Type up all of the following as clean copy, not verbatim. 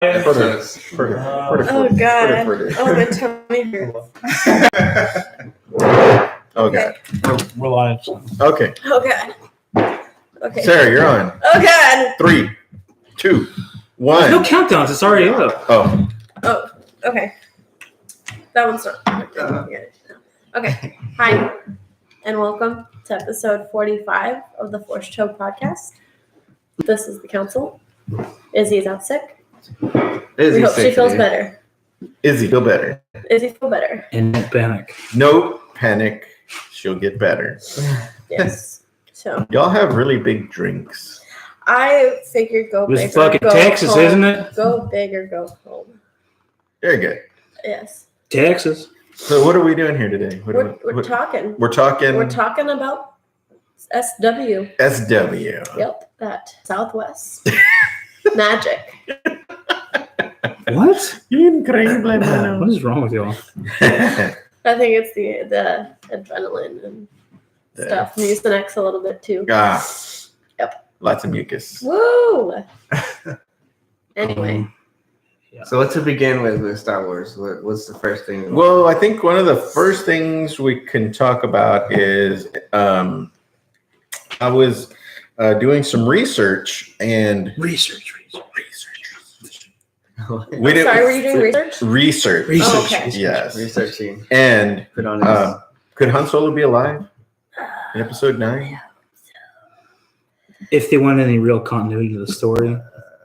Oh God! Oh, my tummy hurts. Okay. We're live. Okay. Oh God. Okay. Sarah, you're on. Oh God. 3, 2, 1. There's no countdowns. It's already up. Oh. Oh. Okay. That one's not. Okay. Hi, and welcome to episode 45 of the Forced Choke podcast. This is the council. Izzy's out sick. We hope she feels better. Izzy, feel better. Izzy, feel better. And no panic. No panic. She'll get better. Yes. So y'all have really big drinks. I figured go big. This is fucking Texas, home. isn't it? Go big or go home. Very good. Yes. Texas. So what are we doing here today? We're talking. We're talking. We're talking about SW. SW. Yep, that Southwest magic. What? Incredible. What is wrong with y'all? I think it's the adrenaline and stuff. Mucinex a little bit too. Yep. Lots of mucus. Woo! Anyway. So let's begin with Star Wars. What's the first thing? Well, I think one of the first things we can talk about is I was doing some research and Research. Sorry, were you doing research? Research. Oh, okay. Yes. Researching. And Put on his... could Han Solo be alive in episode 9? If they want any real continuity to the story,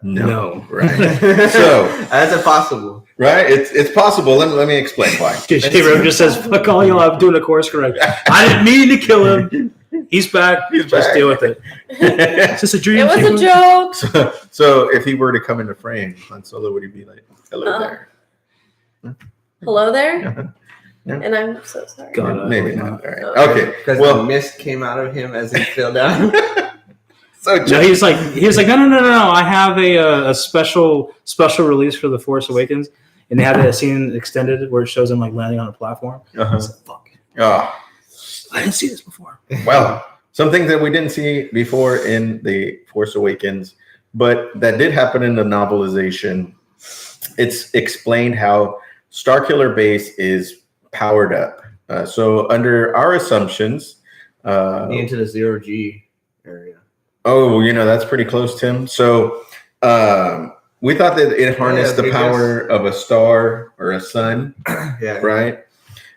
no. Right. So that's impossible. Right? It's possible. Let me explain why. J-Ro just says, "Fuck all y'all, I'm doing a course correct. I didn't mean to kill him. He's back. Just deal with it. It's just a dream. It was a joke." So if he were to come into frame, Han Solo, would he be like, "Hello there"? Hello there. No. And I'm so sorry. God, Maybe not. All right. Okay. Okay. Because the mist came out of him as he fell down. So no, he was like, no. I have a special release for The Force Awakens, and they have that scene extended where it shows him like landing on a platform. Uh-huh. Like, fuck. Oh. I didn't see this before. Well, some things that we didn't see before in The Force Awakens, but that did happen in the novelization. It's explained how Starkiller Base is powered up. So under our assumptions, into the 0G area. Oh, that's pretty close, Tim. So we thought that it harnessed the power of a star or a sun, right?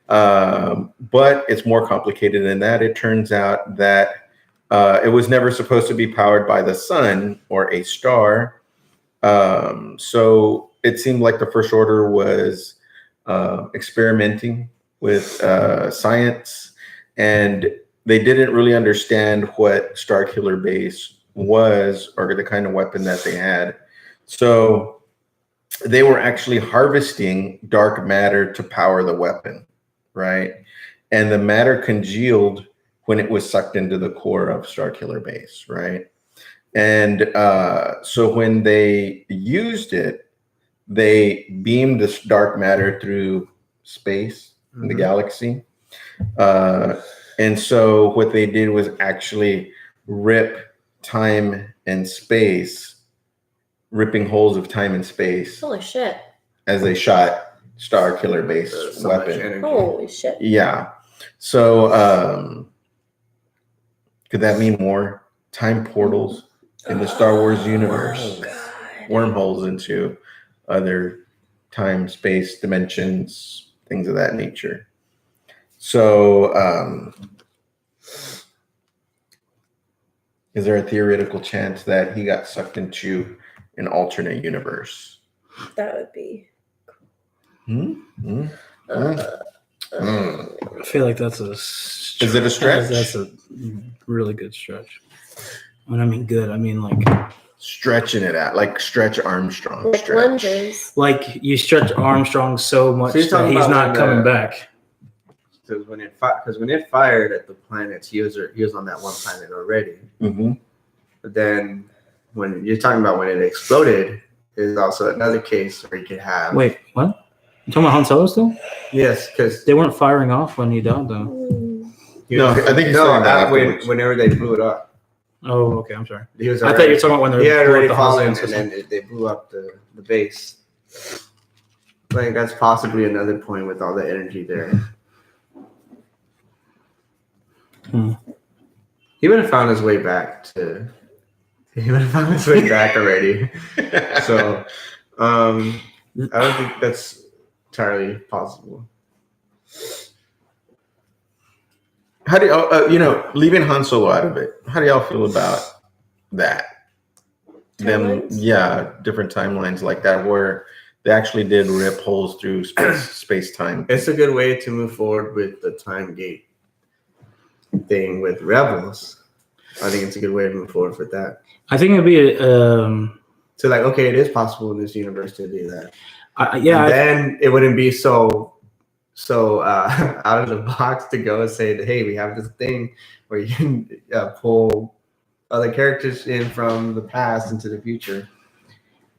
But it's more complicated than that. It turns out that it was never supposed to be powered by the sun or a star. So it seemed like the First Order was experimenting with science, and they didn't really understand what Starkiller Base was or the kind of weapon that they had. So they were actually harvesting dark matter to power the weapon, right? And the matter congealed when it was sucked into the core of Starkiller Base, right? And so when they used it, they beamed this dark matter through space in the galaxy. And so what they did was actually rip time and space, ripping holes of time and space. Holy shit. As they shot Starkiller Base weapon. Holy shit. Yeah. So could that mean more time portals in the Star Wars universe? Wormholes into other time, space, dimensions, things of that nature. So, is there a theoretical chance that he got sucked into an alternate universe? That would be. I feel like that's a. Is it a stretch? That's a really good stretch. When I mean good, I mean like stretching it out, like Stretch Armstrong. Like lunges. Like you stretch Armstrong so much that he's not coming back. Because when it fired at the planets, he was on that one planet already. Mm-hmm. But then when you're talking about when it exploded, is also another case where you could have. Wait, what? You talking about Han Solo still? Yes, because they weren't firing off when he died, though. No, I think whenever they blew it up. Oh, okay. I'm sorry. He was I thought you were talking about when they he had blew up already the fallen, Hanzo and system. then they blew up the base. Like that's possibly another point with all the energy there. Hmm. He would have found his way back to. He would have found his way back already. So, I don't think that's entirely possible. How do y'all, leaving Han Solo out of it? How do y'all feel about that? Timelines? Different timelines like that where they actually did rip holes through space time. It's a good way to move forward with the time gate thing with Rebels. I think it's a good way to move forward with that. I think it'd be So like, okay, it is possible in this universe to do that. and Then it wouldn't be so out of the box to go and say that, hey, we have this thing where you can pull other characters in from the past into the future.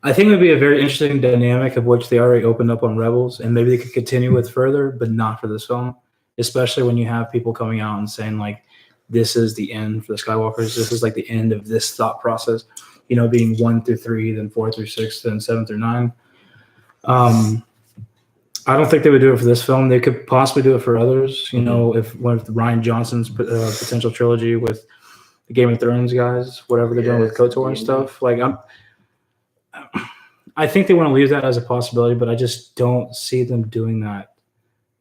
I think it would be a very interesting dynamic of which they already opened up on Rebels, and maybe they could continue with further, but not for this film. Especially when you have people coming out and saying like, "This is the end for the Skywalkers. This is like the end of this thought process." Being 1 through 3, then 4 through 6, then 7 through 9. I don't think they would do it for this film. They could possibly do it for others. If Ryan Johnson's potential trilogy with the Game of Thrones guys, whatever they're doing with KOTOR and stuff. Like I think they want to leave that as a possibility, but I just don't see them doing that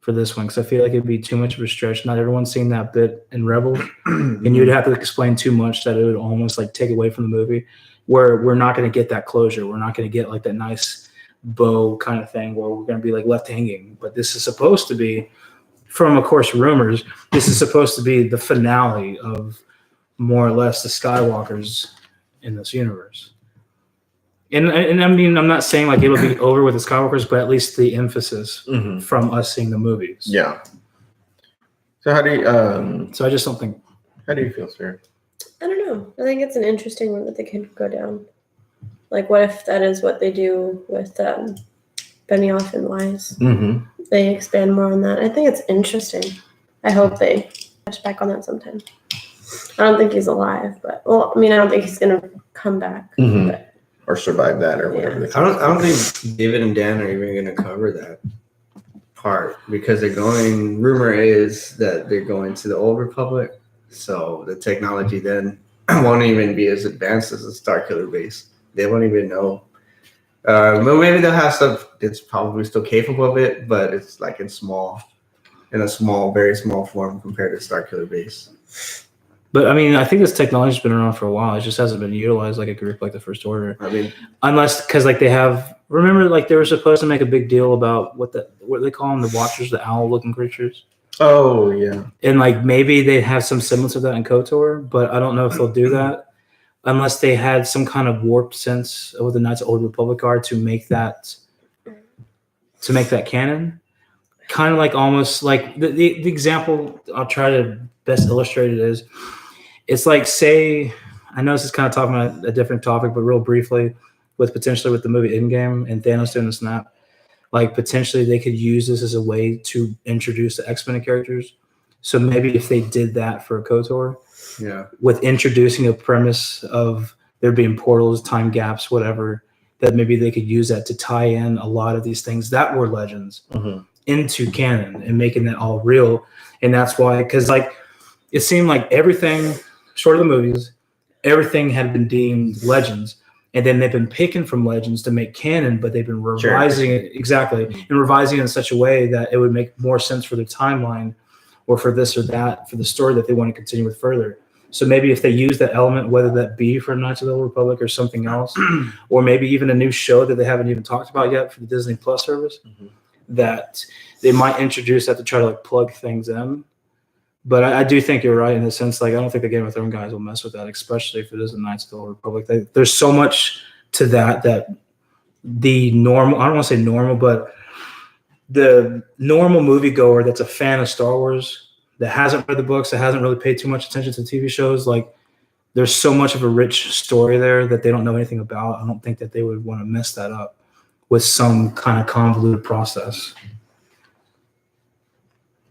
for this one because I feel like it'd be too much of a stretch. Not everyone's seen that bit in Rebels, and you'd have to explain too much that it would almost like take away from the movie. Where we're not going to get that closure. We're not going to get like that nice bow kind of thing where we're going to be like left hanging. But this is supposed to be, from of course rumors, this is supposed to be the finale of more or less the Skywalkers in this universe. And I mean, I'm not saying like it'll be over with the Skywalkers, but at least the emphasis from us seeing the movies. Yeah. So how do you So I just don't think. how do you feel, sir? I don't know. I think it's an interesting one that they could go down. Like, what if that is what they do with Benioff and Wise? Mm-hmm. They expand more on that. I think it's interesting. I hope they touch back on that sometime. I don't think he's alive, but I don't think he's gonna come back. Mhm. But, Or survive that or whatever. Yeah. the I don't think David and Dan are even going to cover that part because rumor is that they're going to the Old Republic. So the technology then won't even be as advanced as the Starkiller base. They won't even know. Well, maybe they'll have stuff that's probably still capable of it, but it's like in a small, very small form compared to Starkiller base. But I mean, I think this technology's been around for a while. It just hasn't been utilized like a group like the First Order. I mean, Unless because like they have remember like they were supposed to make a big deal about what they call them, the Watchers, the owl-looking creatures, Oh yeah. and like maybe they have some semblance of that in KOTOR, but I don't know if they'll do that unless they had some kind of warped sense of what the Knights of the Old Republic are to make that canon. Kind of like almost like the example I'll try to best illustrate it is it's like say I know this is kind of talking about a different topic, but real briefly with the movie Endgame and Thanos doing the snap, like potentially they could use this as a way to introduce the X-Men characters. So maybe if they did that for KOTOR, yeah. with introducing a premise of there being portals, time gaps, whatever, that maybe they could use that to tie in a lot of these things that were legends into canon and making that all real. And that's why, because like it seemed like everything short of the movies, everything had been deemed legends. And then they've been picking from legends to make canon, but they've been revising it and revising it in such a way that it would make more sense for their timeline or for this or that, for the story that they want to continue with further. So maybe if they use that element, whether that be for Knights of the Old Republic or something else, or maybe even a new show that they haven't even talked about yet for the Disney Plus service, that they might introduce that to try to like plug things in. But I do think you're right in the sense, like, I don't think the Game of Thrones guys will mess with that, especially if it is the Knights of the Old Republic. There's so much to that the normal, I don't want to say normal, but the normal moviegoer that's a fan of Star Wars, that hasn't read the books, that hasn't really paid too much attention to TV shows, like, there's so much of a rich story there that they don't know anything about. I don't think that they would want to mess that up with some kind of convoluted process.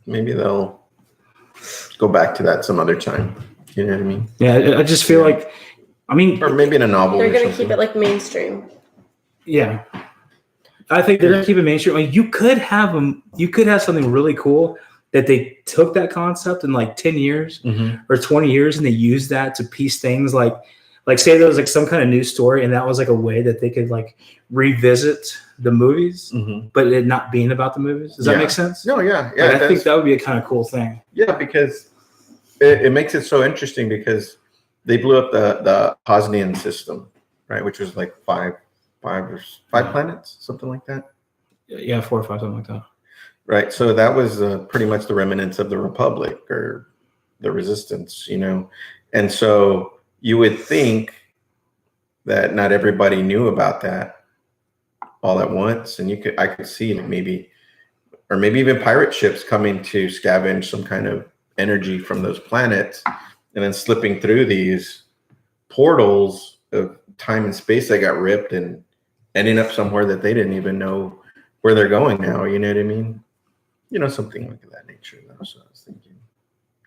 Maybe they'll go back to that some other time. You know what I mean? Yeah, I just feel like, I mean, Or maybe in a novel. They're or gonna something. keep it like mainstream. yeah, I think they're gonna keep it mainstream. Like, you could have them. You could have something really cool that they took that concept in like 10 years Mhm. or 20 years, and they used that to piece things like say there was like some kind of news story, and that was like a way that they could like revisit the movies, Mhm. but it not being about the movies. Does that Yeah. make sense? No, yeah, Like, yeah. I think that would be a kind of cool thing. Yeah, because it makes it so interesting because they blew up the Bosnian system, right? Which was like five planets, something like that, Yeah, 4 or 5, something like that. right? So that was pretty much the remnants of the Republic or the Resistance, you know. And so you would think that not everybody knew about that all at once, and I could see maybe even pirate ships coming to scavenge some kind of energy from those planets and then slipping through these portals of time and space that got ripped and ending up somewhere that they didn't even know where they're going now. You know what I mean? You know, something like that nature. Though. So I was thinking,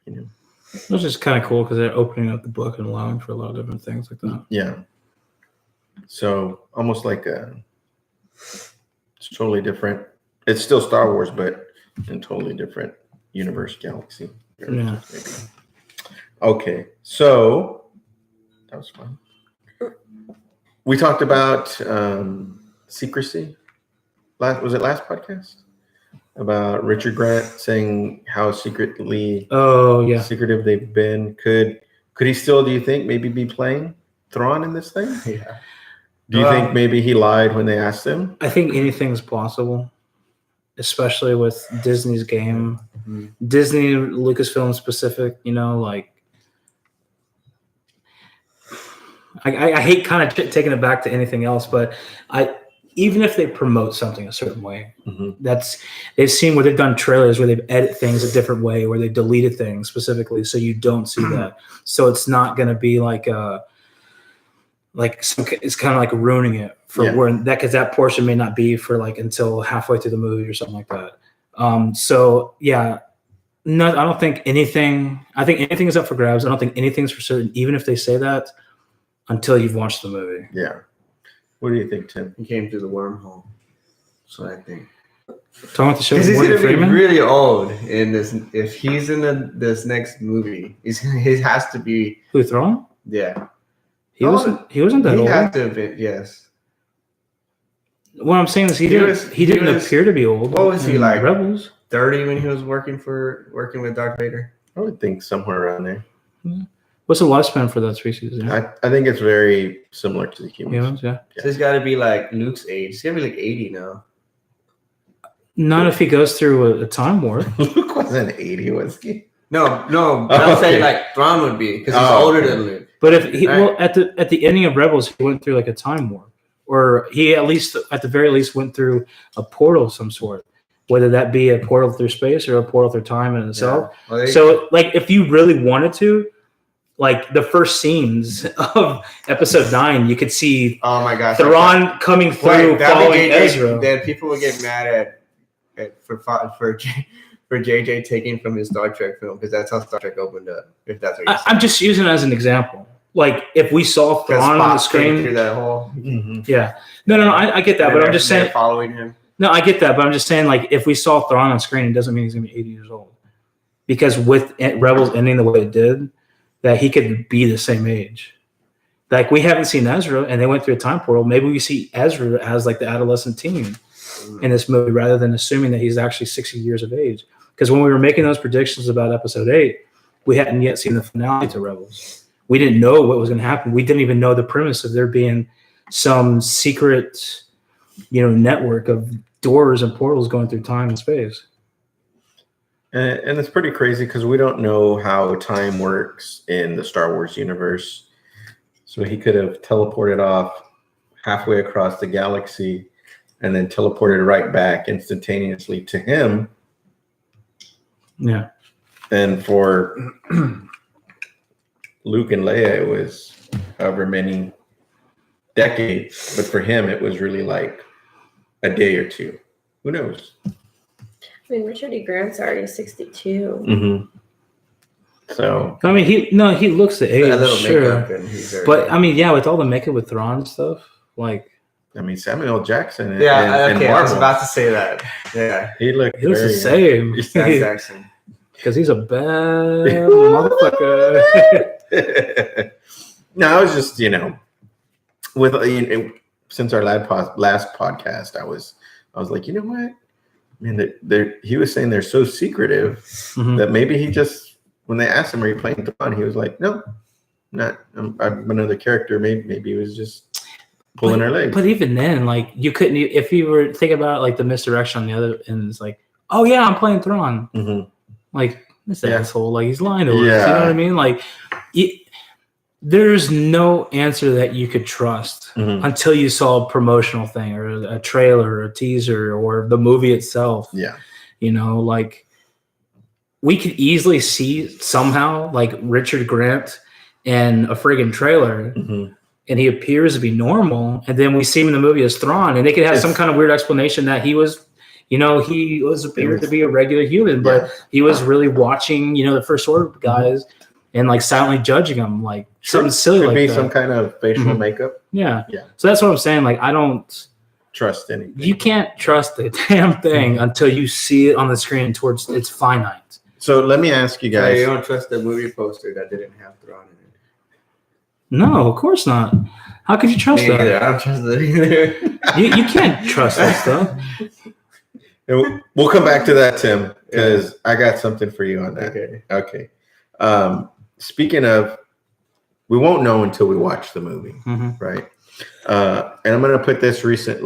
you know, It was just kind of cool because they're opening up the book and allowing for a lot of different things like that. yeah. So almost like it's totally different. It's still Star Wars, but in totally different universe, galaxy. Yeah. Maybe. Okay, so that was fun. We talked about secrecy. Was it last podcast? About Richard Grant saying how secretly Oh yeah. secretive they've been. Could he still, do you think, maybe be playing Thrawn in this thing? Yeah. Do you think maybe he lied when they asked him? I think anything's possible, especially with Disney's game. Mhm. Disney, Lucasfilm specific, you know, like I hate kind of taking it back to anything else, but even if they promote something a certain way, Mm-hmm. they've seen where they've done trailers where they've edited things a different way, where they deleted things specifically so you don't see that. So it's not going to be it's kind of like ruining it for where that, because that portion may not be for like until halfway through the movie or something like that. So yeah, no, I don't think anything. I think anything is up for grabs. I don't think anything's for certain, even if they say that, until you've watched the movie. Yeah. What do you think, Tim? He came through the wormhole. So I think. Talking about the show, Because he's Morgan gonna be Freeman. really old in this. If he's in this next movie, he has to be. Who Thrawn? Yeah, He wasn't that he old. has to have been. Yes. What I'm saying is he didn't appear to be old. What was he in like? Rebels. 30 when he was working with Darth Vader. I would think somewhere around there. What's the lifespan for that species? Yeah. I think it's very similar to the humans. Humans, yeah. So he's got to be like Luke's age. He's gonna be like 80 now. Not if he goes through a time warp. Luke wasn't 80, was he? No. Oh, I'm saying okay. like Thrawn would be because he's Oh, older okay. than Luke. But if he, Right. well, at the ending of Rebels, he went through like a time warp, or he at the very least went through a portal of some sort, whether that be a portal through space or a portal through time in itself. Yeah. Well, So, like, if you really wanted to, like the first scenes of Episode 9, you could see oh my gosh, Thrawn coming through, following Ezra. Then people would get mad for JJ taking from his Star Trek film because that's how Star Trek opened up. If that's what you're saying. I'm just using it as an example. Like, if we saw 'Cause Thrawn on the Spock came through screen, that hole. Mm-hmm. yeah, no, I get that, And but I'm they're- just they're saying. following him. No, I get that, but I'm just saying, like, if we saw Thrawn on screen, it doesn't mean he's gonna be 80 years old. Because with Rebels ending the way it did, that he could be the same age. Like, we haven't seen Ezra, and they went through a time portal. Maybe we see Ezra as like the adolescent teen in this movie, rather than assuming that he's actually 60 years of age. Because when we were making those predictions about Episode 8, we hadn't yet seen the finale to Rebels. We didn't know what was going to happen. We didn't even know the premise of there being some secret, network of doors and portals going through time and space. And it's pretty crazy because we don't know how time works in the Star Wars universe. So he could have teleported off halfway across the galaxy and then teleported right back instantaneously to him. Yeah. And for Luke and Leia, it was however many decades. But for him, it was really like a day or two. Who knows? I mean, Richard E. Grant's already 62. Mm-hmm. So I mean, he looks the age, A little sure. makeup and he's very But I mean, yeah, with all the makeup with Thrawn and stuff, like I mean, Samuel L. Jackson. In okay, I was Marvel, about to say that. Yeah, he looked. he looks the very same. Sam Jackson. Because he's a bad motherfucker. No, I was just with since our last podcast, I was like, you know what? I mean, he was saying they're so secretive Mhm. that maybe he just, when they asked him, "Are you playing Thrawn?" He was like, "No, not. I'm another character." Maybe he was just pulling her leg. But even then, like you couldn't, if you were thinking about like the misdirection on the other end, it's like, oh yeah, I'm playing Thrawn. Mhm. Like this Yeah. asshole, like he's lying to us. Yeah. You know what I mean? Like, there's no answer that you could trust Mhm. until you saw a promotional thing or a trailer or a teaser or the movie itself. Yeah. Like we could easily see somehow like Richard Grant in a friggin' trailer Mhm. and he appears to be normal, and then we see him in the movie as Thrawn, and they could have some kind of weird explanation that he was appeared to be a regular human, but he was really watching, the First Order guys and like silently judging them, like something silly Could like be that. some kind of facial Mhm. makeup. Yeah. Yeah. So that's what I'm saying. Like, I don't. Trust anything. You can't trust the damn thing until you see it on the screen towards it's finite. So let me ask you So guys. you don't trust the movie poster that didn't have Thrawn in it? No, of course not. How could you trust Me that? either. I don't trust it either. You can't trust that stuff. We'll come back to that, Tim, because I got something for you on that. Okay. Okay. Speaking of, we won't know until we watch the movie, Mhm. right? And I'm going to put this recent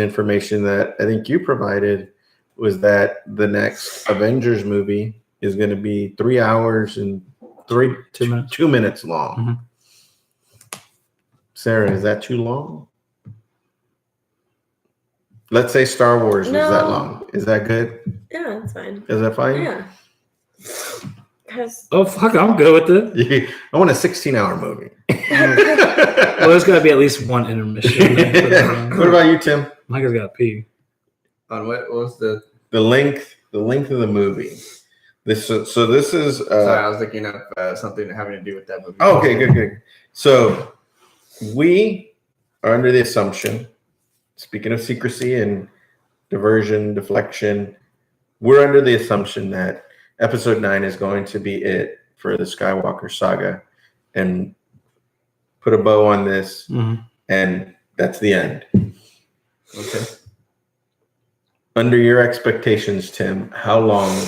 information that I think you provided was that the next Avengers movie is going to be 3 hours and 2 minutes. 2 minutes long. Mhm. Sarah, is that too long? Let's say Star Wars was No. that long. Is that good? Yeah, that's fine. Is that fine? Yeah. Because Oh fuck, I'm good with it. I want a 16-hour movie. Well, there's gotta be at least one intermission. What about you, Tim? Micah's got to pee. On what was the? The length of the movie. This is Sorry, I was looking up something having to do with that movie. oh, okay, good. So we are under the assumption, speaking of secrecy and diversion, deflection, we're under the assumption that episode 9 is going to be it for the Skywalker saga and put a bow on this, Mhm. and that's the end. Okay. Under your expectations, Tim, how long,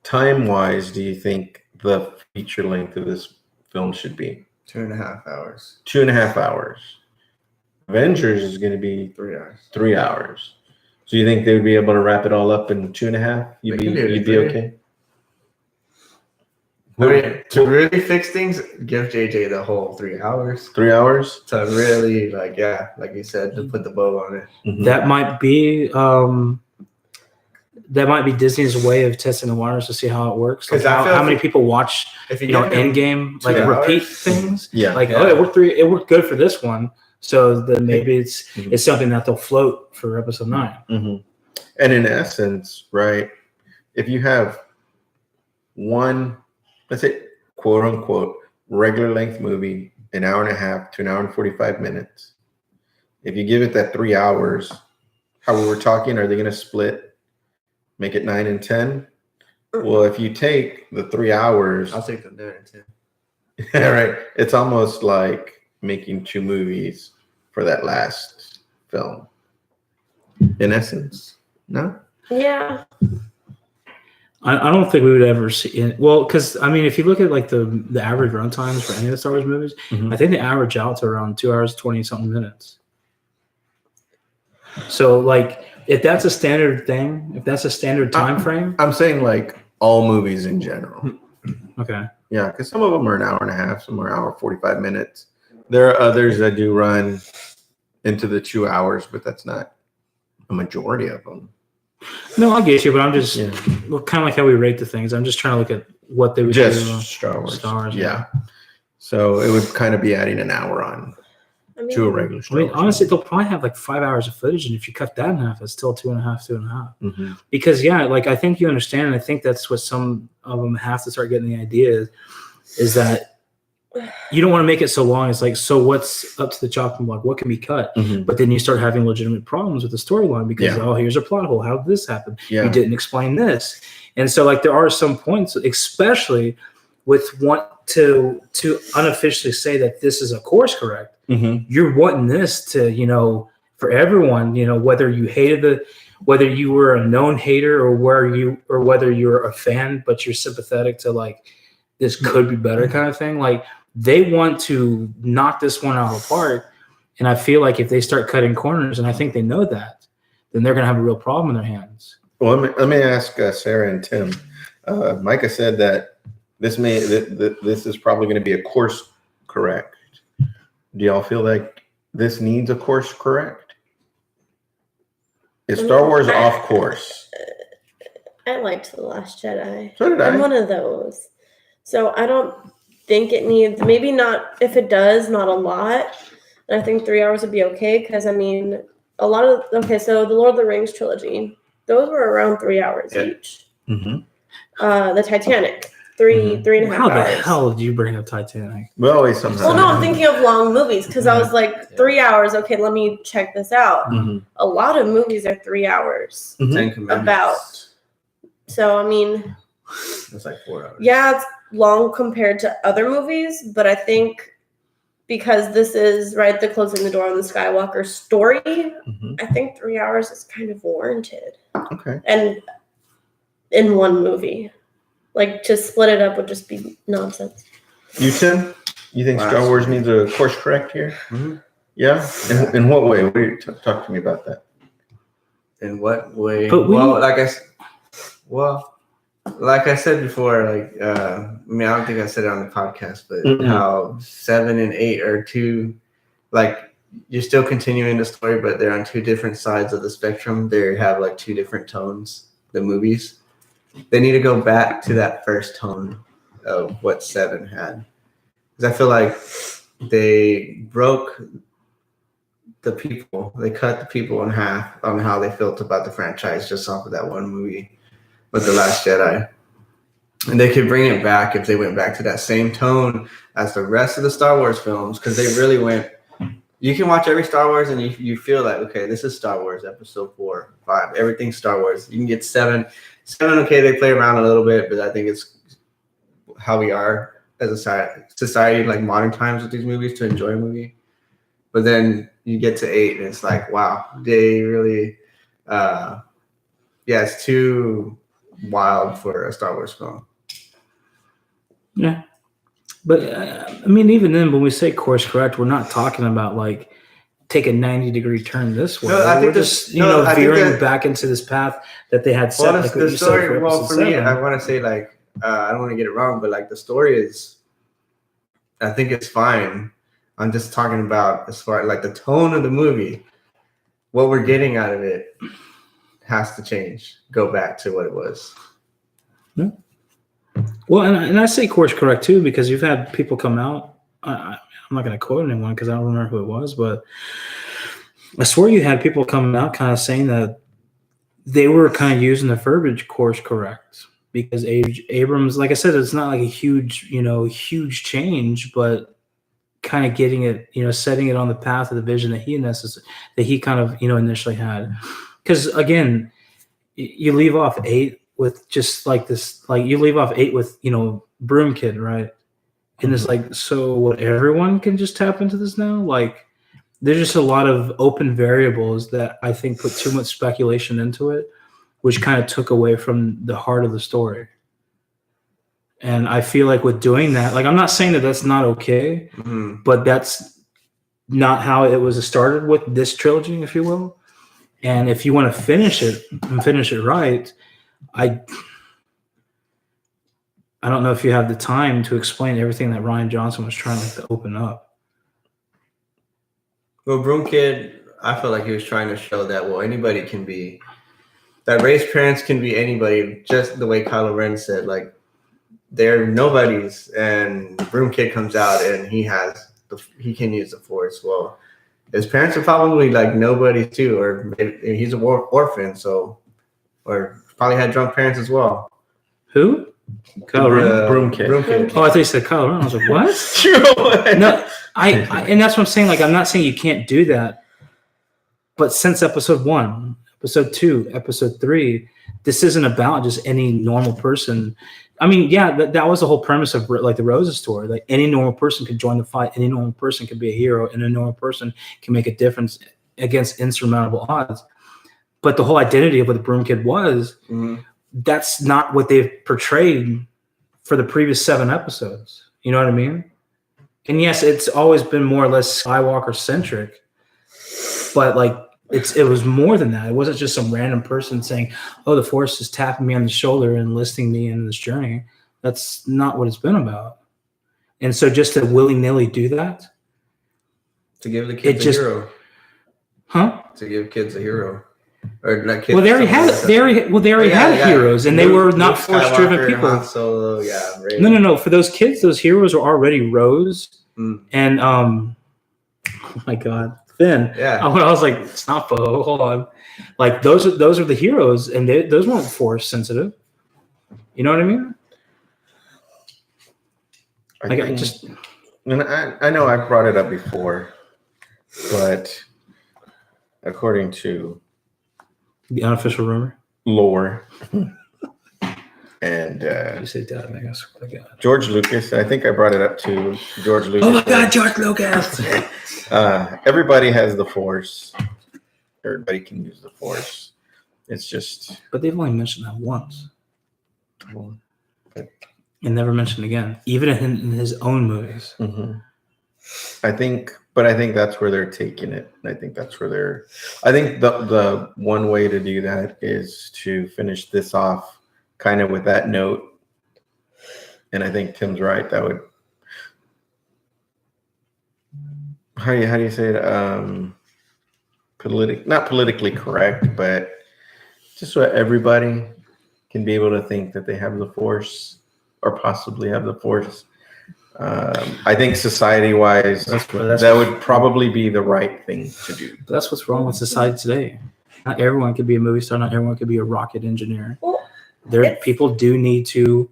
time-wise, do you think the feature length of this film should be? 2.5 hours. 2.5 hours. Avengers is going to be 3 hours. 3 hours. So you think they would be able to wrap it all up in 2.5? They can do it in You'd be 3. okay? I mean, to really fix things, give JJ the whole 3 hours 3 hours? to really, like you said, to put the bow on it. Mhm. That might be Disney's way of testing the waters to see how it works. Like 'Cause I feel how if many you- people watch, If you give him Endgame, 2 like hours. repeat things. Yeah. Like, Yeah. it worked good for this one. So then maybe it's Mhm. it's something that they'll float for episode 9. Mhm. And in essence, right, if you have one, let's say, quote unquote, regular length movie, an hour and a half to an hour and 45 minutes, if you give it that 3 hours, how we were talking, are they going to split, make it 9 and 10? Well, if you take the 3 hours, I'll take them there too. right, it's almost like making 2 movies for that last film. In essence, no? yeah, I don't think we would ever see it. Well, because I mean, if you look at like the average run times for any of the Star Wars movies, Mhm. I think they average out to around 2 hours 20 something minutes. So like, if that's a standard thing, if that's a standard time frame, I'm saying like all movies in general. okay. Yeah, because some of them are an hour and a half, some are an hour 45 minutes. There are others that do run into the 2 hours, but that's not a majority of them. No, I get you, but I'm just Yeah. kind of like how we rate the things. I'm just trying to look at what they would Just do. Star Wars. Star Wars, yeah. So it would kind of be adding an hour on. I mean, to a regular I Star mean, Wars honestly, movie. they'll probably have like 5 hours of footage, and if you cut that in half, it's still 2.5. Mhm. Because yeah, like I think you understand, and I think that's what some of them have to start getting the idea is that you don't want to make it so long. It's like, so what's up to the chopping block? What can be cut? Mhm. But then you start having legitimate problems with the storyline because Yeah. oh, here's a plot hole. How did this happen? Yeah. You didn't explain this, and so like there are some points, especially with want to unofficially say that this is a course correct. Mhm. You're wanting this to, for everyone, whether you whether you were a known hater or whether you're a fan, but you're sympathetic to like, this could be better kind of thing. Like they want to knock this one out of the park. And I feel like if they start cutting corners, and I think they know that, then they're going to have a real problem in their hands. Well, let me ask Sarah and Tim. Micah said that this is probably going to be a course correct. Do y'all feel like this needs a course correct? Is Star Wars off course? I liked The Last Jedi. So did I. I'm one of those. So I don't think it needs, maybe not, if it does, not a lot. And I think 3 hours would be okay because, I mean, so the Lord of the Rings trilogy, those were around 3 hours Yeah. each. Mhm. The Titanic, three and a half How the hours. hell did you bring up Titanic? We always sometimes. Well, no, I'm thinking of long movies because I was like, 3 hours. Okay, let me check this out. Mhm. A lot of movies are 3 hours. Mhm. 10 Commandments. About. So, I mean, It's like 4 hours. yeah, it's long compared to other movies, but I think because this is the closing the door on the Skywalker story, Mhm. I think 3 hours is kind of warranted. Okay. And in one movie, like to split it up would just be nonsense. You, Tim? You think Star Wars needs a course correct here? Mhm. Yeah. In what way? What do you talk to me about that? In what way? But like I said before, like I don't think I said it on the podcast, but Mhm. how 7 and 8 are two, like you're still continuing the story, but they're on two different sides of the spectrum. They have like two different tones. The movies, they need to go back to that first tone of what 7 had, because I feel like they broke the people. They cut the people in half on how they felt about the franchise just off of that one movie with The Last Jedi. And they could bring it back if they went back to that same tone as the rest of the Star Wars films, because they really went. You can watch every Star Wars and you feel like, okay, this is Star Wars episode 4, 5, everything's Star Wars. You can get 7. 7, okay, they play around a little bit, but I think it's how we are as a society, like modern times with these movies, to enjoy a movie. But then you get to 8 and it's like, wow, they really, it's too wild for a Star Wars film. Yeah. But I mean, even then, when we say course correct, we're not talking about like take a 90-degree turn this way. No, I think we're just veering back into this path that they had set. Well, like the story. Well, for me, I want to say like I don't want to get it wrong, but like the story is, I think it's fine. I'm just talking about as far like the tone of the movie, what we're getting out of it has to change. Go back to what it was. Yeah. Well, and I say course correct too, because you've had people come out. I'm not going to quote anyone because I don't remember who it was, but I swear you had people coming out kind of saying that they were kind of using the verbiage course correct because Abrams, like I said, it's not like a huge change, but kind of getting it, setting it on the path of the vision that he kind of, initially had. Because again, you leave off 8 with just like this, like you leave off 8 with, Broom Kid, right? And it's like, so what, everyone can just tap into this now? Like, there's just a lot of open variables that I think put too much speculation into it, which kind of took away from the heart of the story. And I feel like with doing that, like, I'm not saying that that's not okay, but that's not how it was started with this trilogy, if you will. And if you want to finish it and finish it right, I don't know if you have the time to explain everything that Rian Johnson was trying to open up. Well, Broom Kid, I feel like he was trying to show that, well, anybody can be, that race parents can be anybody, just the way Kylo Ren said, like, they're nobodies, and Broom Kid comes out and he can use the Force. Well, his parents are probably like nobody too, or maybe he's an orphan, so or probably had drunk parents as well. Who? Kylo Ren? Broom Kid. Oh, I thought you said Kylo Ren. I was like, what? No, I and that's what I'm saying. Like, I'm not saying you can't do that, but since episode 1, episode 2, episode 3, this isn't about just any normal person. I mean, yeah, that was the whole premise of like the Rosa story. Like any normal person could join the fight, any normal person could be a hero, and a normal person can make a difference against insurmountable odds. But the whole identity of what the Broom Kid was, that's not what they've portrayed for the previous 7 episodes. You know what I mean? And yes, it's always been more or less Skywalker centric, but like it was more than that. It wasn't just some random person saying, "Oh, the Force is tapping me on the shoulder and enlisting me in this journey." That's not what it's been about. And so, just to willy-nilly do that, To give the kids a hero. huh? To give kids a hero. Or not kids. Well, they already had heroes, and they were not Luke Force-driven Skywalker, people. Han Solo, Rey. No. For those kids, those heroes are already Rose and oh my God, Finn. Yeah. I was like, stop, hold on. Like those are the heroes, and those weren't Force sensitive. You know what I mean? I know I brought it up before, but according to The unofficial rumor. lore and You say that, I guess. George Lucas, I think I brought it up to George Lucas. Oh my God, George Lucas! Everybody has the Force. Everybody can use the Force. It's just. But they've only mentioned that once, Well, and never mentioned again, even in his own movies. I think that's where they're taking it. I think that's where I think the one way to do that is to finish this off kind of with that note. And I think Tim's right. That would, how do you say it? Not politically correct, but just so everybody can be able to think that they have the Force or possibly have the Force. I think society-wise, that would probably be the right thing to do. But that's what's wrong with society today. Not everyone could be a movie star. Not everyone could be a rocket engineer. Well, People do need to.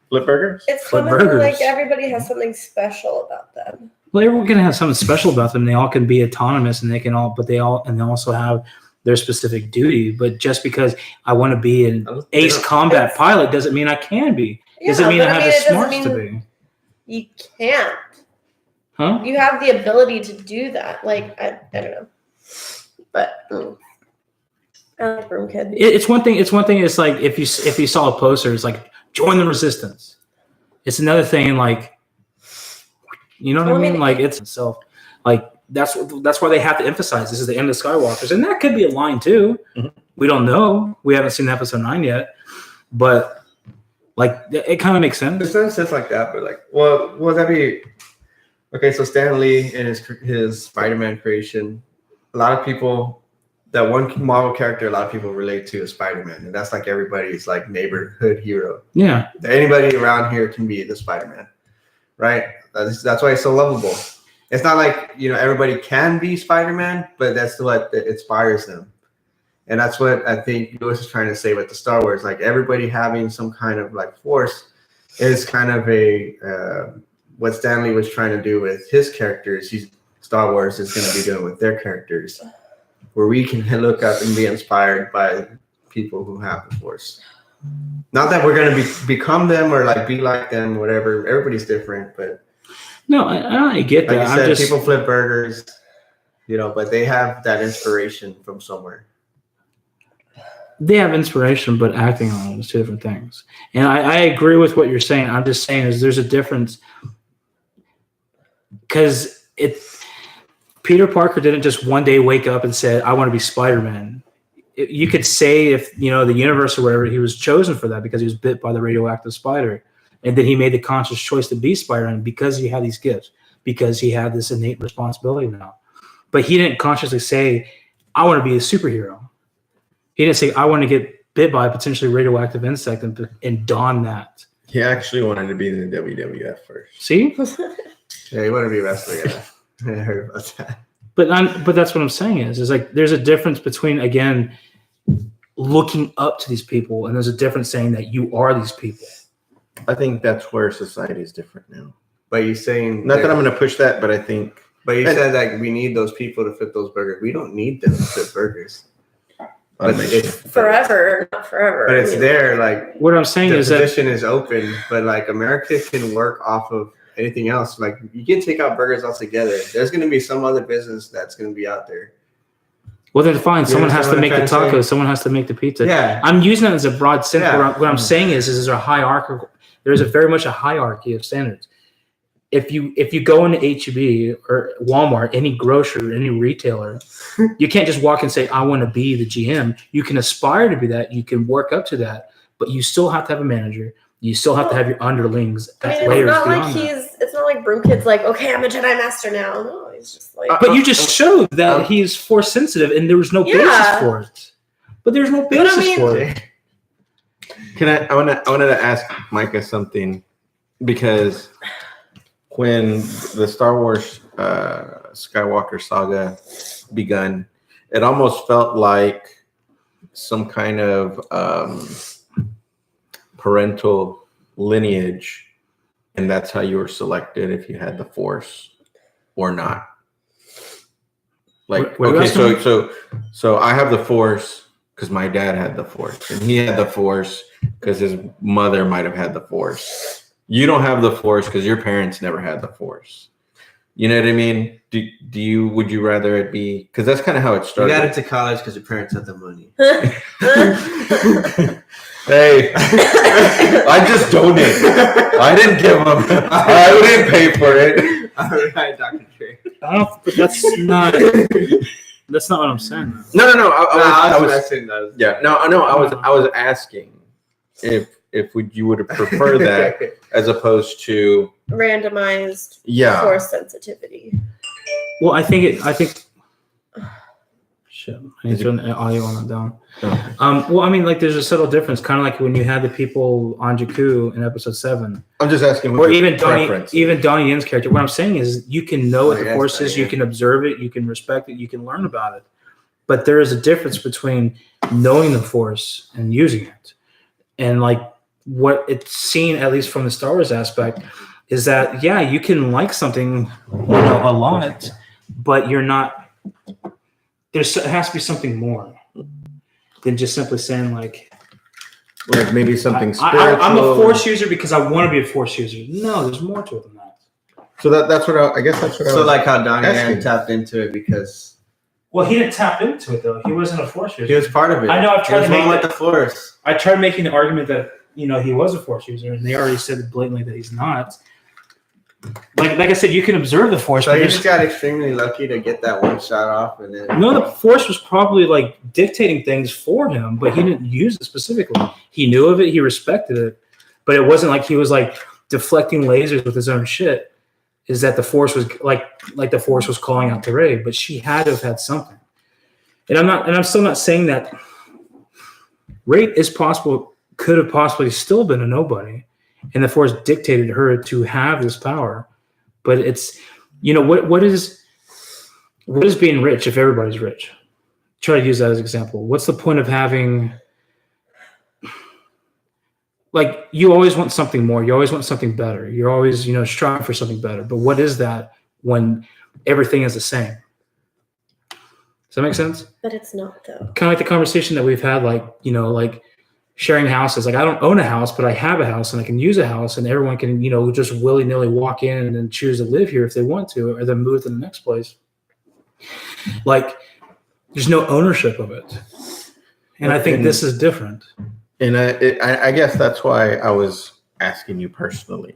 Flip burgers? it's Flip something burgers. like everybody has something special about them. Well, everyone can have something special about them. They all can be autonomous, and they also have their specific duty. But just because I want to be an ace combat pilot doesn't mean I can be. Doesn't mean I have the smarts to be. You can't. Huh? You have the ability to do that. Like I don't know, but I like Broom Kid. It's one thing. It's like if you saw a poster, it's like join the resistance. It's another thing. Like, you know what I mean? Like it's itself. Like that's why they have to emphasize this is the end of Skywalkers, and that could be a line too. We don't know. We haven't seen episode 9 yet, but. Like it kind of makes sense. There's no sense like that, but like, well, would that be okay? So Stan Lee and his Spider-Man creation, a lot of people, that one Marvel character, a lot of people relate to is Spider-Man, and that's like everybody's like neighborhood hero. Yeah, Anybody around here can be the Spider-Man, right? That's why it's so lovable. It's not like everybody can be Spider-Man, but that's what inspires them. And that's what I think Lewis is trying to say with the Star Wars. Like everybody having some kind of like Force is kind of a what Stan Lee was trying to do with his characters. Star Wars is going to be doing with their characters, where we can look up and be inspired by people who have the Force. Not that we're going to become them or like be like them, whatever. Everybody's different, but no, I get that. Like you said, people flip burgers, but they have that inspiration from somewhere. They have inspiration, but acting on it is 2 different things. And I agree with what you're saying. I'm just saying is there's a difference because Peter Parker didn't just one day wake up and say, I want to be Spider-Man. You could say if, the universe or whatever, he was chosen for that because he was bit by the radioactive spider. And then he made the conscious choice to be Spider-Man because he had these gifts, because he had this innate responsibility now. But he didn't consciously say, I want to be a superhero. He didn't say, I want to get bit by a potentially radioactive insect and don that. He actually wanted to be in the WWF first. See? Yeah, he wanted to be a wrestler. Yeah, I heard about that. But that's what I'm saying is like there's a difference between, again, looking up to these people, and there's a difference saying that you are these people. I think that's where society is different now. But you're saying Not that I'm going to push that, but I think. But you said that we need those people to flip those burgers. We don't need them to flip burgers. But it's Forever, not forever. But it's there. Like What I'm saying the is that position is open, but like America can work off of anything else. Like you can take out burgers altogether. There's going to be some other business that's going to be out there. well, then fine. Someone has to understand make what the I'm trying to tacos. Someone has to make the pizza. Yeah. I'm using that as a broad sense. Yeah. What I'm saying is there's a hierarchical. There's a very much a hierarchy of standards. If you go into HEB or Walmart, any grocer, any retailer, you can't just walk and say, I want to be the GM. You can aspire to be that. You can work up to that, but you still have to have a manager. You still have to have your underlings I at mean, layers it's not beyond like that. it's not like Broomkid's like, okay, I'm a Jedi Master now. No, he's just like, But you just showed that he's force sensitive, and there was no basis Yeah. for it. But there's no I basis mean- for it. I wanted to ask Micah something, because when the Star Wars Skywalker saga begun, it almost felt like some kind of parental lineage, and that's how you were selected if you had the Force or not. Like, What are you okay, asking? so I have the Force because my dad had the Force, and he had the Force because his mother might have had the Force. You don't have the Force because your parents never had the Force. You know what I mean? Would you rather it be, because that's kind of how it You started. got into college because your parents had the money. Hey, I just donated. I didn't give them. I didn't pay for it. All right, Dr. Trey. I don't. But that's not. That's not what I'm saying. No. I was messing those. yeah. No. I was asking if you would prefer that as opposed to Randomized yeah. force sensitivity. Well, I think. Shit, I need to turn the audio on that down. Oh. Well, I mean, like, there's a subtle difference, kind of like when you had the people on Jakku in Episode 7, I'm just asking. or What even your Donnie, preference is. even Donnie Yen's character. What I'm saying is, you can know what Oh, the yes, Force is, yeah. you can observe it, you can respect it, you can learn about it. But there is a difference between knowing the Force and using it. And like what it's seen, at least from the Star Wars aspect, is that yeah, you can like something, a lot, but you're not. It has to be something more than just simply saying like maybe something I'm spiritual. a Force user because I want to be a Force user. No, there's more to it than that. So that's what I guess that's what I So was like how Donnie asking. Yen tapped into it because Well, he didn't tap into it though. He wasn't a Force user. he was part of it. I know, I've tried He was to make one with it- the Force. I tried making the argument that he was a Force user, and they already said blatantly that he's not. Like I said, you can observe the Force, So but he there's just got extremely lucky to get that one shot off, and then no. The Force was probably like dictating things for him, but he didn't use it specifically. He knew of it, he respected it, but it wasn't like he was like deflecting lasers with his own shit. Is that the Force was like the Force was calling out to Rey, but she had to have had something. And I'm still not saying that Rey could have possibly still been a nobody, and the Force dictated her to have this power. But it's, what is being rich if everybody's rich? Try to use that as an example. What's the point of having, like, you always want something more. You always want something better. You're always, striving for something better. But what is that when everything is the same? Does that make sense? But it's not though. Kind of like the conversation that we've had, like sharing houses. Like, I don't own a house, but I have a house and I can use a house, and everyone can, just willy-nilly walk in and then choose to live here if they want to, or then move to the next place. Like, there's no ownership of it. And I think this is different. And I guess that's why I was asking you personally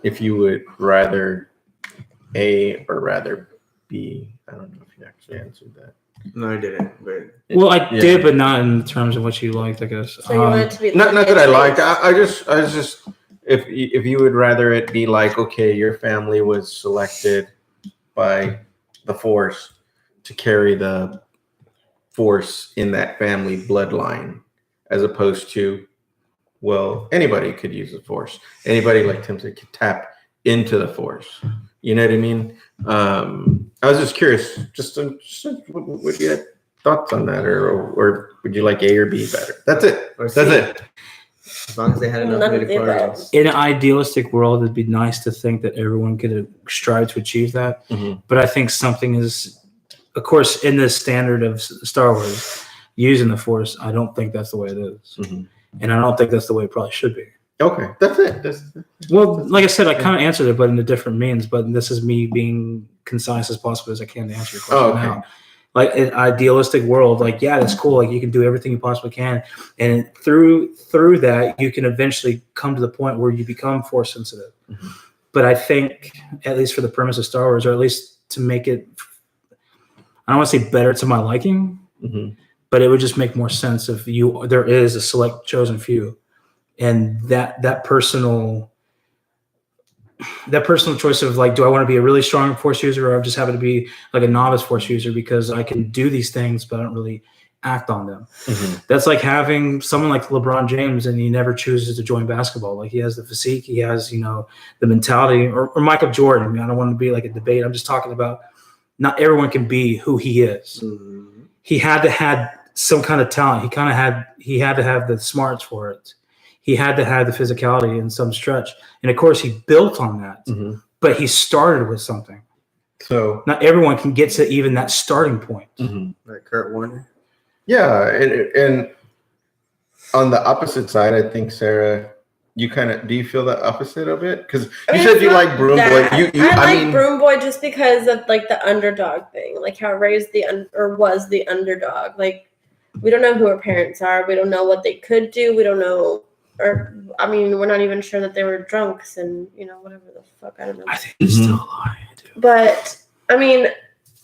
if you would rather A or rather B. I don't know if you actually answered that. no, I didn't. But Well, I Yeah. did, but not in terms of what you liked, I guess. So you want it to be Not that I liked. I was just if you would rather it be like, okay, your family was selected by the Force to carry the Force in that family bloodline, as opposed to, well, anybody could use the Force. Anybody, like Tim said, could tap into the Force. You know what I mean? I was just curious. Just what you had thoughts on that, or would you like A or B better? That's it. Or That's C. it. As long as they had enough None of the midichlorians. In an idealistic world, it'd be nice to think that everyone could strive to achieve that. Mhm. But I think something is, of course, in the standard of Star Wars, using the Force, I don't think that's the way it is. Mhm. And I don't think that's the way it probably should be. Okay, that's it. Well, like I said, I kind of answered it, but in a different means. But this is me being concise as possible as I can to answer your question Oh, okay. now. Like an idealistic world, like yeah, that's cool. Like you can do everything you possibly can, and through that, you can eventually come to the point where you become Force sensitive. Mhm. But I think, at least for the premise of Star Wars, or at least to make it, I don't want to say better to my liking, Mhm. but it would just make more sense if there is a select chosen few, and that personal choice of like, do I want to be a really strong Force user, or I just happen to be like a novice Force user because I can do these things but I don't really act on them. Mhm. That's like having someone like LeBron James and he never chooses to join basketball. Like he has the physique, he has the mentality, or Michael Jordan. I mean, I don't want to be like a debate. I'm just talking about not everyone can be who he is. Mhm. He had to have some kind of talent. He had to have the smarts for it. He had to have the physicality in some stretch. And of course he built on that, Mhm. but he started with something. So Not everyone can get to even that starting point. mhm. Like Kurt Warner. Yeah, and on the opposite side, I think Sarah, do you feel the opposite of it? Because I you mean, said it's you not like Broom that. Boy. I like Broom Boy just because of like the underdog thing, like how raised was the underdog. Like we don't know who her parents are. We don't know what they could do. We don't know, or I mean, we're not even sure that they were drunks and whatever the fuck, I don't know. I think it's still alive. But I mean,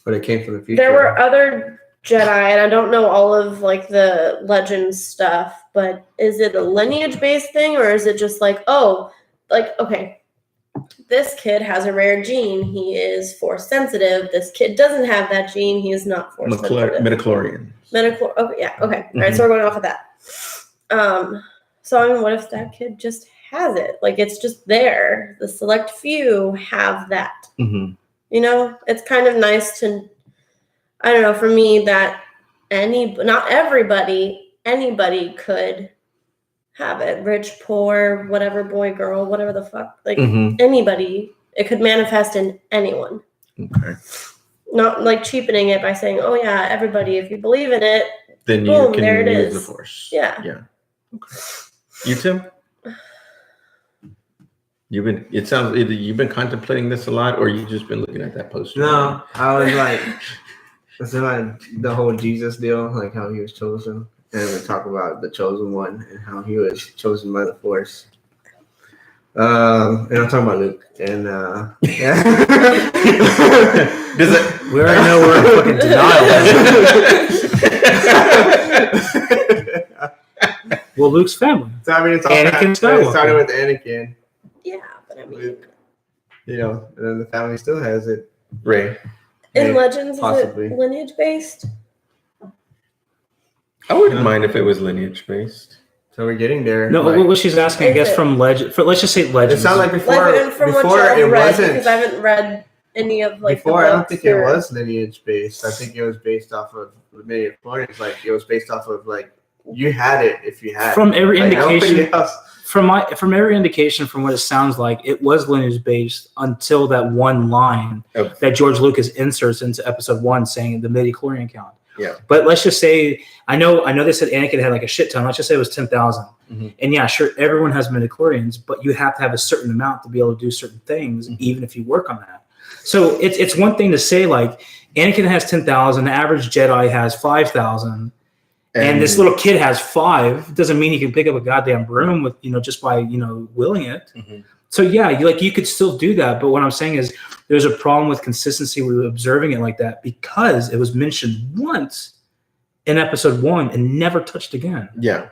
But it came from the future. there were other Jedi, and I don't know all of like the legends stuff, but is it a lineage based thing, or is it just like, okay, this kid has a rare gene, he is Force sensitive. This kid doesn't have that gene, he is not Force sensitive. Midichlorian. Okay, yeah, okay. All right, so we're going off of that. So I mean, what if that kid just has it? Like it's just there. The select few have that. Mhm. It's kind of nice to, I don't know, for me that not everybody, anybody could have it. Rich, poor, whatever, boy, girl, whatever the fuck. Like Mhm. anybody, it could manifest in anyone. Okay. Not like cheapening it by saying, oh yeah, everybody, if you believe in it, Then you boom, can there it use is. the Force. Yeah. Yeah. Okay. You, Tim? It sounds either you've been contemplating this a lot, or you've just been looking at that poster. No, I was like, it's like the whole Jesus deal, like how he was chosen, and we talk about the chosen one and how he was chosen by the Force. And I'm talking about Luke, and yeah. Does it? We already know we're in fucking denial. Well, Luke's family. So I mean, it's all Anakin it Skywalker. started with Anakin, yeah, but I mean, Luke, and then the family still has it. Ray. in Maybe, Legends, possibly. is it lineage based? I wouldn't mind if it was lineage based. So we're getting there. No, like, what she's asking, I Is guess, it? from Legend. Let's just say it Legends. sounds like before. Like from what Before y'all it read, wasn't. because I haven't read any of like Before, the I don't books think it or- was lineage based. I think it was based off of many points. Like it was based off of like you had it if you had From it. every Like, indication, nobody else. from every indication, from what it sounds like, it was lineage based until that one line Oh. that George Lucas inserts into Episode 1, saying the midi-chlorian count. Yeah. But let's just say, I know they said Anakin had like a shit ton. Let's just say it was 10,000. Mhm. And yeah, sure, everyone has midi-chlorians, but you have to have a certain amount to be able to do certain things, even if you work on that. So it's one thing to say like Anakin has 10,000, the average Jedi has 5,000. And this little kid has 5. Doesn't mean he can pick up a goddamn broom with just by willing it. Mhm. So yeah, you could still do that. But what I'm saying is, there's a problem with consistency with observing it like that because it was mentioned once in Episode 1 and never touched again. Yeah.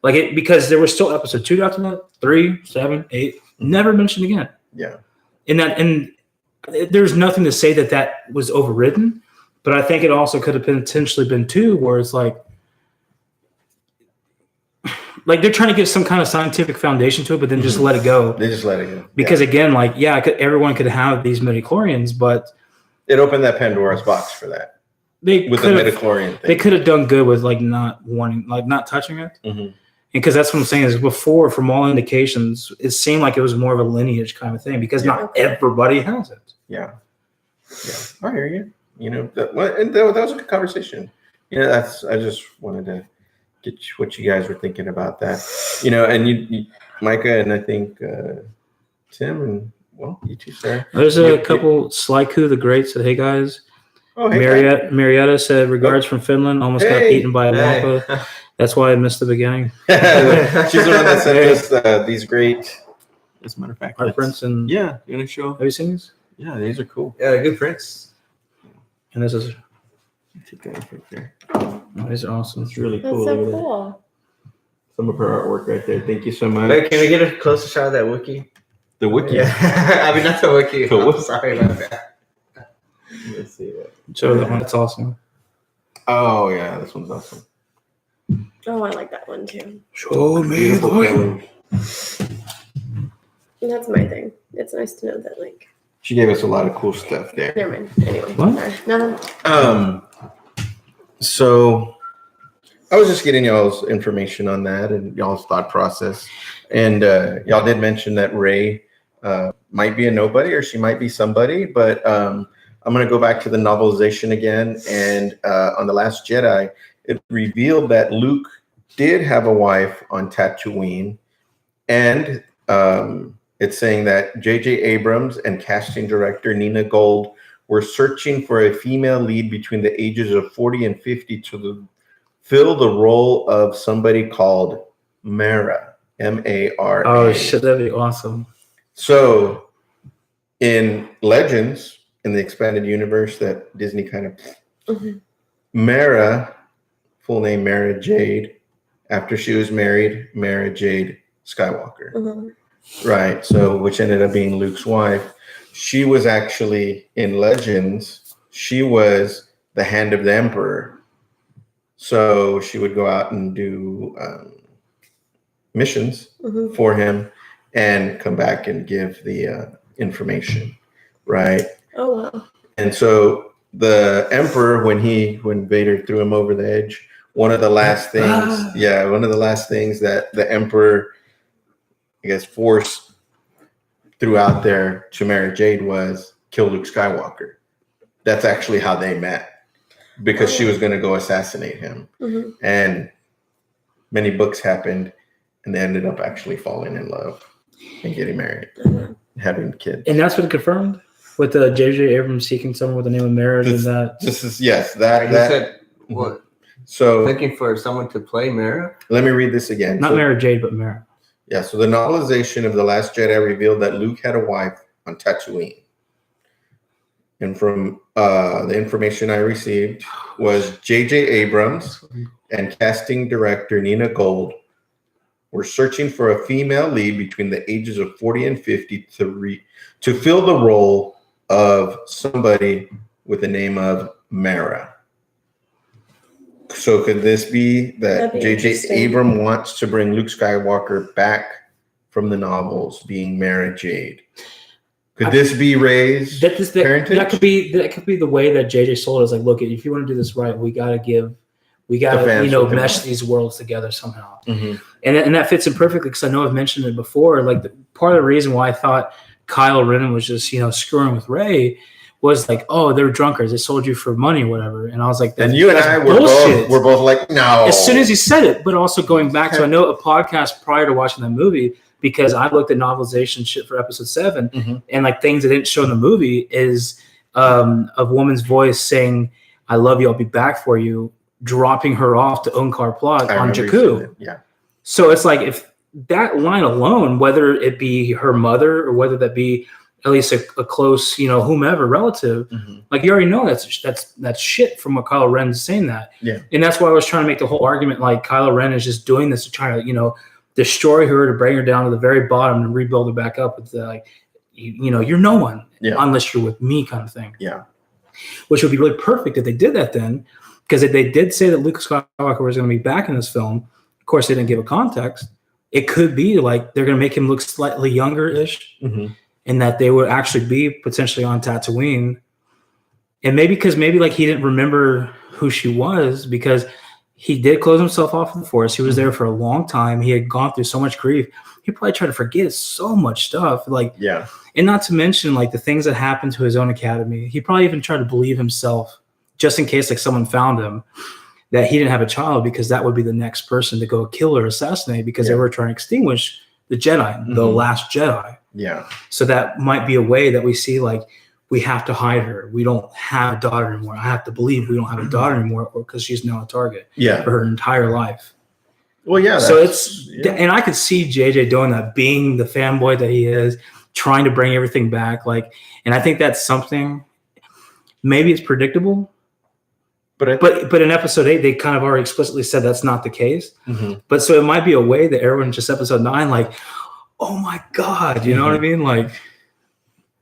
Because there was still Episode 2 after that, 3, 7, 8, never mentioned again. Yeah. And there's nothing to say that was overridden, but I think it also could have potentially been 2, where it's like like they're trying to give some kind of scientific foundation to it, but then just Mhm. let it go. They just let it go. Because again, like everyone could have these midichlorians, but It opened that Pandora's box for that they with the could have midichlorian they thing. could have done good with like not wanting, like not touching it. Mhm. Because that's what I'm saying is before, from all indications, it seemed like it was more of a lineage kind of thing because Yeah. not everybody has it. Yeah. I hear you. You know, that was a good conversation. You know, I just wanted to get what you guys were thinking about that. You know, and you Micah, and I think Tim, and well, you too, Sarah. There's You- a couple. Slyku the Great said, "Hey guys." Oh, hey, Marietta said, "Regards from Finland. Almost got Hey. eaten by a wampa. That's why I missed the beginning." guys. She's the one that sent us these great. As a matter of fact, Our let's- prints and Yeah, you want to show? have you seen these? Yeah, these are cool. Yeah, good prints. And this is Take that right there. these are awesome. It's really That's cool. so Look at that. cool. Some of her artwork right there. Thank you so much. Wait, can we get a closer shot of that wiki? The wiki. Yeah. I mean, not the wiki. The I'm wiki. sorry about that. Let's see that. Show that one. It's awesome. Oh yeah, this one's awesome. Oh, I like that one too. Show me Beautiful colors. That's my thing. It's nice to know that, like, She gave us a lot of cool stuff there. never mind. Anyway, What? sorry. No. So I was just getting y'all's information on that and y'all's thought process. And y'all did mention that Rey might be a nobody or she might be somebody, but I'm going to go back to the novelization again. And on The Last Jedi, it revealed that Luke did have a wife on Tatooine. And it's saying that J.J. Abrams and casting director Nina Gold were searching for a female lead between the ages of 40 and 50 to fill the role of somebody called Mara, M-A-R-A. Oh shit, that'd be awesome. So in Legends, in the expanded universe that Disney kind of, Mhm. Mara, full name Mara Jade, after she was married, Mara Jade Skywalker. Mhm. Right. So, which ended up being Luke's wife. She was actually in Legends. She was the hand of the Emperor. So she would go out and do missions Mhm. for him and come back and give the information. Right. Oh wow. And so the Emperor, when Vader threw him over the edge, one of the last things that the Emperor, I guess, force throughout there to Mara Jade was kill Luke Skywalker. That's actually how they met, because she was going to go assassinate him. Mhm. And many books happened, and they ended up actually falling in love and getting married, Mhm. having kids. And that's been confirmed with J.J. Abrams seeking someone with the name of marriage and that. This is, yes, He that. said, what? So Looking for someone to play Mara? let me read this again. Not So- Mara Jade, but Mara. Yeah, so the novelization of The Last Jedi revealed that Luke had a wife on Tatooine. And from the information I received was J.J. Abrams and casting director Nina Gold were searching for a female lead between the ages of 40 and 50 to fill the role of somebody with the name of Mara. So could this be that That'd be J.J. interesting. Abrams wants to bring Luke Skywalker back from the novels, being Mara Jade? Could this be Rey's parentage? That could be the way that JJ sold it. Is like, look, if you want to do this right, we got to fans something mesh more. these worlds together somehow. Mhm. And that fits in perfectly because I know I've mentioned it before. Like part of the reason why I thought Kyle Ren was just screwing with Rey was like, oh, they're drunkards. They sold you for money, whatever. And I was like, And you and that's I were bullshit. both like, no. As soon as he said it, but also going back to I know a podcast prior to watching that movie because I looked at novelization shit for episode 7 Mhm. and like things that didn't show in the movie is a woman's voice saying, "I love you, I'll be back for you," dropping her off to Unkar Plot I on remember you Jakku. said that. Yeah. So it's like if that line alone, whether it be her mother or whether that be at least a close, whomever relative, Mhm. like you already know that's shit from what Kylo Ren is saying that. Yeah. And that's why I was trying to make the whole argument like Kylo Ren is just doing this to try to, destroy her to bring her down to the very bottom and rebuild her back up. It's like, you're no one unless you're with me kind of thing. Yeah. Which would be really perfect if they did that then, because if they did say that Luke Skywalker was going to be back in this film, course, they didn't give a context. It could be like they're going to make him look slightly younger-ish, and that they would actually be potentially on Tatooine. And maybe like he didn't remember who she was because he did close himself off of the Force. He was there for a long time. He had gone through so much grief. He probably tried to forget so much stuff. Like, Yeah. and not to mention like the things that happened to his own academy. He probably even tried to believe himself just in case like someone found him that he didn't have a child, because that would be the next person to go kill or assassinate, because they were trying to extinguish the Jedi, the last Jedi. Yeah. So that might be a way that we see like, we have to hide her. We don't have a daughter anymore. I have to believe we don't have a daughter anymore, or because she's now a target Yeah. for her entire life. Well, yeah. So and I could see JJ doing that, being the fanboy that he is, trying to bring everything back. Like, and I think that's something, maybe it's predictable, but in episode 8, they kind of already explicitly said that's not the case. But so it might be a way that everyone just episode 9, like, oh my God, you know what I mean? Like,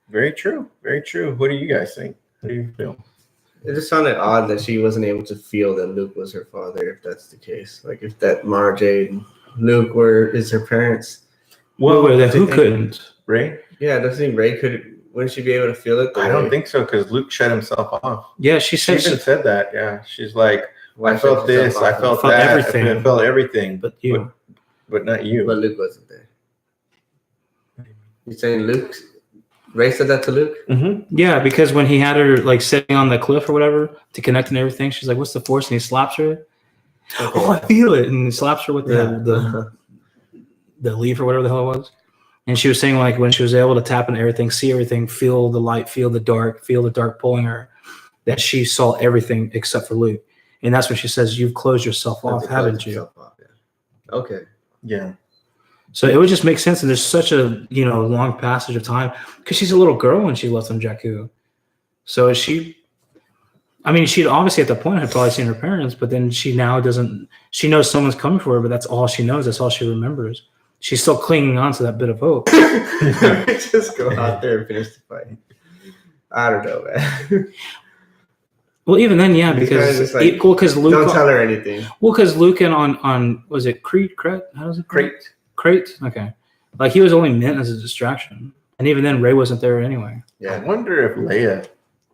very true. Very true. What do you guys think? How do you feel? It just sounded odd that she wasn't able to feel that Luke was her father, if that's the case. Like if that Mara Jade and Luke is her parents. well, who couldn't? Ray? Yeah, doesn't think Ray wouldn't she be able to feel it? I don't think so, because Luke shut himself off. Yeah, she She said even said that. Yeah. She's like, Why I felt shut this, yourself I off? felt felt that, everything. I felt everything, but you. but not you. But Luke wasn't there. You saying Ray said that to Luke? Yeah, because when he had her like sitting on the cliff or whatever to connect and everything, she's like, "What's the Force?" And he slaps her. Okay. Oh, I feel it, and he slaps her with the leaf or whatever the hell it was. And she was saying like when she was able to tap into everything, see everything, feel the light, feel the dark pulling her, that she saw everything except for Luke. And that's when she says, "You've closed yourself off, haven't you?" Okay. Yeah. So it would just make sense. And there's such a long passage of time, because she's a little girl when she left on Jakku. So she'd obviously at that point had probably seen her parents, but then she now doesn't. She knows someone's coming for her, but that's all she knows. That's all she remembers. She's still clinging on to that bit of hope. Just go out there and finish the fight. I don't know, man. Well, even then, yeah, These guys because just, like, Luke. Don't tell her anything. Well, because Luke and on was it Crete? How does it? Crate. Okay, like he was only meant as a distraction, and even then, Ray wasn't there anyway. I Yeah. wonder if Leia,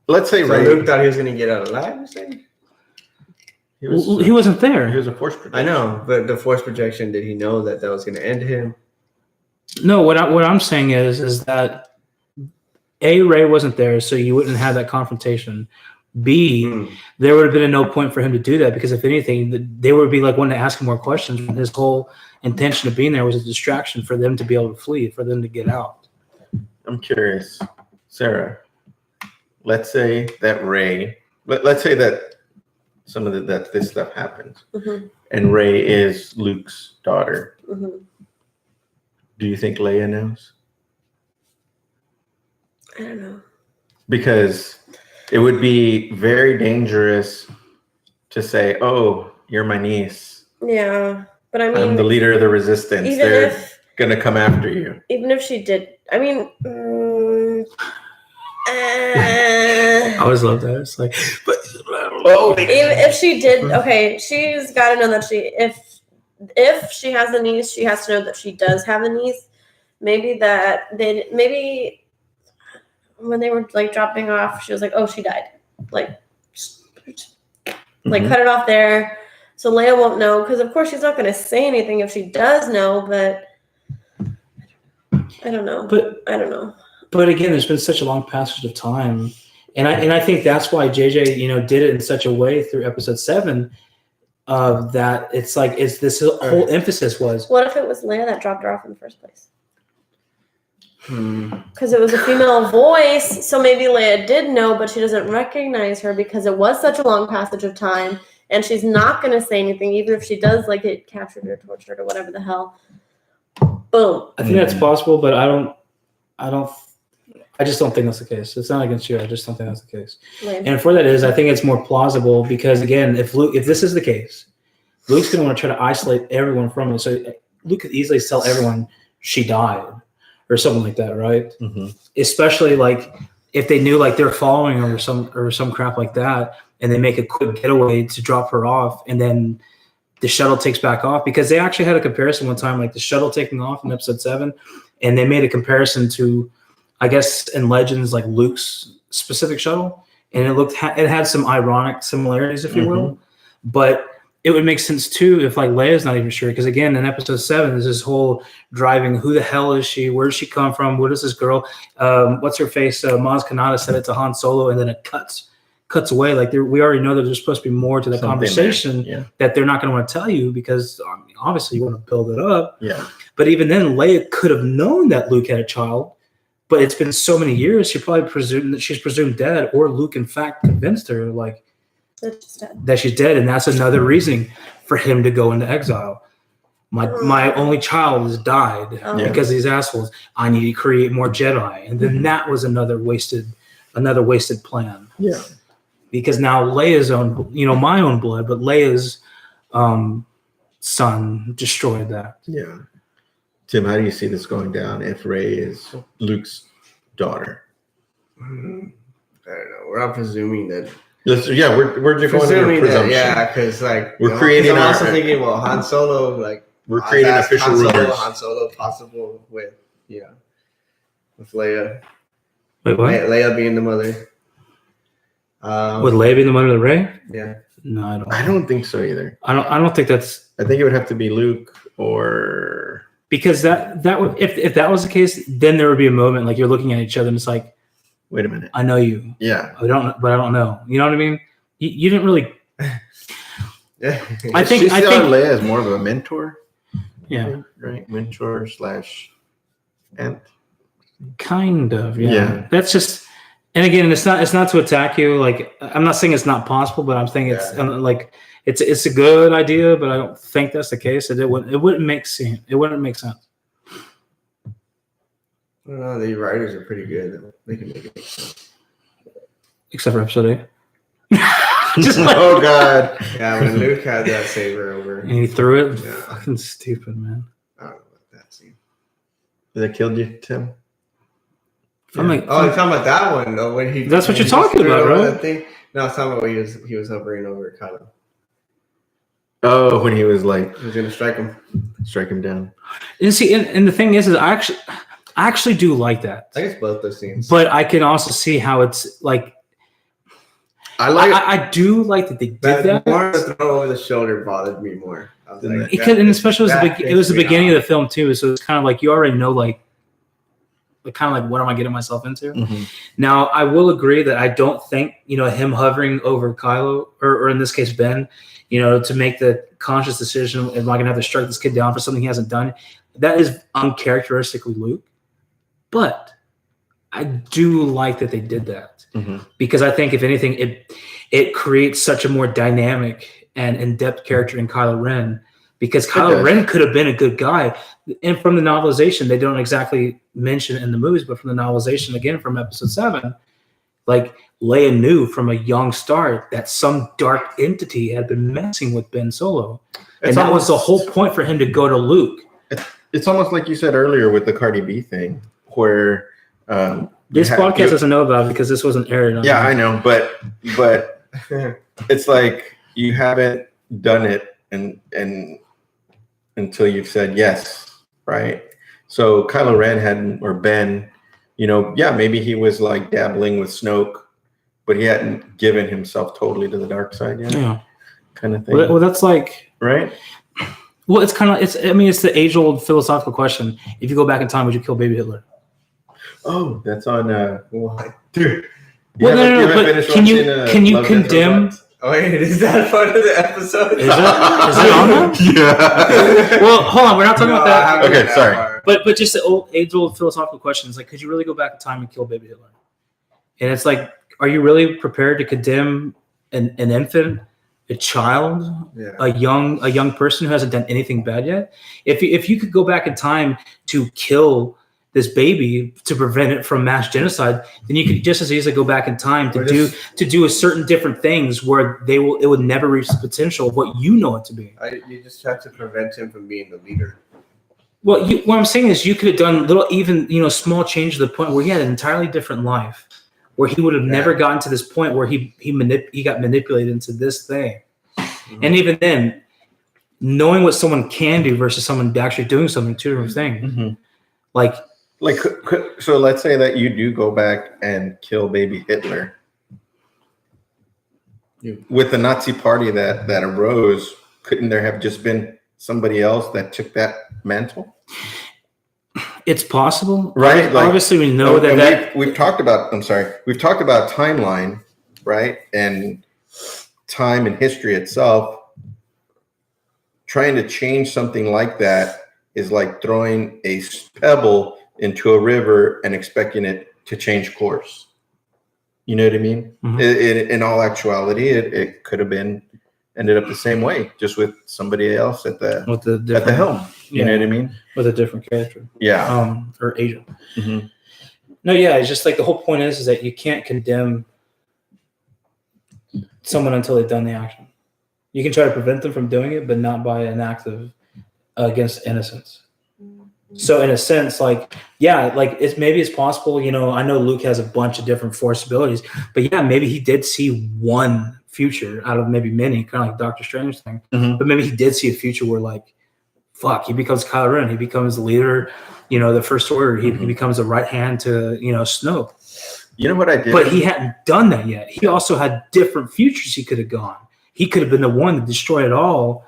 let's say So Ray, Luke thought he was gonna get out alive, you're saying? he He wasn't there. was a force projection. I know, but the force projection, did he know that was gonna end him? No, what I'm saying is that Ray wasn't there, so you wouldn't have that confrontation. B, there would have been no point for him to do that, because if anything, they would be like wanting to ask him more questions. His whole intention of being there was a distraction for them to be able to flee, for them to get out. I'm curious, Sarah. Let's say that Ray. Let's say that that this stuff happens, and Ray is Luke's daughter. Do you think Leia knows? I don't know. Because it would be very dangerous to say, "Oh, you're my niece. Yeah, but I I'm mean, the leader of the resistance. even They're gonna come after you." even if she did, I mean, I always love that. It's like, but even if she did, okay, she's got to know that if she has a niece, she has to know that she does have a niece. Maybe when they were like dropping off, she was like, "Oh, she died." Like cut it off there. So Leia won't know, because of course she's not going to say anything if she does know, but I don't know. I don't know. But again, there's been such a long passage of time, and I think that's why JJ did it in such a way through episode 7, that it's like this whole emphasis was. What if it was Leia that dropped her off in the first place? Because it was a female voice, so maybe Leia did know, but she doesn't recognize her because it was such a long passage of time, and she's not going to say anything, even if she does like get captured or tortured or whatever the hell. Boom. I think that's possible, but I just don't think that's the case. It's not against you. I just don't think that's the case. Lame. And for that is, I think it's more plausible because, again, if this is the case, Luke's going to want to try to isolate everyone from it. So Luke could easily tell everyone she died or something like that, right? Especially like if they knew like they're following her or some crap like that, and they make a quick getaway to drop her off, and then the shuttle takes back off, because they actually had a comparison one time, like the shuttle taking off in episode 7, and they made a comparison to, I guess, in Legends, like Luke's specific shuttle, and it had some ironic similarities, if you will, but it would make sense too if like Leia's not even sure, because again in episode 7 there's this whole driving, who the hell is she, where does she come from, what is this girl, what's her face, Maz Kanata said it to Han Solo, and then it cuts away, like we already know that there's supposed to be more to the conversation that they're not going to want to tell you, because obviously you want to build it up. But even then Leia could have known that Luke had a child, but it's been so many years, she probably presumed that she's presumed dead, or Luke in fact convinced her like that she's dead, and that's another reason for him to go into exile. My only child has died because of these assholes. I need to create more Jedi, and then that was another wasted plan. Yeah, because now Leia's own, my own blood, but Leia's son destroyed that. Yeah. Tim, how do you see this going down if Rey is Luke's daughter? I don't know. We're not presuming that. We're just presuming going that, yeah, because like we're creating. I'm also thinking, well, Han Solo, like we're creating official rumors. Han Solo possible with with Leia. Wait, what? Leia being the mother. Would Leia be the mother of Rey? Yeah. No, I don't think so either. I don't think that's. I think it would have to be Luke, or because that would, if that was the case, then there would be a moment like you're looking at each other and it's like, wait a minute, I know you. Yeah. I don't know. You know what I mean? You didn't really. I think Leia as more of a mentor. Yeah. Right. Mentor / aunt. Kind of. Yeah. Yeah. That's just. And again, it's not to attack you. Like, I'm not saying it's not possible, but I'm saying it's like it's a good idea, but I don't think that's the case. It wouldn't make sense. It wouldn't make sense. I don't know. The writers are pretty good. They can make it make sense. Except for episode 8. Oh God. Yeah, when Luke had that saber over, and he threw it. Yeah. Fucking stupid, man. I don't know about that scene. That killed you, Tim? I'm like, Oh, you're talking about that one though? When he That's what when you're he talking threw about, over right? that thing? No, I was talking about when he was hovering over Kylo. Oh, when he was like He was gonna strike him. strike him down. and see, and the thing is I actually do like that, I guess both those scenes. but I can also see how it's like. I do like that they did that. More the throw over the shoulder bothered me more. I was like, And especially it was the pissed me beginning off. of the film too, so it's kind of like you already know, like kind of like what am I getting myself into? Mm-hmm. Now I will agree that I don't think him hovering over Kylo or in this case Ben, to make the conscious decision, am I gonna have to strike this kid down for something he hasn't done? That is uncharacteristically Luke, but I do like that they did that. Mm-hmm. Because I think if anything, it creates such a more dynamic and in-depth character in Kylo Ren, because Kylo Ren could have been a good guy. And from the novelization, they don't exactly mention it in the movies, but from the novelization, again, from episode 7, like Leia knew from a young start that some dark entity had been messing with Ben Solo. And that was the whole point for him to go to Luke. It's almost like you said earlier with the Cardi B thing, where This podcast doesn't know about it because this wasn't aired. Yeah, I know, but it's like you haven't done it and until you've said yes, right? So Kylo Ren hadn't, or Ben, maybe he was like dabbling with Snoke, but he hadn't given himself totally to the dark side yet. Yeah, kind of thing. Well, that's like right. Well, it's kind of it's the age-old philosophical question. If you go back in time, would you kill baby Hitler? Oh, that's on. What? Dude. Well, no. But can you condemn? Oh, wait, is that part of the episode? Is it on there? Yeah. Well, hold on. We're not talking about that. Okay, sorry. But just the age-old philosophical question is like, could you really go back in time and kill baby Hitler? And it's like, are you really prepared to condemn an infant, a child, a young person who hasn't done anything bad yet? If you could go back in time to kill this baby to prevent it from mass genocide, then you could just as easily go back in time to do a certain different things where it would never reach the potential of what you know it to be. You just have to prevent him from being the leader. Well, what I'm saying is you could have done little, even small change to the point where he had an entirely different life, where he would have never gotten to this point where he got manipulated into this thing. Mm-hmm. And even then, knowing what someone can do versus someone actually doing something, two different things. Mhm. Like, Like, so let's say that you do go back and kill baby Hitler. With the Nazi party that arose, couldn't there have just been somebody else that took that mantle? it's possible, Right, like- obviously, we know And that we've talked about. I'm sorry, we've talked about timeline, right, and time and history itself. Trying to change something like that is like throwing a pebble into a river and expecting it to change course. You know what I mean? Mhm. In all actuality, it could have been ended up the same way, just with somebody else at the with the different, helm. You know what I mean? with a different character, Yeah. or agent. Mhm. No, yeah, it's just like the whole point is that you can't condemn someone until they've done the action. You can try to prevent them from doing it, but not by an act of against innocence. So in a sense, like, yeah, like maybe it's possible, you know, I know Luke has a bunch of different force abilities, but yeah, maybe he did see one future out of maybe many, kind of like Doctor Strange thing. Mhm. But maybe he did see a future where, like, fuck, he becomes Kylo Ren, he becomes the leader, you know, the First Order, he Mhm. becomes the right hand to, you know, Snoke. You know what I did? But he hadn't done that yet. He also had different futures he could have gone. He could have been the one to destroy it all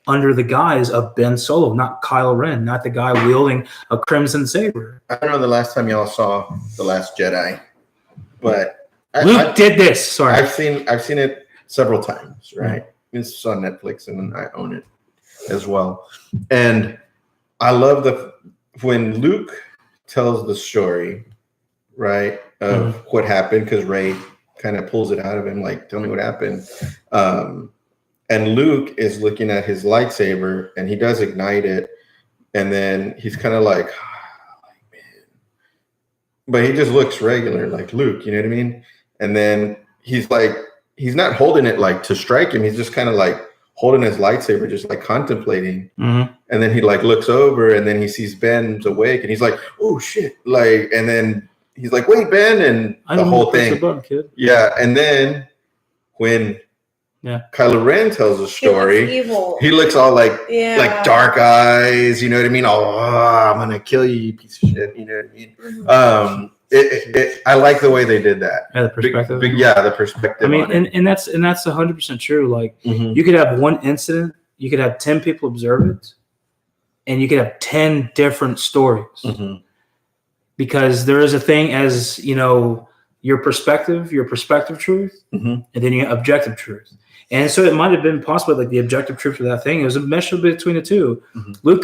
under the guise of Ben Solo, not Kylo Ren, not the guy wielding a crimson saber. I don't know the last time y'all saw The Last Jedi, but Luke did this. Sorry. I've seen it several times. Right, it's on Netflix, and I own it as well. And I love when Luke tells the story, right, of what happened, because Rey kind of pulls it out of him, like, tell me what happened. And Luke is looking at his lightsaber, and he does ignite it, and then he's kind of like, man. But he just looks regular, like Luke, you know what I mean? And then he's like, he's not holding it like to strike him. He's just kind of like holding his lightsaber, just like contemplating. Mhm. And then he like looks over, and then he sees Ben's awake, and he's like, oh shit. Like, and then he's like, wait, Ben, and I the don't whole know, press the thing. button, kid. Yeah. And then when Kylo Ren tells the story, He looks evil. he looks all like dark eyes, you know what I mean? Oh, I'm gonna kill you, you piece of shit. You know what I mean? Mhm. I like the way they did that. Yeah, the perspective. The perspective. I mean, on it. and that's 100% true. Like, Mhm. you could have one incident, you could have 10 people observe it, and you could have 10 different stories. Mhm. Because there is a thing as, you know, your perspective truth, Mhm. and then you get objective truth. And so it might have been possible, like the objective truth of that thing, it was a measure between the two. Mhm. Luke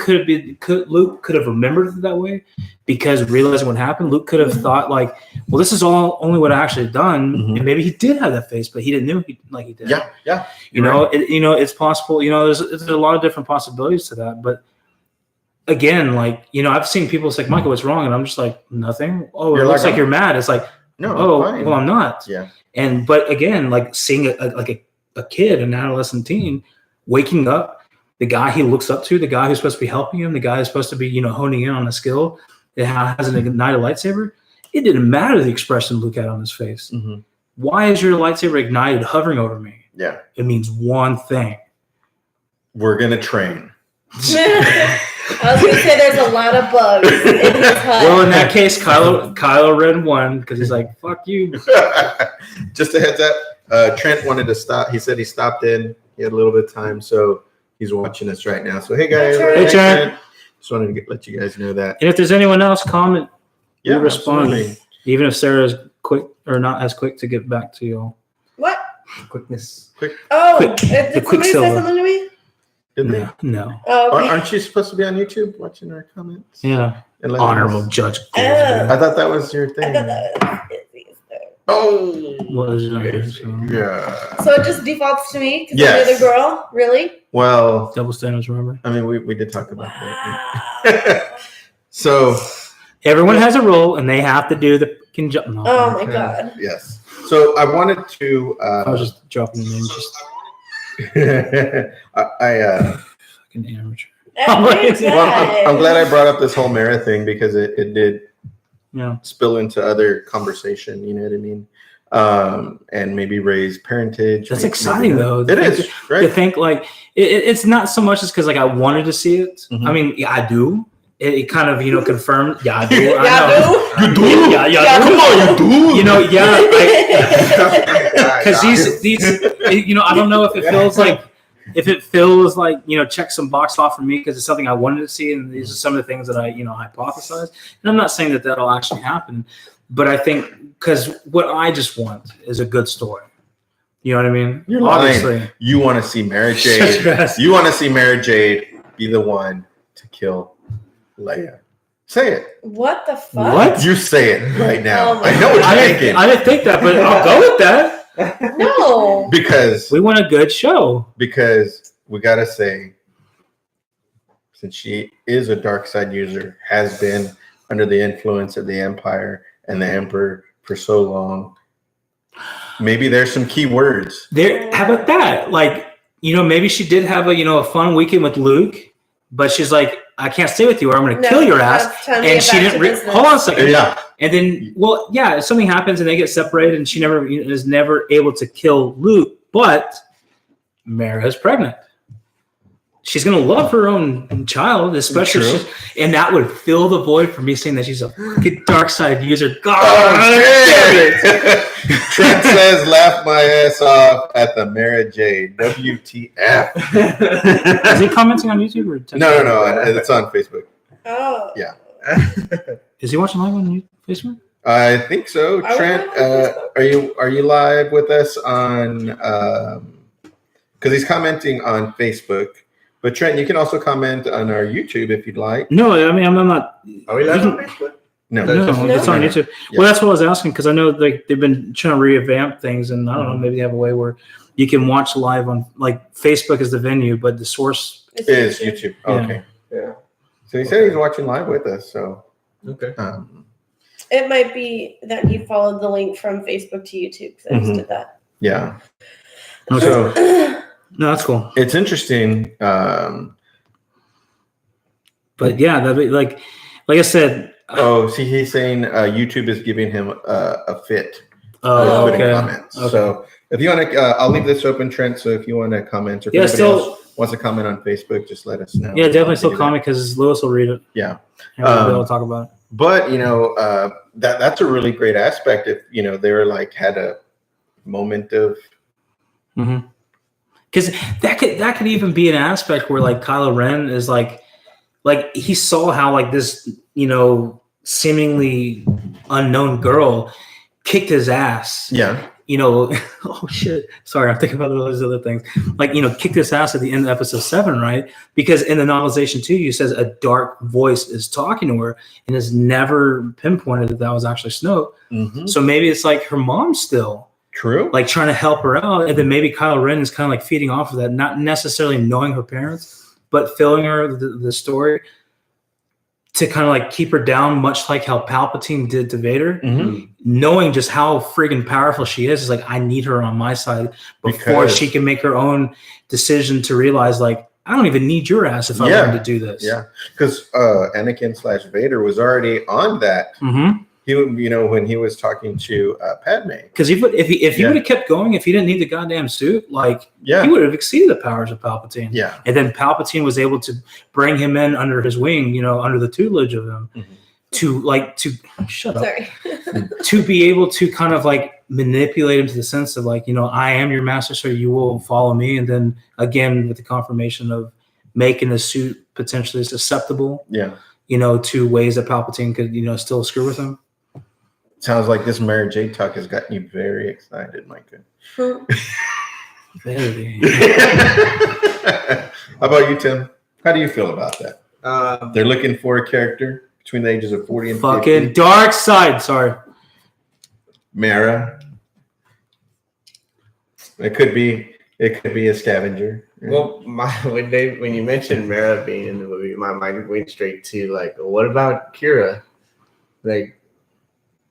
could have remembered it that way because realizing what happened. Luke could have thought like, well, this is only what I actually done, Mhm. and maybe he did have that face, but he didn't know he did. Yeah. You know, it's possible. You know, there's a lot of different possibilities to that, but. Again, like, you know, I've seen people say, Michael, what's wrong? And I'm just like, nothing. Oh, You're it looks like, like you're mad. It's like, No. oh, fine. well, I'm not. Yeah. But again, like seeing a kid, an adolescent teen, waking up, the guy he looks up to, the guy who's supposed to be helping him, the guy who's supposed to be, you know, honing in on a skill that has an ignited lightsaber. It didn't matter the expression Luke had on his face. Mhm. Why is your lightsaber ignited, hovering over me? Yeah. It means one thing. We're gonna train. I was gonna say there's a lot of bugs in his hut. Well, in that case, Kylo Ren won because he's like, "Fuck you." Just a heads up. Trent wanted to stop. He said he stopped in. He had a little bit of time, so he's watching us right now. So hey guys, Hey, Trent. Just wanted to let you guys know that. And if there's anyone else, comment. Yeah, we respond, absolutely. even if Sarah's quick or not as quick to get back to you. What? Quickness. Oh, Quick- did the somebody say Quicksilver. something to me? Didn't they? No. Oh, okay. Aren't you supposed to be on YouTube watching our comments? Yeah. And let Honorable us- Judge. Oh. I thought that was your I thing. thought that was busy. Oh. What is your name? Busy. Yeah. So it just defaults to me because Yes. I'm the girl? Really? Well, Double standards, remember? I mean, we did talk about Wow. that. So Everyone has a role and they have to do the fucking jump. No, Oh my Okay. god. yes. So I wanted to. I was just dropping the name, just I fucking amateur. well, I'm glad I brought up this whole Mara thing because it did Yeah. spill into other conversation. You know what I mean? and maybe raise parentage. That's maybe- exciting, though. It is, To right? think like it's not so much as because like I wanted to see it. Mhm. I mean, yeah, I do. It kind of confirmed. Yeah, I do. Yeah, I know. You do? Yeah, Yeah, Come on, you do. Because these I don't know if it feels like check some box off for me because it's something I wanted to see, and these are some of the things that I hypothesized. And I'm not saying that that'll actually happen, but I think because what I just want is a good story. You know what I mean? You're lying. Obviously. You want to see Mara Shut Jade. your ass. You want to see Mara Jade be the one to kill Leia. Say it. What the fuck? What? You say it right now. Oh my I know what I you're didn't, thinking. I didn't think that, but I'll go with that. No. Because We want a good show. we gotta say, since she is a dark side user, has been under the influence of the Empire and the Emperor for so long, maybe there's some key words. There, how about that? Like, maybe she did have a fun weekend with Luke, but she's like, I can't stay with you, or I'm going to kill your ass. it's time to And get she back didn't. to business. Hold on a second. Yeah. And then, if something happens and they get separated, and she is never able to kill Luke, but Mara is pregnant. She's gonna love her own child, especially, True. and that would fill the void for me saying that she's a fucking dark side user. God, Oh, shit. Trent says, laugh my ass off at the Mara Jade. WTF. is he commenting on YouTube or No. It's on Facebook. Oh. Yeah. Is he watching live on Facebook? I think so. Are we Trent, live on are you live with us on? Because he's commenting on Facebook. But Trent, you can also comment on our YouTube if you'd like. No, I mean I'm not. Are we live on Facebook? No, No, it's on YouTube. Yeah. Well, that's what I was asking because I know they've been trying to revamp things, and I don't know, maybe they have a way where you can watch live on like Facebook is the venue, but the source. It's Is YouTube. Okay. Yeah. So he said he's watching live with us. So Okay. It might be that he followed the link from Facebook to YouTube because I just did that. yeah. Okay. So No, that's cool. it's interesting. But yeah, that'd be like I said. See, he's saying YouTube is giving him a fit. Oh, Putting okay. comments. Okay. So if you want to, I'll leave this open, Trent. So if you want to comment, or if Yeah, anybody still- else wants to comment on Facebook, just let us know. Yeah, definitely still We can do that. comment because Lewis will read it. Yeah. And we'll be able to talk about it. But that's a really great aspect. If they were like had a moment of Because that could even be an aspect where like Kylo Ren is like he saw how like this seemingly unknown girl kicked his ass. yeah. Oh shit. Sorry, I'm thinking about all those other things. Like, kicked his ass at the end of episode 7, right? Because in the novelization 2, you says a dark voice is talking to her and has never pinpointed that was actually Snoke. Mhm. So maybe it's like her mom still True. like trying to help her out, and then maybe Kylo Ren is kind of like feeding off of that, not necessarily knowing her parents, but filling her the story to kind of like keep her down, much like how Palpatine did to Vader. Mhm. Knowing just how freaking powerful she is like, I need her on my side before Because- she can make her own decision to realize like, I don't even need your ass if I Yeah. want to do this. Yeah. Because Anakin/Vader was already on that. Mm-hmm. He, when he was talking to Padme. Because if he Yeah. would have kept going, if he didn't need the goddamn suit, like Yeah. he would have exceeded the powers of Palpatine. Yeah. And then Palpatine was able to bring him in under his wing, under the tutelage of him, Mhm. to shut up, Sorry. to be able to kind of like manipulate him to the sense of like, I am your master, so you will follow me. And then again, with the confirmation of making the suit potentially susceptible, Yeah. to ways that Palpatine could, still screw with him. Sounds like this Mara Jade talk has gotten you very excited, Micah. Very. How about you, Tim? How do you feel about that? Um, They're looking for a character between the ages of 40 and Fucking 50. dark side. Sorry. Mara. It could be a scavenger. well, when you mentioned Mara being in the movie, my mind went straight to like, what about Kira? Like,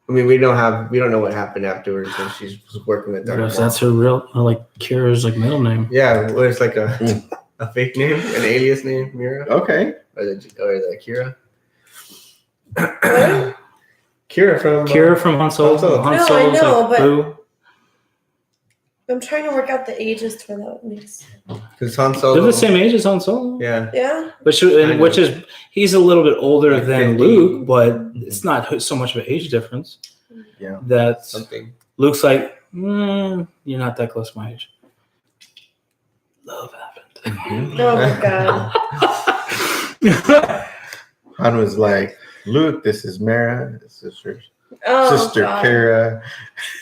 I mean, we don't know what happened afterwards when she was working with Darth Because Maul. that's her real, like Kira's like middle name. Yeah, well, it's like a fake name, an alias name, Mira, Okay. or the Kira. What? Kira from Kira from Han Solo. Han Solo. Han No, I Solo's know, like but- Boo. I'm trying to work out the ages for that mix. Because Han Solo. They're the same age as Han Solo. Yeah. Yeah. Which I know. is he's a little bit older Like than 50. Luke, but it's not so much of an age difference. Yeah. That Something. Luke's like, you're not that close to my age. Love happened. Oh my god. Han was like, Luke, this is Mara, this is her Oh, sister God. Kara.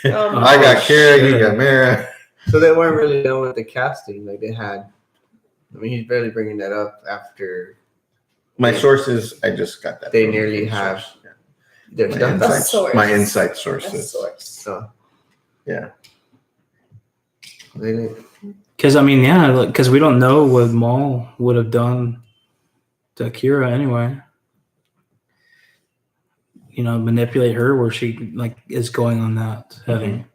Oh, I got Kara, you shit. got Mara. So they weren't really done with the casting. Like they had. I mean, he's barely bringing that up after My sources, I just got that. They from nearly my have source. Yeah. their My stuff. That's insights, source. my insight A sources. source. So Yeah. they didn't. Because I mean, yeah, because we don't know what Maul would have done to Kira anyway. You know, manipulate her where she like is going on that heading.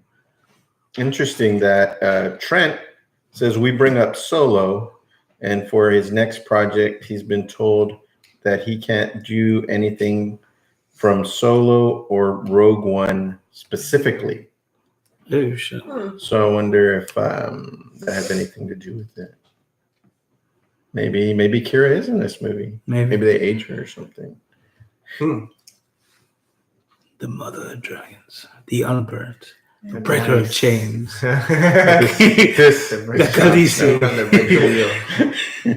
Interesting that Trent says we bring up Solo, and for his next project, he's been told that he can't do anything from Solo or Rogue One specifically. Oh shit! So I wonder if that has anything to do with it. Maybe Kira is in this movie. Maybe Maybe they age her or something. the mother of dragons, the unburnt, the breaker of chains, This the Khaleesi, The break the wheel.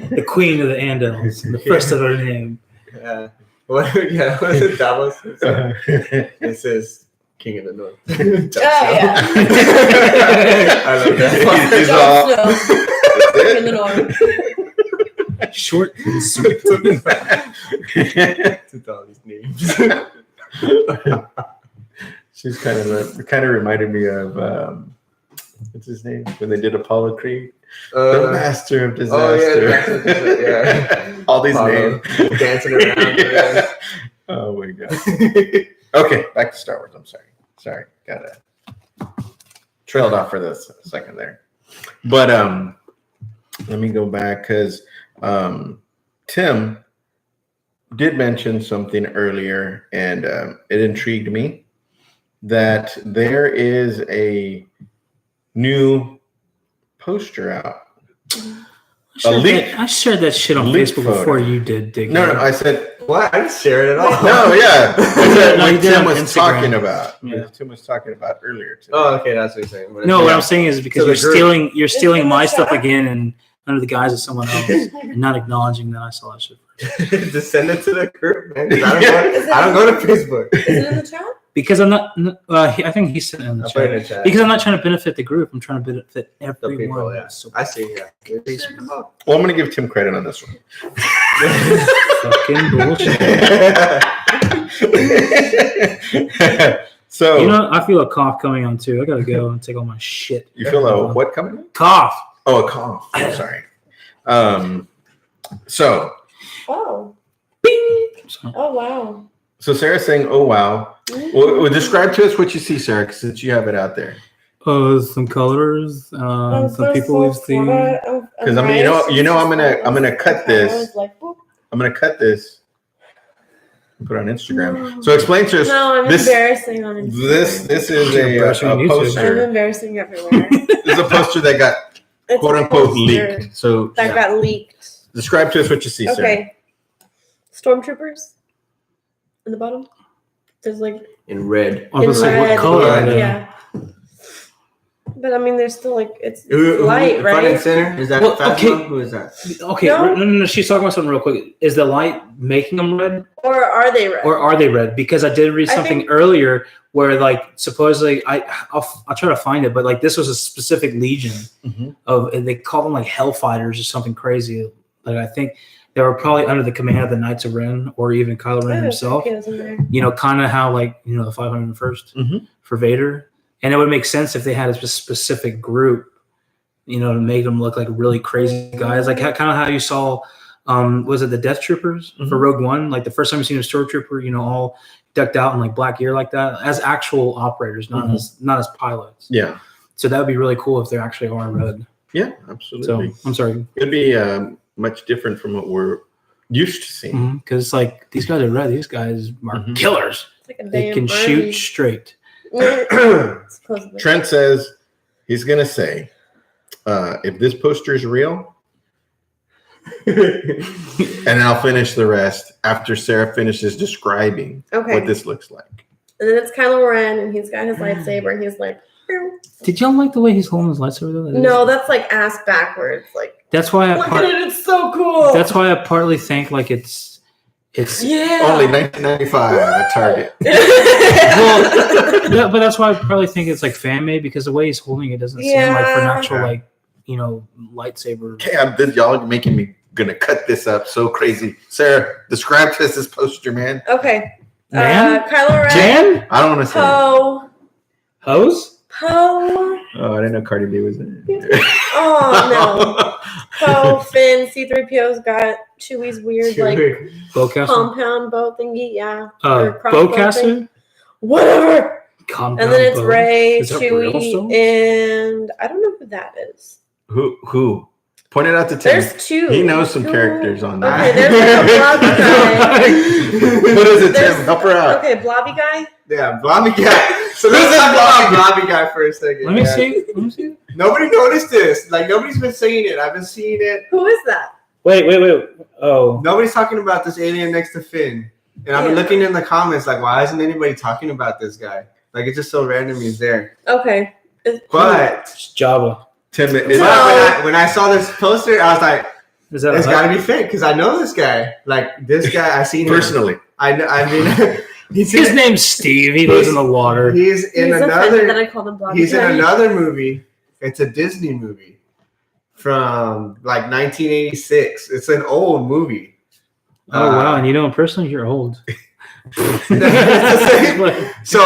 the queen of the Andals, the first of her name. Yeah. What is it? Davos? It says King of the North. Oh, yeah. I love that. He's Jon all- Snow. That's In the north. Short and sweet. With all these names. She's kind of reminded me of what's his name when they did Apollo Creed, the Master of Disaster. oh, yeah. All these Apollo names dancing around. Yeah. Oh my god. Okay, back to Star Wars. I'm sorry, got trailed off for this a second there, but let me go back because Tim did mention something earlier, and it intrigued me that there is a new poster out. I shared that shit on leaked Facebook photo. before you did, Dick. No, I said What? I didn't share it at all. no, yeah. I said No, what you did Tim on was Instagram. talking about. Yeah. What Tim was talking about earlier today. Oh, okay, that's what you're saying. No, what I'm saying is because So the group- you're stealing in my the stuff chat. again and under the guise of someone else, and not acknowledging that I saw that shit. Just send it to the group, man. 'cause Is I don't go to Facebook. Is it in the chat? Because I'm not. I think he sent it in the I'll put it chat. in the chat. Because I'm not trying to benefit the group. I'm trying to benefit The everyone. people, yeah. So I see, yeah. Facebook. Well, I'm going to give Tim credit on this one. fucking bullshit. So You know, I feel a cough coming on too. I gotta go and take all my shit. you feel a what coming? Cough. Oh, a cough. I'm sorry. So Bing. So, Oh, wow. Sarah's saying, "Oh wow." Well, describe to us what you see, Sarah, since you have it out there. some colors. Some people we've seen. Because I mean, you know, I'm gonna cut this. I'm gonna cut this and put it on Instagram. So explain to us. No, I'm this- embarrassing on Instagram. This is a Embarrassing on YouTube. I'm poster. embarrassing everywhere. This is a poster that got It's quote a unquote poster leaked. So That got leaked. describe to us what you see, Sarah. Okay. Stormtroopers in the bottom. There's like In red. I was in like, what red, color are yeah, they? yeah. But I mean, there's still like it's Who- light, Front and right? center? Is that Well, Phasma? okay. Who is that? Okay, No. no. She's talking about something real quick. Is the light making them red, Or are they red? or are they red? Because I did read I something think- earlier where, like, supposedly I'll try to find it, but like this was a specific legion Mhm. of they call them like Hellfighters or something crazy. Like I think they were probably under the command of the Knights of Ren or even Kylo Ren Oh, himself. okay, it's in there. You know, kind of how like the 501st Mhm. for Vader, and it would make sense if they had a specific group, to make them look like really crazy guys, like kind of how you saw, was it the Death Troopers for Mhm. Rogue One? Like the first time you seen a stormtrooper, all decked out in like black gear like that, as actual operators, not as pilots. Yeah. So that would be really cool if they actually are red. Yeah, So absolutely. I'm sorry, It'd be much different from what we're used to seeing. because like these guys are red. These guys are Mhm. killers. It's like a They damn can army. shoot straight. Supposedly. Trent says He's gonna say, if this poster is real, and I'll finish the rest after Sarah finishes describing Okay. what this looks like. And then it's Kylo Ren, and he's got his lightsaber, and he's like, "Pew." Did y'all like the way he's holding his lightsaber though? No, that's like ass backwards. Like, That's why look at it, it's so cool. That's why I partly think like it's yeah. Only 1995 at Target. well, yeah, but that's why I probably think it's like fan made because the way he's holding it doesn't seem like for an Yeah. actual like lightsaber. Okay, y'all making me gonna cut this up so crazy. Sarah, describe to us this poster, man. Okay. Man? Kylo Ren. Jan? I don't want to say. Poe. Hose? Poe. Oh, I didn't know Cardi B was in it. Oh, no. Poe, Finn, C-3PO's got Chewie's weird, like, Bowcaster? compound bow thingy. Yeah. Or crossbow thing. Bowcaster? Whatever. Compound And then it's bow. Rey, Is that real Chewie, still? and I don't know who that is. Who? Point it out to Tim. There's two. He knows some Who- characters on Okay, that. there's like a blobby guy. What is it, There's- Tim? Help her out. Okay, blobby guy. Yeah, Blobby Guy. So let's talk about Blobby Guy for a second. Let me yeah. see. Nobody noticed this. Like nobody's been saying it. I've been seeing it. Who is that? Wait. Oh. Nobody's talking about this alien next to Finn. And I've been Yeah. looking in the comments like, why isn't anybody talking about this guy? Like it's just so random he's there. Okay. But It's Jabba. Tim, when I saw this poster, I was like, Is that it's a got to be fake because I know this guy. Like this guy, I've seen him. personally. I mean, he's His in, name's Steve. He lives in the water. he's in He's offended that another. I called him blobby He's in guy. another movie. It's a Disney movie from like 1986. It's an old movie. Oh wow! And you know him personally, you're old. So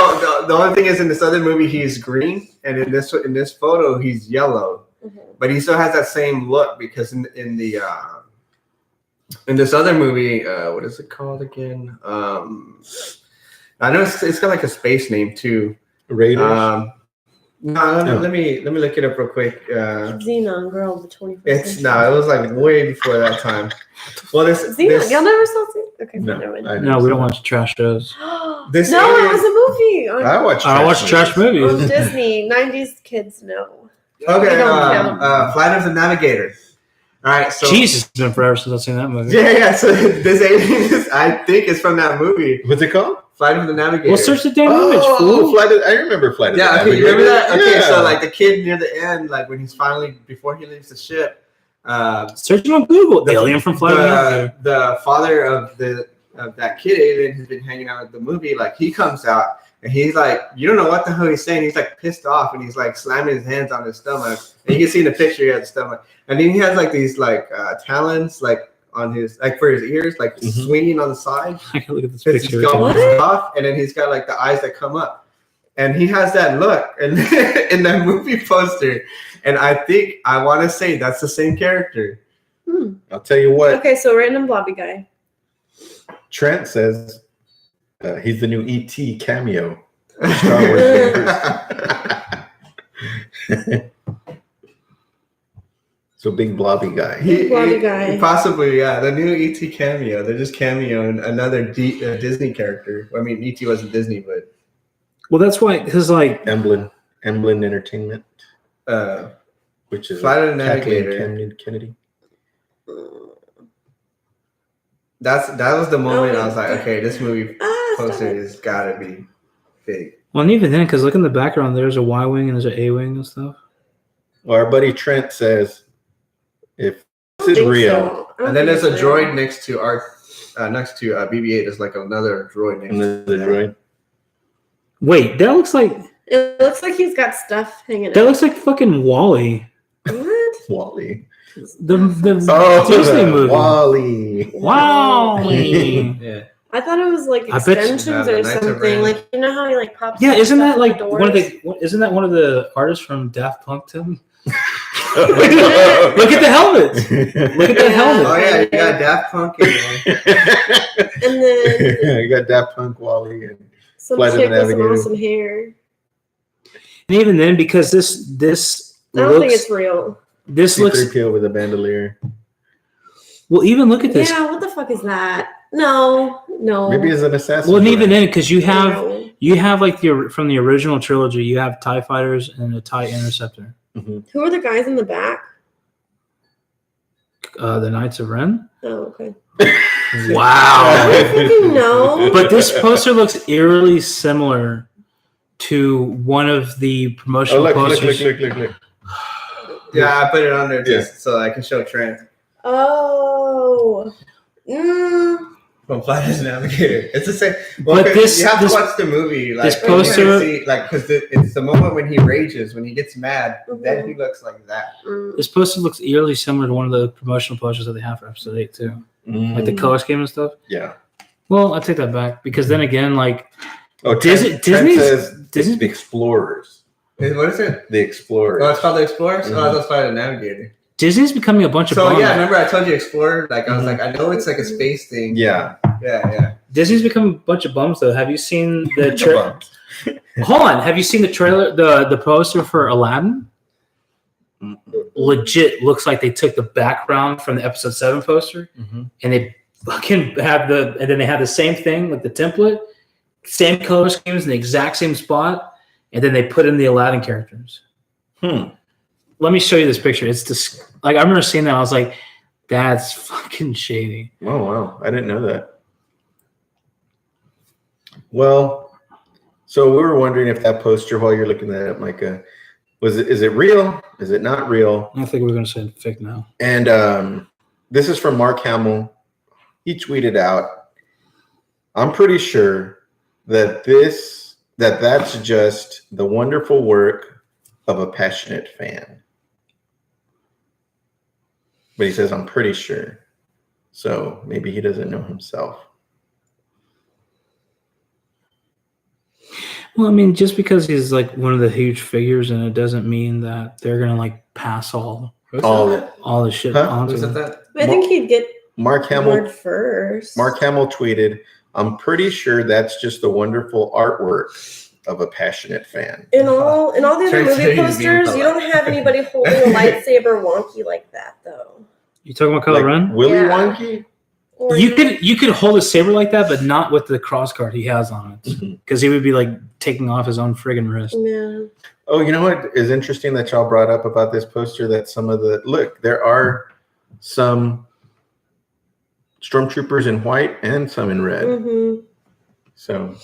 the only thing is, in this other movie, he's green, and in this photo, he's yellow. Mhm. But he still has that same look because in this other movie, what is it called again? I know it's got like a space name too. Raiders. Let me look it up real quick. Xenon Girl of the 21st It's century. it was like way before that time. Well, Xenon. Y'all never saw Xenon? Okay, No, never mind. I No, we don't watch trash shows. This no, alien- it was a movie on, I watch. I watch trash on movies. Disney. 90s kids know. Okay, We don't count. Flight of the Navigator. All right, so Jesus, it's been forever since I've seen that movie. yeah. So this alien, I think, is from that movie, What's it called? Flight of the Navigator. Well, search the damn image, fool. I remember Flight of the Yeah, okay, you Navigator. remember that? Okay, Yeah. so like the kid near the end, like when he's finally before he leaves the ship, Search it on Google. Alien from Flight of the Navigator. the father of that kid alien who's been hanging out at the movie, like he comes out and he's like, you don't know what the hell he's saying. He's like pissed off and he's like slamming his hands on his stomach. And you can see in the picture he has a stomach. And then he has like these like talons like on his like for his ears, like Mhm. swinging on the side. I can look at this Because picture. he's got What? one off, and then he's got like the eyes that come up, and he has that look, and in that movie poster, and I want to say that's the same character. Hmm. I'll tell you what. Okay, so random blobby guy. Trent says he's the new ET cameo. in Star Wars universe. So big blobby guy. Blobby guy. Possibly, yeah, the new ET cameo. They're just cameoing another Disney character. I mean, ET wasn't Disney, but Well, that's why, because like, Emblem Entertainment, uh, which is Flight of the Kathleen Navigator. Kennedy. that was the moment I was like, okay, this movie Ah, stop poster it. has got to be big. well, and even then, because look in the background, there's a Y wing and there's an A wing and stuff. Well, our buddy Trent says if I this is think real, so. I don't And then think there's a it's real. droid next to BB-8. There's like another droid next and to the droid. Wait, that looks like It looks like he's got stuff hanging that out. looks like fucking Wally. What? Wally. The Oh, Disney movie. Wally. Wally. Yeah. I thought it was like I bet you- extensions the or Knights of something. Ren. Like you know how he like pops. Yeah, up isn't stuff that with like doors? one of the? Isn't that one of the artists from Daft Punk? Tim. Look Look at the helmet. Look at that helmet. Oh yeah, you got Daft Punk in there. And then You got Daft Punk, Wally, and some Flight of the chick with some Navigator. awesome hair. And even then, because this I don't think looks it's real. this looks C-3PO with a bandolier. well. Even look at this. Yeah, what the fuck is that? No. Maybe it's an assassin. Well, and even droid. then, because you have No. You have like from the original trilogy, you have TIE fighters and a TIE interceptor. Who are the guys in the back? The Knights of Ren. Oh, okay. Wow. I fucking know. But this poster looks eerily similar to one of the promotional posters. Look. Yeah, I put it on there Yeah. just so I can show Trent Oh. from Fighters Navigator. It's the same. Well, But this- you have this- to watch the movie. Like, this you can't poster- see, like, because it's the moment when he rages, when he gets mad, then he looks like that. This poster looks eerily similar to one of the promotional posters that they have for episode 8 too, like the color scheme and stuff. Yeah. Well, I take that back because then again, like Oh, Disney- Trent Disney's- says Disney's- the Explorers. What is it? The Explorers. Oh, it's called the Explorers? Mhm. Oh, that's Fighter Navigator. Disney's becoming a bunch of So, bums. yeah, remember I told you Explorer? Like, I was Mhm. like, I know it's like a space thing. Yeah. Yeah. Disney's become a bunch of bums though. Have you seen the trailer? Hold on, have you seen the trailer? The poster for Aladdin? Legit looks like they took the background from the episode 7 poster and they fucking have and then they have the same thing like the template, same color schemes in the exact same spot, and then they put in the Aladdin characters. Let me show you this picture. It's just like I remember seeing that. I was like, "That's fucking shady." Oh wow, I didn't know that. Well, so we were wondering if that poster, while you're looking that up, Micah, is it real? Is it not real? I think we're gonna say fake now. And this is from Mark Hamill. He tweeted out, "I'm pretty sure that that's just the wonderful work of a passionate fan." But he says, "I'm pretty sure." So maybe he doesn't know himself. Well, I mean, just because he's like one of the huge figures, and it doesn't mean that they're gonna like pass all All this shit Huh? onto Who said them. that? I think he'd get Mark the Hamill word first. Mark Hamill tweeted, "I'm pretty sure that's just the wonderful artwork of a passionate fan." In all the other Trent said movie he's being posters, you don't have anybody holding a lightsaber wonky like that, though. You talking about Kylo Ren? Willy Yeah. Wonky? Or You could hold a saber like that, but not with the cross guard he has on it, Mhm. because he would be like taking off his own friggin' wrist. Yeah. Oh, you know what is interesting that y'all brought up about this poster? That some of there are some stormtroopers in white and some in red. Mm-hmm. So,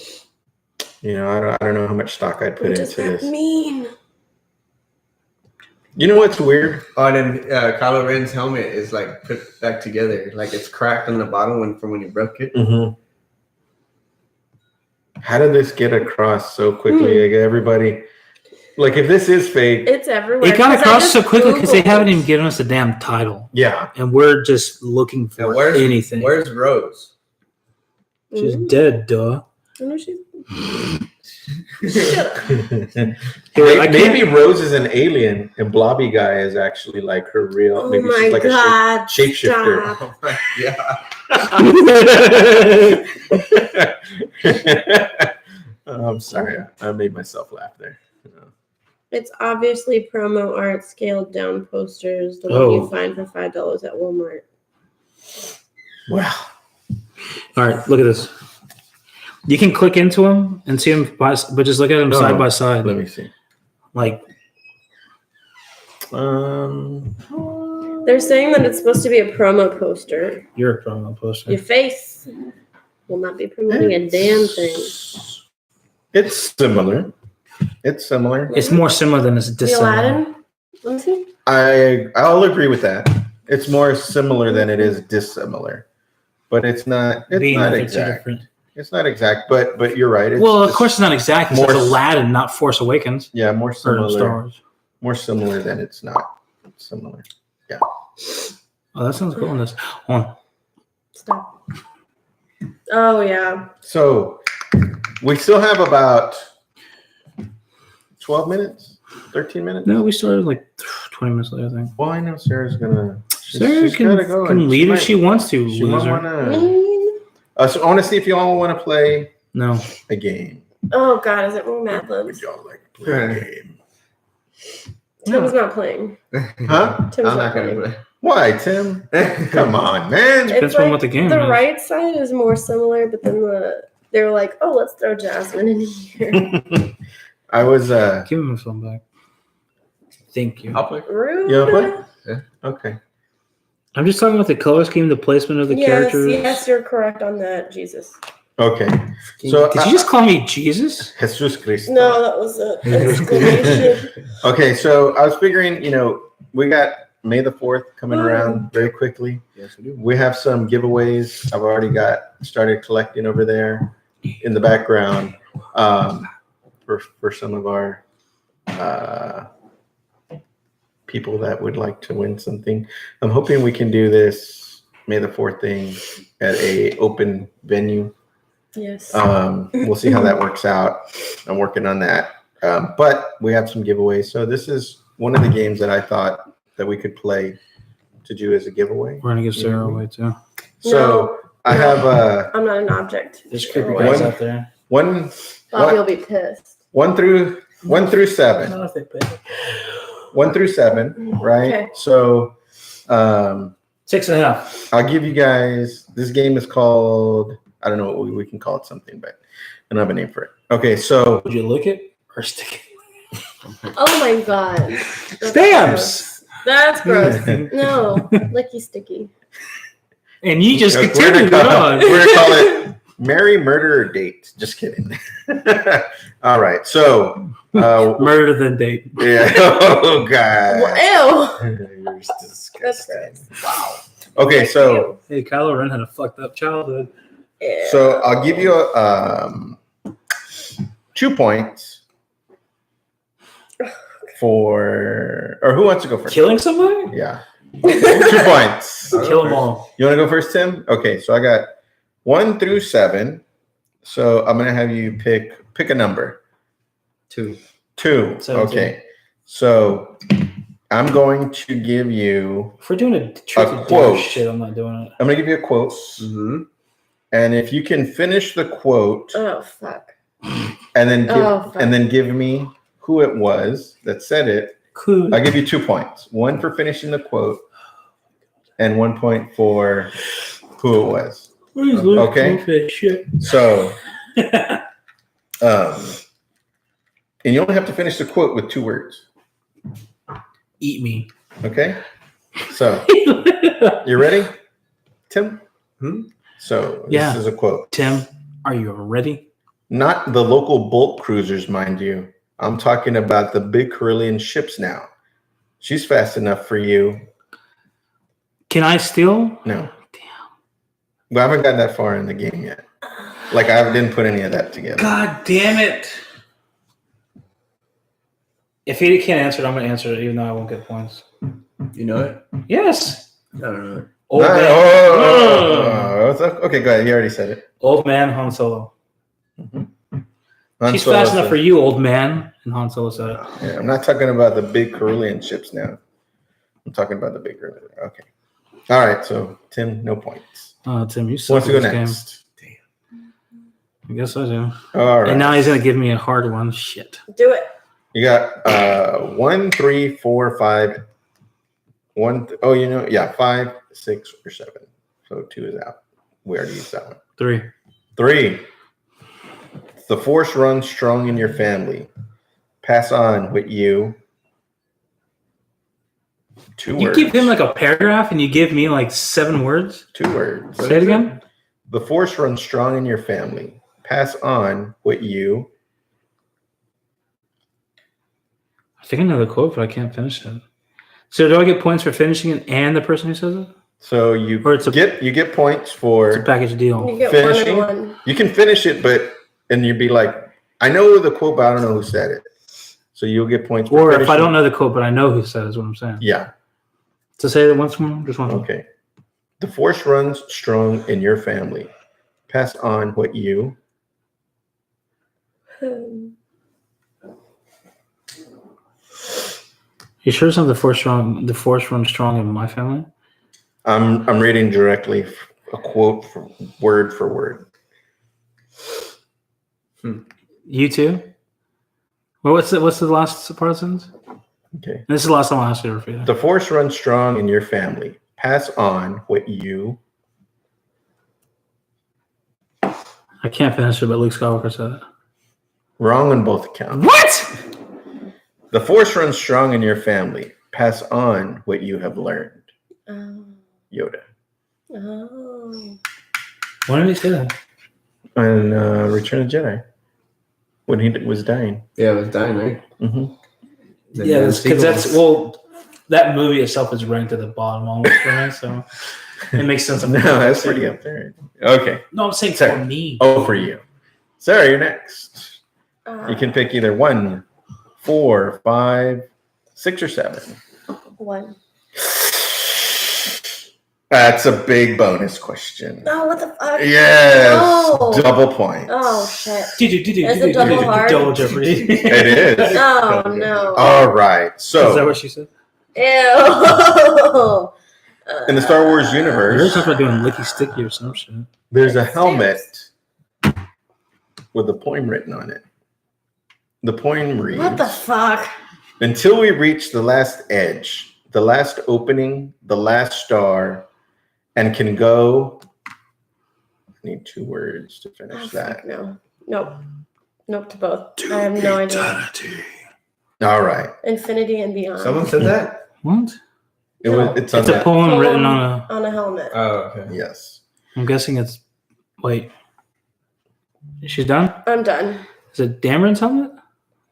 I don't know how much stock I'd put What does into that this. mean? You know what's weird? Oh, and then Kylo Ren's helmet is like put back together. Like it's cracked on the bottom from when you broke it. Mm-hmm. How did this get across so quickly? Like everybody, like if this is fake, It's everywhere. It got 'cause I across just so quickly because they Googled. haven't even given us a damn title, yeah. and we're just looking Now, for where's anything. Where's Rose? She's Mhm. dead, duh. I know she's. Maybe Rose is an alien and Blobby Guy is actually like her real. Oh maybe my she's like god! a shapeshifter. stop. Oh my god. I'm sorry, I made myself laugh there. It's obviously promo art, scaled down posters, the one Oh. you find for $5 at Walmart. Wow. All right, look at this. You can click into them and see them, but just look at them No, side no. by side. Let me see. Like, They're saying that it's supposed to be a promo poster. you're a promo poster. Your face will not be promoting a damn thing. It's similar. It's similar. It's more similar than it's The dissimilar. Aladdin? Let me see. I'll agree with that. It's more similar than it is dissimilar, but it's not. It's Being not that it's exact. different. It's not exact, but you're right. It's, Well, of it's- course it's not exact. It's more- Aladdin, not Force Awakens yeah, more or Star similar. Wars. More similar than it's not similar. Oh, that sounds cool on this. Hold on. Stop. Oh, yeah. So we still have about 12 minutes, 13 minutes. No, we started like 20 minutes later, I think. Well, I know Sarah's gonna. Sarah can and lead if might- she wants to, She might loser. wanna. Mean. So I want to see if y'all want to play No. a game. Oh, God. Is it more Mad Would Libs? y'all like to play a game? Tim's not playing. Huh? Tim's I'm not not gonna playing. Why, Tim? play. Come on, man. Depends It's on like what the game the is. right side is more similar, but then the They were like, "Oh, let's throw Jasmine in here." I was Give him my phone back. Thank you. I'll play. Rude. You wanna okay. I'm just talking about the color scheme, the placement of the Yes, characters. yes, you're correct on that. Jesus. Okay. So Did you just call me Jesus? Jesus Cristo. No, that was an exclamation. Okay, so I was figuring, we got May the 4th coming around very quickly. Yes, we do. We have some giveaways. I've already started collecting over there in the background for some of our people that would like to win something. I'm hoping we can do this May the 4th thing at a open venue. Yes. We'll see how that works out. I'm working on that. But we have some giveaways. So this is one of the games that I thought that we could play to do as a giveaway. We're gonna give Sarah away too. So I have I'm not an object. There's creepy Sure. guys One- out there. Bobby will be pissed. one through 7. Not if they pay. 1 through 7, right? Okay. So 6.5. I'll give you guys, this game is called, I don't know what we can call it something, but I don't have a name for it. Okay, so Would you lick it or stick it? Oh my god. That's Stamps. gross. That's gross. No, licky sticky. And you just we're continued gonna call, on. we're gonna call it Marry, Murder, or Date. Just kidding. All right, so Murder than date. yeah. Oh god. Well, ew. You're disgusting. That's gross. Wow. Okay, so Hey, Kylo Ren had a fucked up childhood. Ew. so I'll give you 2 points for, or who wants to go first? Killing somebody? Yeah. 2 points. Kill them all. You want to go first, Tim? Okay, so I got 1 through 7. So I'm gonna have you pick a number. 2. 2. 17. Okay. So I'm going to give you. If we're doing a trick or quote. shit, I'm not doing it. I'm gonna give you a quote, Mm-hmm. and if you can finish the quote Oh fuck. and then Oh, give me who it was that said it, Cool. I'll give you 2 points. 1 for finishing the quote, and 1 point for who it was. Please look Okay. stupid shit. So, and you only have to finish the quote with 2 words. Eat me. Okay. So, you ready, Tim? So, Yeah. this is a quote. Tim, are you ready? Not the local bulk cruisers, mind you. I'm talking about the big Carillion ships now. She's fast enough for you. Can I steal? No. Damn. We haven't gotten that far in the game yet. Like, I didn't put any of that together. God damn it. If he can't answer it, I'm going to answer it, even though I won't get points. You know it? Yes. I don't know. Old No, man. okay, go ahead. You already said it. Old man Han Solo. Han She's Solo fast enough said- for you, old man. And Han Solo said it. Yeah, I'm not talking about the big Carillion ships now. I'm talking about the big Carillion. Okay. All right. So Tim, no points. Oh, Tim, you Who suck wants at to go this game. next? I guess I do. All right. And now he's going to give me a hard one. Shit. do it. You got 1, 3, 4, 5. 1. Oh, 5, 6, or 7. So 2 is out. We already used that one. 3. 3. The force runs strong in your family. Pass on what you. 2 You words. give him like a paragraph and you give me like 7 words? 2 words. Say it again? The force runs strong in your family. Pass on what you. I think I know the quote, but I can't finish it. So do I get points for finishing it and the person who says it? So you Or it's a- get points It's a for. package deal. You get Finishing? 1 and 1. You can finish it, and you'd be like, I know the quote, but I don't know who said it. So you'll get points. For Or if I finishing. don't know the quote, but I know who said it, is what I'm saying. Yeah. So say it once more. Just one. Okay. The force runs strong in your family. Pass on what you. You sure it's not the force runs strong in my family? I'm reading directly a quote word for word. You too? Well, what's the last part of the sentence? Okay. This is the last time I asked you to repeat it. The force runs strong in your family. Pass on what you. I can't finish it, but Luke Skywalker said it. Wrong on both accounts. What? The Force runs strong in your family. Pass on what you have learned. Oh. Yoda. Oh. Why did he say that? On Return of the Jedi. When he was dying. Yeah, it was dying, right? Mm-hmm. Yeah, because that movie itself is ranked at the bottom almost for me, so it makes sense. No, that's pretty up there. Okay. No, I'm saying Sarah. for me. Oh, for you. Sarah, you're next. Uh, You can pick either 1, 4, 5, 6, or 7. 1. That's a big bonus question. Oh, what the fuck? Yes. No. Double point. Oh, shit. Is it double hard? Double Jeopardy. It is. Oh, no. All right. Is that So, what she said? Ew. in the Star Wars You were universe, talking about doing licky sticky or some shit. there's a helmet with a poem written on it. The poem reads, What the fuck? until we reach the last edge, the last opening, the last star, and can go. I need 2 words to Oh, finish fuck, that. no. Nope. Nope to both. I have no idea. All right. Infinity and beyond. Someone said that? What? It's on It's a that. poem written on a. On a helmet. Oh, okay. Yes. I'm guessing it's. Wait. She's done? I'm done. Is it Dameron's helmet?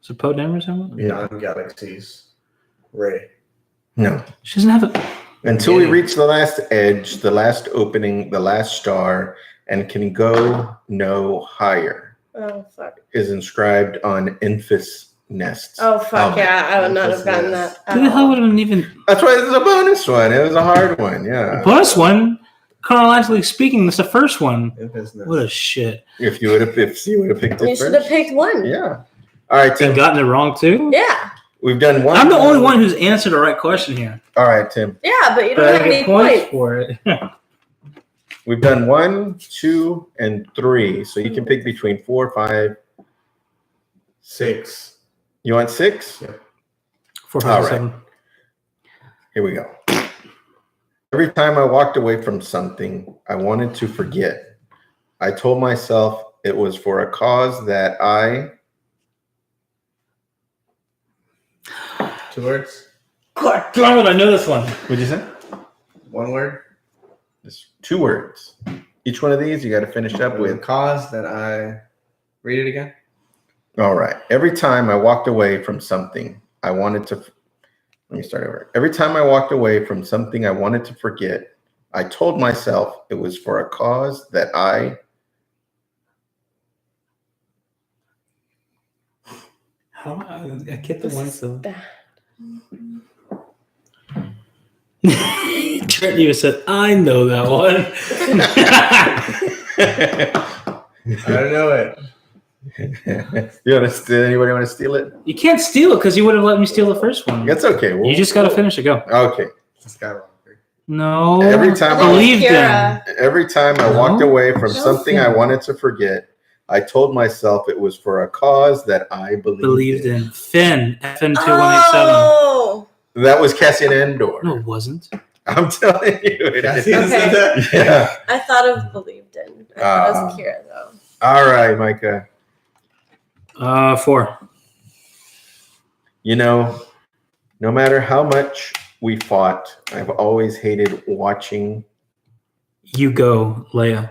Is it Poe Dameron's helmet? Yeah. Non-galaxies. Ray. No. She doesn't have it. Until we reach the last edge, the last opening, the last star, and can go no higher, Oh, fuck. is inscribed on Enfys Nest's Oh, fuck helmet. yeah. I would not have gotten that. Who the hell would have even. That's why it's a bonus one. It was a hard one. Yeah. Bonus one? Chronologically speaking, that's the first one. Infinite. What a shit. If you would have picked You it should have first. picked 1. Yeah. All right, And Tim. gotten it wrong too? Yeah. We've done one. I'm the only one who's answered the right question here. All right, Tim. Yeah, but you don't But have I any get points points. for it. We've done 1, 2, and 3. So you can pick between 4, 5. 6. You want 6? 4, 5, All right. 7. Here we go. Every time I walked away from something I wanted to forget, I told myself it was for a cause that I. 2 words? Darn it, I know this one. What'd you say? 1 word? Just 2 words. Each one of these you got to finish up With with. cause that I read it again. All right. Every time I walked away from something I wanted to. Let me start over. Every time I walked away from something I wanted to forget, I told myself it was for a cause that I. How I get the This one is so. bad. Trent even said, I know that one. I don't know it. You want to? Anybody want to steal it? You can't steal it because you would have let me steal the first one. That's okay. You just got to finish it. Go. Okay. Skywalker. No. Every time I I think believed in. Kira. Every time I No. walked away from No. something I wanted to forget, I told myself it was for a cause that I Believed in. in. Finn. FN2187. Oh. That was Cassian Andor. No, it wasn't. I'm telling you. It is. Cassian said that? Yeah. I thought of believed in. I thought it was Kira, though. All right, Micah. 4. You know, no matter how much we fought, I've always hated watching. You go, Leia.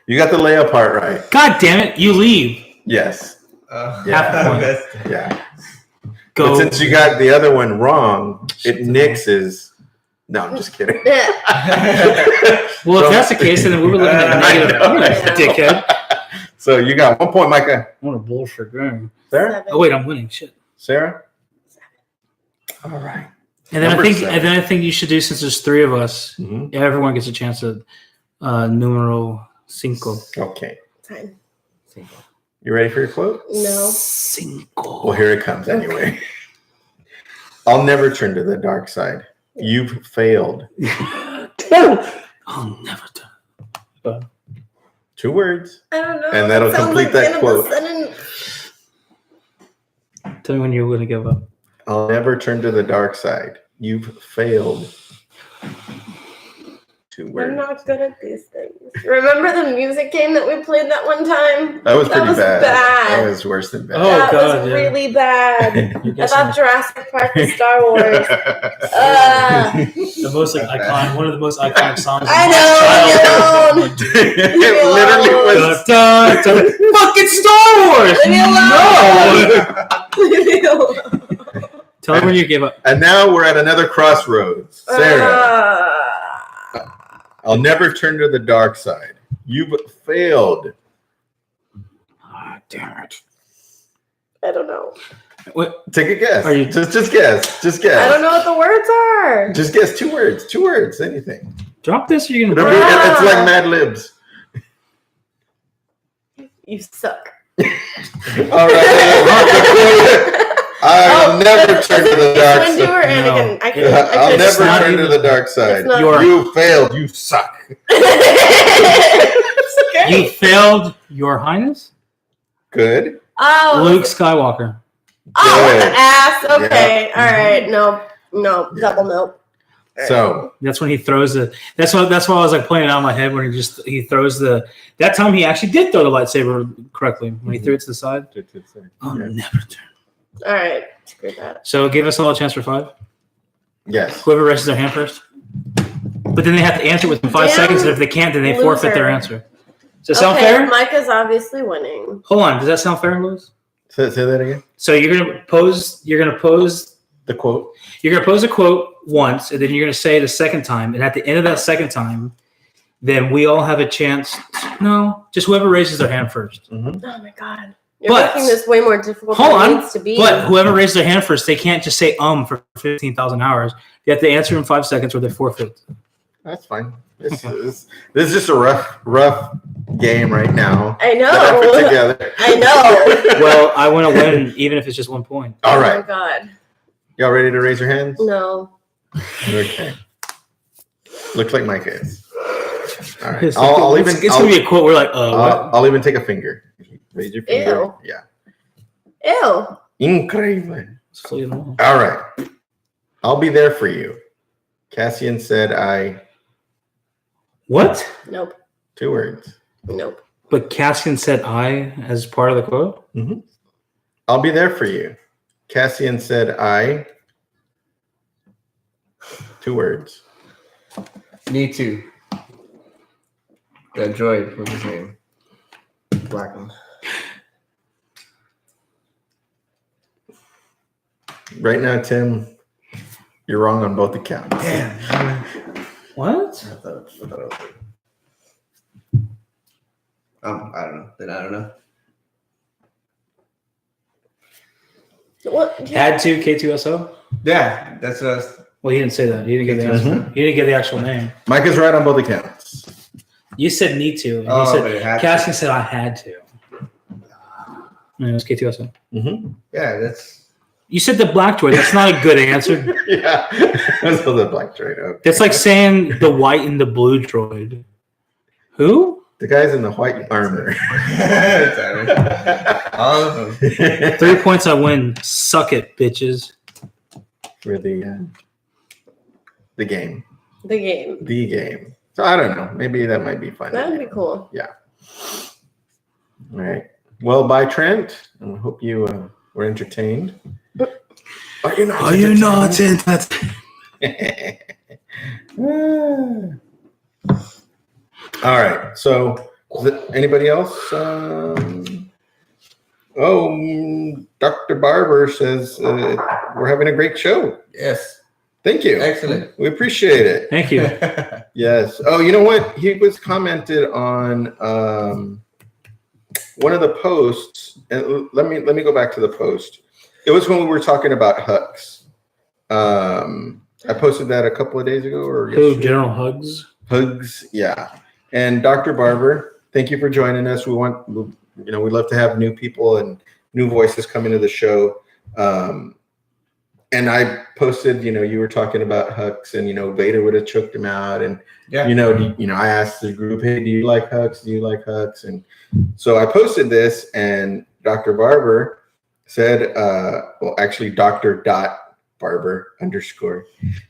You got the Leia part right. God damn it. You leave. Yes. Half a point. That's- Yeah. Go. But since you got the other one wrong, it nixes. No, I'm just kidding. Yeah. Well, So- if that's the case, then we were looking at I negative know. points, dickhead. So you got 1 point, Micah. What a bullshit game. Sarah? 7. Oh wait, I'm winning. Shit. Sarah? All right. And then Number I think, 7. and then I think you should do, since there's 3 of us, Mhm. everyone gets a chance at numero 5. Okay. Fine. You ready for your quote? No. 5. Well, here it comes anyway. I'll never turn to the dark side. You've failed. I'll never do. 2 words. I don't know. And that'll It sounds complete like that the end of quote. the sentence. Tell me when you're going to give up. I'll never turn to the dark side. You've failed. 2 I'm words. not good at these things. Remember the music game that we played that one time? That was pretty bad. bad. That was worse than bad. Oh, that God, was yeah. really bad. You're I guessing thought Jurassic Park was Star Wars. the most like iconic, one of the most iconic songs. I know. It literally was. Fucking Star Wars. Leave me alone. No. Tell them when you give up. And now we're at another crossroads. Sarah, I'll never turn to the dark side. You've failed. Ah, damn it. I don't know. What? Take a guess. Are you- just guess? Just guess. I don't know what the words are. Just guess 2 words. 2 words. Anything. Drop this, or you're It'll gonna. be- Ah. It's like Mad Libs. You suck. All right. I'll never turn to the dark It's when you side. were Anakin. I can. I'll I never not turn to even- the dark side. It's not- You failed. You suck. It's okay. You failed, Your Highness. Good. Oh, Luke Skywalker. oh, what Good. an ass. Okay, all right. No, double nope. So That's when he throws the. That's why I was like playing it out in my head when he throws the. That time he actually did throw the lightsaber correctly when he threw it to the side. Oh, Yeah. never turn. All right, screw that. So give us all a chance for 5. yes. Whoever raises their hand first. But then they have to answer within 5 Damn seconds, and if they can't, then they forfeit their loser. answer. Does that sound Okay, fair? Micah's obviously winning. Hold on. Does that sound fair, Louis? Say that again. So you're gonna pose The quote. a quote once, and then you're gonna say it a second time, and at the end of that second time, then we all have a chance. No, just whoever raises their hand first. Mm-hmm. Oh my god, you're But- making this way more difficult Hold than on, it needs to be. But whoever raises their hand first, they can't just say for 15,000 hours. You have to answer in 5 seconds, or they forfeit. That's fine. This is just a rough game right now. I That I put know. together. I know. Well, I want to win, even if it's just 1 point. All Oh my right. god, Y'all ready to raise your hands? no. Okay. Looks like Mike is. All right. It's, I'll it's, even. it's gonna be a quote. We're like, what? I'll even take a finger. Raise your finger. Ew. Yeah. Ew. Incredible. It's fleeing along. All right. I'll be there for you. Cassian said I. What? Nope. 2 words. Nope. But Cassian said I as part of the quote? I'll be there for you. Cassian said I. 2 words. Me too. That droid, what's his name? Black one. Right now, Tim, you're wrong on both accounts. Damn. What? I thought it was. I don't know. Then I don't know. What? Had to K2SO? Yeah, that's what I was. Well, he didn't say that. He didn't give the answer. He didn't give the actual name. Mike is right on both accounts. You said need to. And Oh, he but it said had to. Cassian said I had to. And it was K2SO. Yeah, that's. You said the black droid. That's not a good answer. Yeah. That's the black droid. Okay. That's like saying the white and the blue droid. Who? The guys in the white armor. All of them. 3 points I win. Suck it, bitches. For the game. The game. The game. So I don't know. Maybe that might be fun. That would be cool. All right. Well, bye, Trent. And I hope you were entertained. Are you not? Are you not in that? All right. So, anybody else? Dr. Barber says we're having a great show. Yes. Thank you. Excellent. We appreciate it. Thank you. Yes. Oh, you know what? He was commented on one of the posts. And let me go back to the post. It was when we were talking about Hux. I posted that a couple of days ago, or Who? yesterday. General Hugs? Hugs, yeah. And Dr. Barber, thank you for joining us. We'd love to have new people and new voices come into the show. And I posted, you were talking about Hux, and Vader would have choked him out, and Yeah. I asked the group, hey, do you like Hux? Do you like Hux? And so I posted this, and Dr. Barber said, actually Dr. Barber _.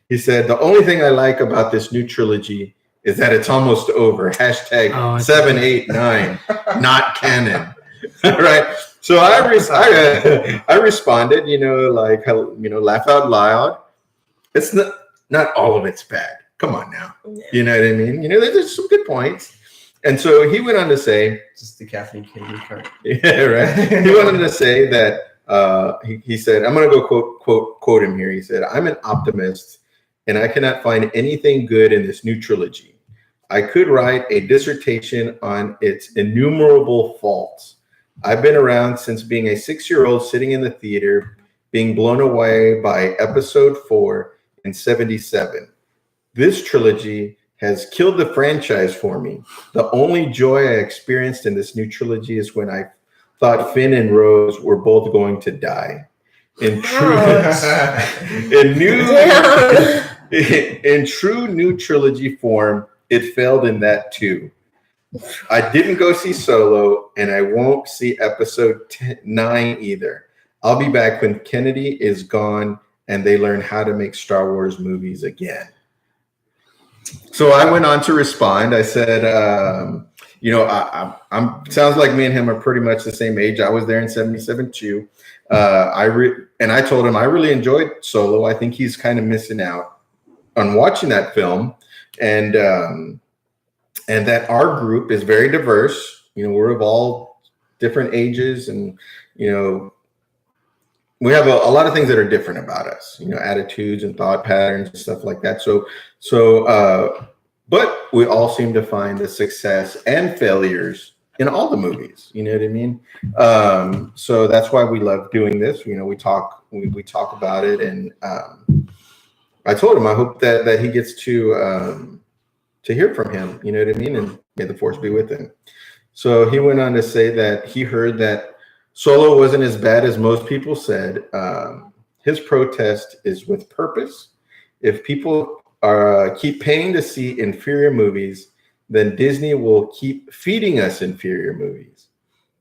He said, the only thing I like about this new trilogy is that it's almost over. Hashtag Oh, I see. 789 not canon. Right. So I responded, like, laugh out loud. It's not all of it's bad. Come on now. Yeah. You know what I mean? There's some good points. And so he went on to say, Just the caffeine candy part. yeah, right. He wanted to say that he said, I'm going to go quote him here. He said, I'm an optimist and I cannot find anything good in this new trilogy. I could write a dissertation on its innumerable faults. I've been around since being a 6-year-old sitting in the theater, being blown away by episode 4 in 1977. This trilogy has killed the franchise for me. The only joy I experienced in this new trilogy is when I thought Finn and Rose were both going to die. In true, in true new trilogy form, it failed in that too. I didn't go see Solo, and I won't see episode 9 either. I'll be back when Kennedy is gone and they learn how to make Star Wars movies again. So I went on to respond. I said, I'm sounds like me and him are pretty much the same age. I was there in 1977 too. And I told him I really enjoyed Solo. I think he's kind of missing out on watching that film, and that our group is very diverse. We're of all different ages, and we have a lot of things that are different about us. Attitudes and thought patterns and stuff like that. But we all seem to find the success and failures in all the movies. You know what I mean? So that's why we love doing this. We talk about it, and I told him I hope that he gets to hear from him. You know what I mean? And may the force be with him. So he went on to say that he heard that Solo wasn't as bad as most people said. His protest is with purpose. If people keep paying to see inferior movies, then Disney will keep feeding us inferior movies.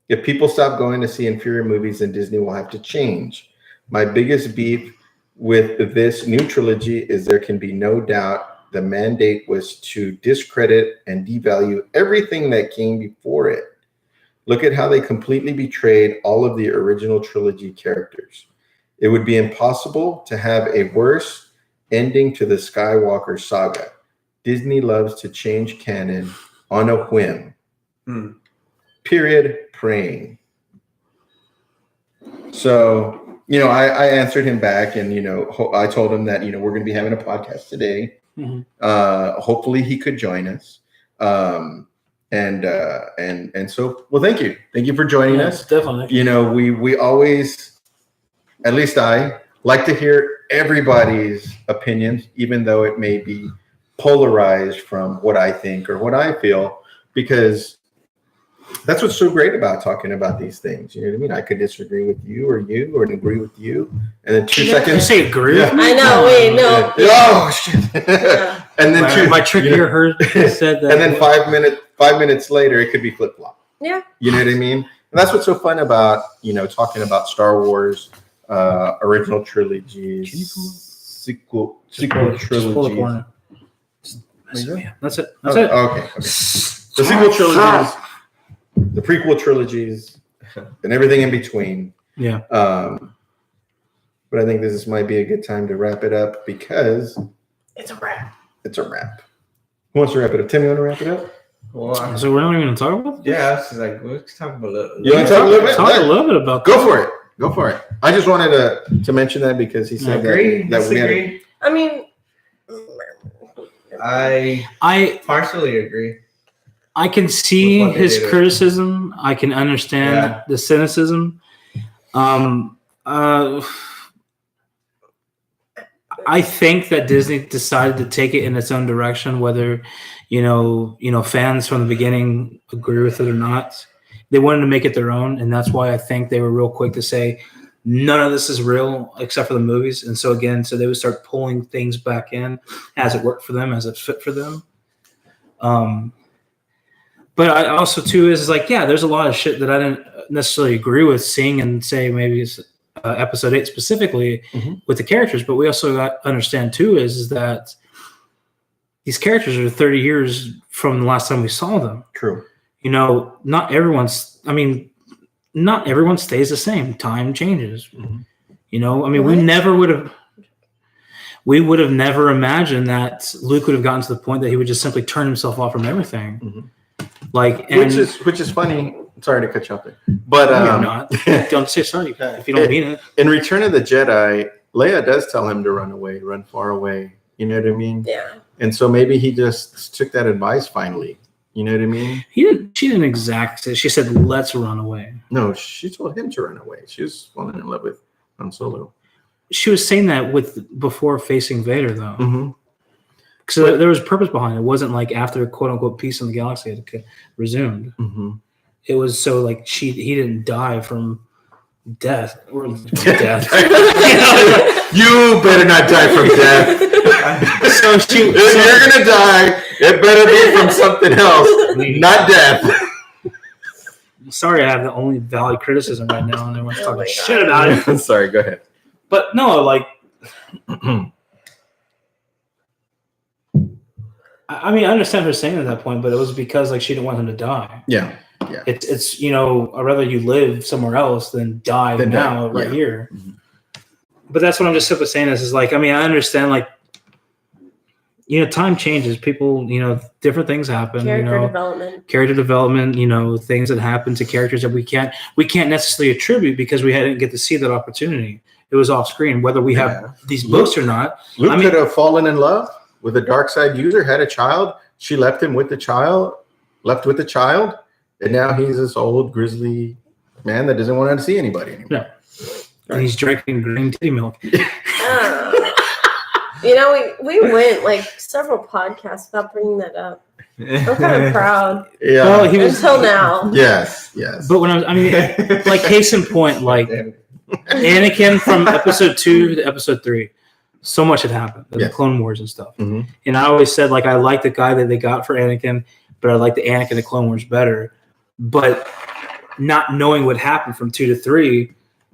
If people stop going to see inferior movies, then Disney will have to change. My biggest beef with this new trilogy is there can be no doubt the mandate was to discredit and devalue everything that came before it. Look at how they completely betrayed all of the original trilogy characters. It would be impossible to have a worse ending to the Skywalker saga. Disney loves to change canon on a whim. Period. Praying. So, I answered him back, and, I told him that, we're going to be having a podcast today. Mhm. Hopefully he could join us. And so, well, thank you for joining us. Definitely. We always, at least I like to hear everybody's opinions, even though it may be polarized from what I think or what I feel, because that's what's so great about talking about these things. You know what I mean? I could disagree with you or agree with you, and then 2 seconds. Did you say agree? Yeah. I know. Wait, no. Oh shit! Yeah. And then My trickier heard said that. and then 5 minutes later, it could be flip flop. Yeah. You know what I mean? And that's what's so fun about talking about Star Wars, original trilogies, sequel Just pull the trilogies. corner. That's it. That's Oh, it. okay. The sequel trilogies, the prequel trilogies, and everything in between. Yeah. But I think this might be a good time to wrap it up because It's a wrap. it's a wrap. Who wants to wrap it up? Tim, you want to wrap it up? Well, So we're not even going to talk about this? yeah, it's like let's talk about it. You want to talk a little bit? Talk a little bit about Go for it. Go for it. I just wanted to mention that because he said Agree? that we had a, Disagree? I mean, I partially agree. I can see With what they his did. criticism. I can understand Yeah. the cynicism. I think that Disney decided to take it in its own direction, whether fans from the beginning agree with it or not. They wanted to make it their own, and that's why I think they were real quick to say none of this is real except for the movies. And so they would start pulling things back in as it worked for them, as it fit for them. But I also too is like, yeah, there's a lot of shit that I didn't necessarily agree with seeing and say maybe it's episode 8 specifically Mhm. with the characters. But we also got to understand too is that these characters are 30 years from the last time we saw them. True. You know, not everyone stays the same. Time changes. Mhm. You know, I mean, What? we would have never imagined that Luke would have gotten to the point that he would just simply turn himself off from everything. Mhm. Like, and Which is funny. Sorry to cut you off there, but you're not. Don't say sorry if you don't mean it. in Return of the Jedi, Leia does tell him to run away, run far away. You know what I mean? Yeah. And so maybe he just took that advice finally. You know what I mean? She didn't exactly. She said, "Let's run away." No, she told him to run away. She was falling in love with Han Solo. She was saying that before facing Vader, though. Mm-hmm. So there was purpose behind it. It wasn't like after "quote unquote" peace in the galaxy had resumed. Mm-hmm. It was so like he didn't die from death or death. You better not die from death. So If you're gonna die, it better be from something else, not death. Sorry, I have the only valid criticism right now, and everyone's Oh talking my shit God. about it. Sorry, go ahead. But no, like, I mean, I understand her saying at that point, but it was because like she didn't want him to die. Yeah. It's you know, I'd rather you live somewhere else than die Than now die, right yeah. here. Mhm. But that's what I'm just simply saying is like, I mean, I understand like, you know, time changes. People, you know, different things happen. Character you know, development. you know, things that happen to characters that we can't necessarily attribute because we didn't get to see that opportunity. It was off screen, whether we have these books or not. Luke I mean- could have fallen in love with a dark side user, had a child. She left him with the child, and now he's this old grizzly man that doesn't want to see anybody anymore. No. And he's drinking green titty milk. You know, we went like several podcasts without bringing that up. I'm kind of proud. Yeah. Well, he was, Until now. Yes. but when I mean, like case in point, like Anakin from episode 2 to episode 3, so much had happened. The Yes. Clone Wars and stuff. Mhm. And I always said, like, I like the guy that they got for Anakin, but I like the Anakin of Clone Wars better. But not knowing what happened from 2 to 3,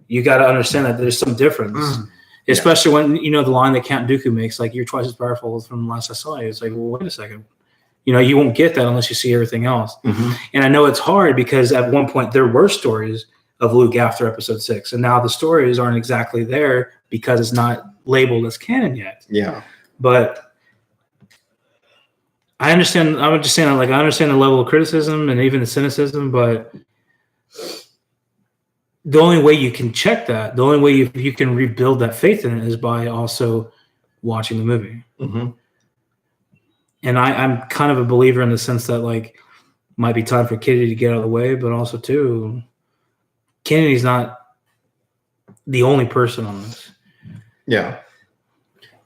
you got to understand that there's some difference. Especially when, you know, the line that Count Dooku makes, like, you're twice as powerful from the last I saw you. It's like, well, wait a second. You know, you won't get that unless you see everything else. Mhm. And I know it's hard because at one point there were stories of Luke after episode 6. And now the stories aren't exactly there because it's not labeled as canon yet. Yeah. But I understand. I was just saying, like, I understand the level of criticism and even the cynicism, but the only way you can check that, the only way you can rebuild that faith in it is by also watching the movie. Mhm. And I'm kind of a believer in the sense that, like, might be time for Kennedy to get out of the way, but also, too, Kennedy's not the only person on this. Yeah.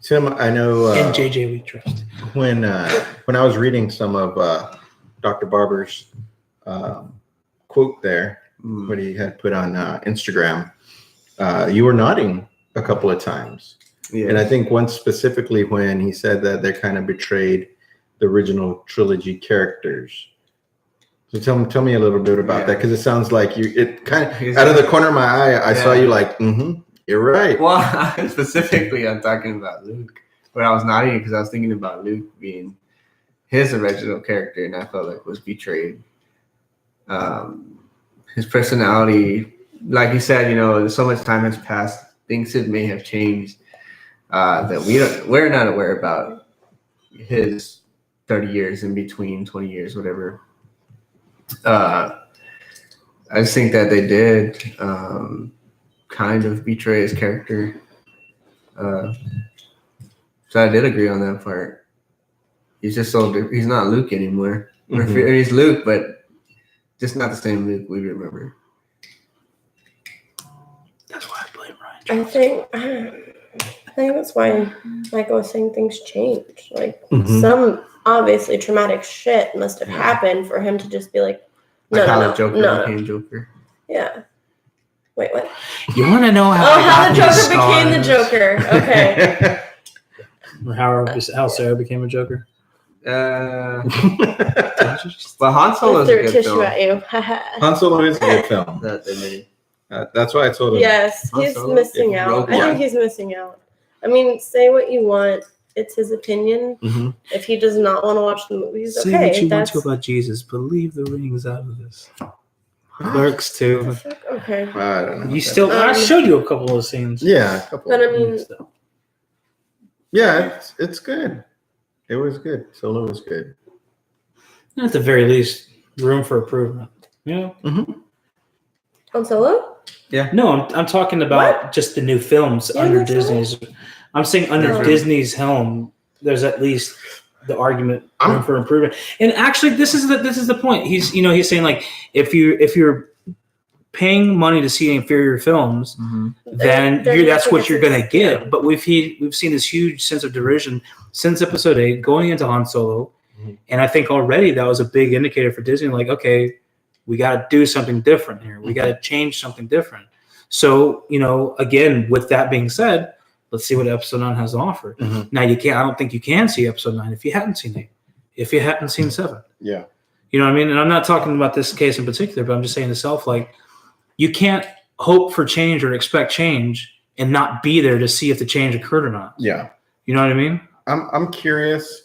Tim, I know And JJ we trust. when I was reading some of Dr. Barber's quote there, what he had put on Instagram, you were nodding a couple of times. Yeah. And I think once specifically when he said that they kind of betrayed the original trilogy characters. So tell me a little bit about that, because it sounds like it kind of out of the corner of my eye, I saw you like, you're right. Well, specifically, I'm talking about Luke, but I was nodding because I was thinking about Luke being his original character, and I felt like was betrayed. His personality, like you said, you know, so much time has passed. Things may have changed that we're not aware about. His 30 years in between, 20 years, whatever. I just think that they did kind of betray his character. So I did agree on that part. He's just he's not Luke anymore. Mhm. He's Luke, but just not the same Luke we remember. That's why I blame Ryan. I think that's why Michael was saying things change. Like Mhm. some obviously traumatic shit must have happened for him to just be like, Like how no. the Joker became Joker. Yeah. Wait, what? You want to know how? Oh, I how got the these Joker became the scars? Joker. Okay. Or how Sarah became a Joker? Well, Han Solo is a Threw good tissue film at you. Han Solo is a good film. that they made. That's why I told him. Yes, Han he's Solo? missing Yeah, out. Rogue I think One. he's missing out. I mean, say what you want it's his opinion. Mm-hmm. If he does not want to watch the movies, Say okay, what you want that's to about Jesus, but leave the rings out of this. Clerks too. okay. I don't know. You still? I showed you a couple of those scenes. Yeah, a couple. But I mean, Yeah, it's good. It was good. Solo was good. At the very least, room for improvement. Yeah. on Solo. No, I'm talking about just the new films Yeah, under that's Disney's. I'm saying under Oh. Disney's helm, there's at least the argument room for improvement. And actually, this is the point. He's saying like if you're paying money to see inferior films, then that's what you're gonna get. But we've seen this huge sense of derision since Episode 8 going into Han Solo, and I think already that was a big indicator for Disney. Like, okay, we got to do something different here. We got to change something different. So again, with that being said, let's see what Episode 9 has to offer. Now I don't think you can see Episode 9 if you hadn't seen 8, if you hadn't seen 7. Yeah. You know what I mean? And I'm not talking about this case in particular, but I'm just saying to self, like, you can't hope for change or expect change and not be there to see if the change occurred or not. Yeah. You know what I mean? I'm curious.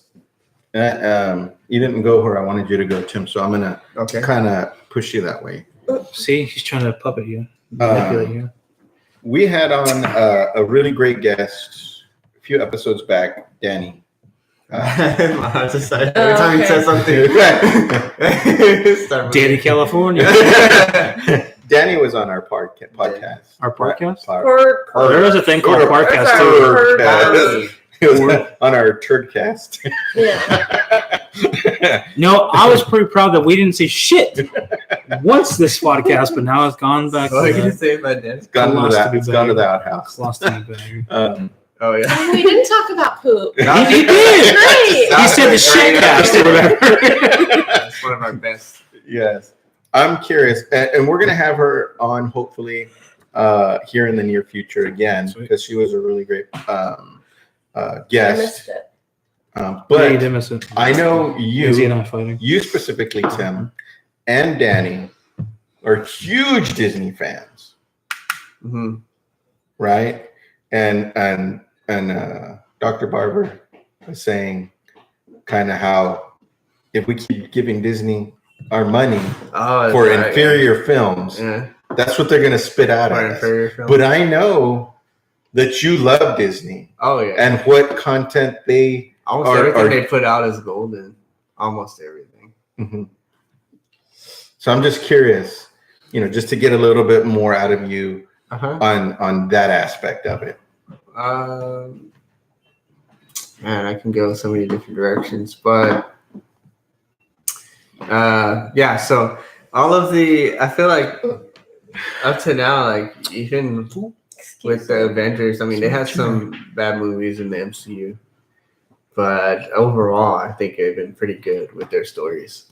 You didn't go where I wanted you to go, Tim. So I'm gonna kind of push you that way. See, he's trying to puppet you, manipulate you. We had on a really great guest a few episodes back, Danny. Every time he says something, Danny California. Danny was on our podcast. Our podcast? Or There is a thing called Or podcast sorry. too. He was on our Turdcast. yeah. No, I was pretty proud that we didn't say shit once this podcast, but now it's gone back. What are you to gonna say about that? It's gone to Lost that. to be It's gone to the better. outhouse. Lost in the bag. Oh yeah. We didn't talk about poop. He did. Great. He said the shit cast or whatever. That's one of our best. Yes. I'm curious, and we're gonna have her on hopefully here in the near future again because she was a really great I guest. missed it. Yeah, you But did miss it. I know Izzy and you, I fighting. you specifically, Tim, and Danny are huge Disney fans, Mm-hmm. right? And Dr. Barber was saying kind of how if we keep giving Disney our money for inferior films, that's what they're going to spit out at us. But I know that you love Disney Oh yeah. and what content they. Almost everything they put out is golden. Almost everything. Mhm. So I'm just curious, just to get a little bit more out of you on that aspect of it. Man, I can go so many different directions, but yeah. So all of I feel like up to now, like even with the Avengers, I mean, they had some bad movies in the MCU, but overall, I think they've been pretty good with their stories.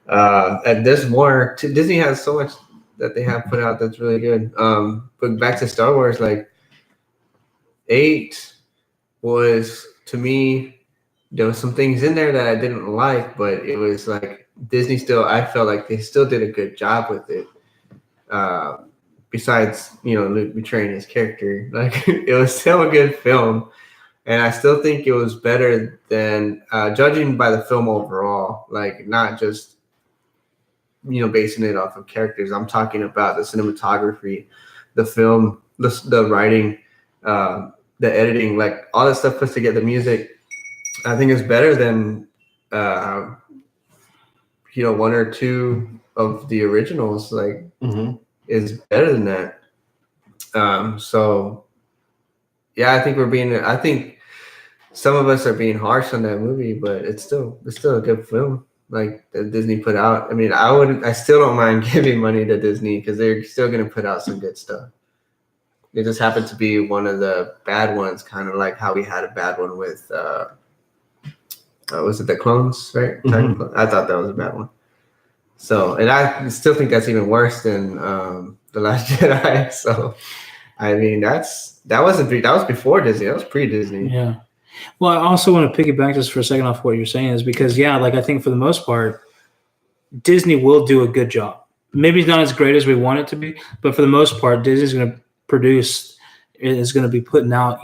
And there's more. Disney has so much that they have put out that's really good. But back to Star Wars, like 8 was, to me, there was some things in there that I didn't like, but it was like Disney I felt like they still did a good job with it. Besides, Luke betraying his character, like it was still a good film. And I still think it was better than judging by the film overall, like not just, basing it off of characters. I'm talking about the cinematography, the film, the writing, the editing, like all that stuff put together, the music. I think it's better than, one or two of the originals, like is better than that. So yeah, I think some of us are being harsh on that movie, but it's still a good film, like that Disney put out. I mean, I still don't mind giving money to Disney because they're still going to put out some good stuff. It just happened to be one of the bad ones, kind of like how we had a bad one with, was it the Clones, right? I thought that was a bad one. So, and I still think that's even worse than The Last Jedi. So, I mean, that was before Disney. That was pre-Disney. Yeah. Well, I also want to piggyback just for a second off what you're saying is because, like I think for the most part, Disney will do a good job. Maybe it's not as great as we want it to be, but for the most part, Disney's going to produce is going to be putting out,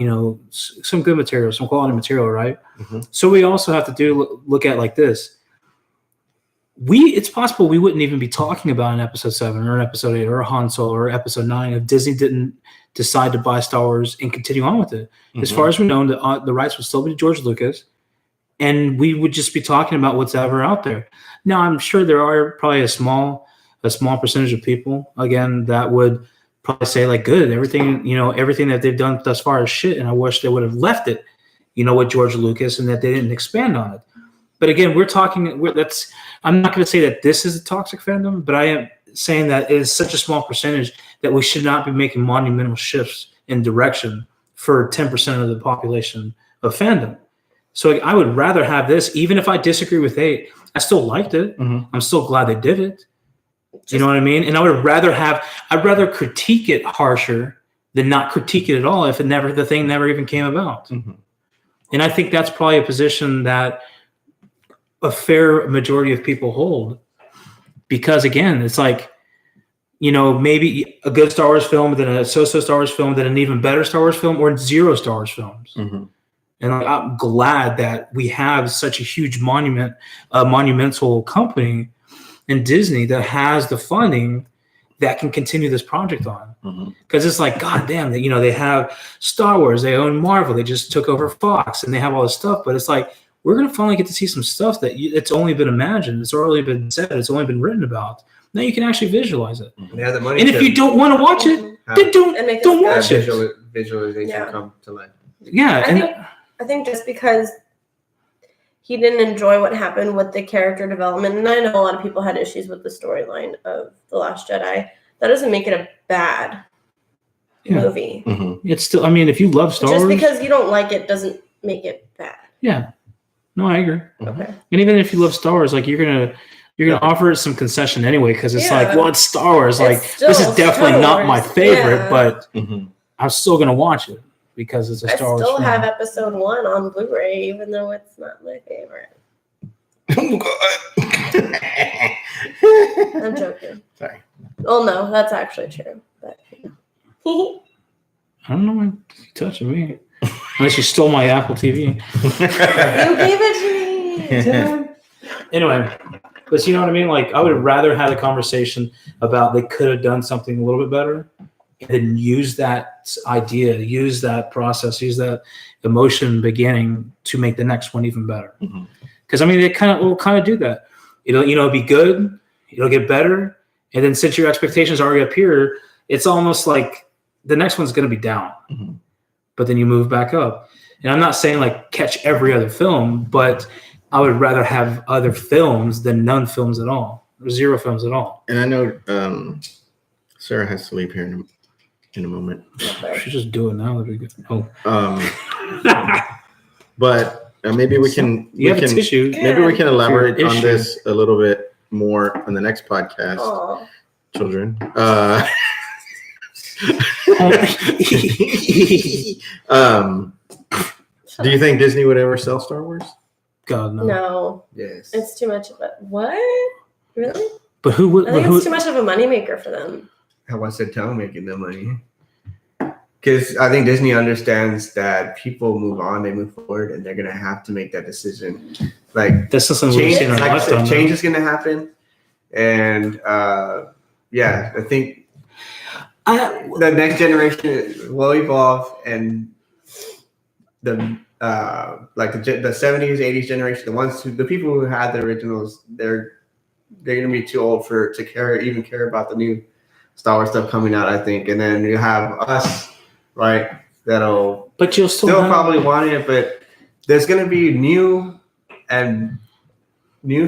some good material, some quality material, right? Mhm. So we also have to look at like this. It's possible we wouldn't even be talking about an episode 7 or an episode 8 or a Han Solo or episode 9 if Disney didn't decide to buy Star Wars and continue on with it. As far as we know, the rights would still be to George Lucas, and we would just be talking about what's ever out there. Now, I'm sure there are probably a small percentage of people, again, that would probably say like, good, everything that they've done thus far is shit, and I wish they would have left it, with George Lucas, and that they didn't expand on it. But again, I'm not going to say that this is a toxic fandom, but I am saying that it is such a small percentage that we should not be making monumental shifts in direction for 10% of the population of fandom. So I would rather have this, even if I disagree with 8, I still liked it. Mhm. I'm still glad they did it. You know what I mean? And I'd rather critique it harsher than not critique it at all if the thing never even came about. Mhm. And I think that's probably a position that a fair majority of people hold, because again, it's like, maybe a good Star Wars film, then a so-so Star Wars film, then an even better Star Wars film, or 0 Star Wars films. Mhm. And I'm glad that we have such a huge monumental company in Disney that has the funding that can continue this project on. Mhm. Because it's like, God damn, they have Star Wars, they own Marvel, they just took over Fox, and they have all this stuff. But it's like, we're going to finally get to see some stuff that it's only been imagined, it's already been said, it's only been written about. Now you can actually visualize it. They have the money. And if you don't want to watch it, then And make don't it watch it. visualization Yeah. come to life. Yeah, I think just because he didn't enjoy what happened with the character development, and I know a lot of people had issues with the storyline of The Last Jedi, that doesn't make it a bad Yeah. movie. Mhm. it's still. I mean, if you love Star Just Wars, because you don't like it doesn't make it bad. yeah, no, I agree. Okay. And even if you love Star Wars, like you're gonna offer it some concession anyway, because it's like, Yeah. well, it's Star Wars. Like It's still this is definitely Star not my Wars. favorite, Yeah. but Mhm. I'm still gonna watch it because it's a I Star Wars. still film. have episode 1 on Blu-ray, even though it's not my favorite. I'm joking. Sorry. Oh no, that's actually true. But you I don't know why you're touching me. Unless you stole my Apple TV. gave it to me. Anyway, but you know what I mean? Like, I would rather have a conversation about they could have done something a little bit better and then use that idea, use that process, use that emotion beginning to make the next one even better. Mhm. Because, I mean, it will kind of do that. It'll be good, it'll get better, and then since your expectations are already up here, it's almost like the next one's going to be down. Mhm. But then you move back up. And I'm not saying like catch every other film, but I would rather have other films than none films at all, or 0 films at all. And I know Sarah has to leave here in a moment. We should just do it now. That'd be good. Oh, But maybe we can. you have a tissue. Maybe we can elaborate on Issue. this a little bit more on the next podcast, Aw. children. Do you think Disney would ever sell Star Wars? God no. No, Yes. it's too much of a what? Really? But who would? I think Who, it's too much of a moneymaker for them. How I said tell making the money. Because I think Disney understands that people move on, they move forward, and they're gonna have to make that decision. Like that's not something we've change, seen in our like I said, lifetime. change is gonna happen, and yeah, I think the next generation will evolve, and the like the 70s, 80s generation, the people who had the originals, they're gonna be too old to care about the new Star Wars stuff coming out, I think. And then you have us, right? That'll But you'll still have, probably want it, but there's gonna be new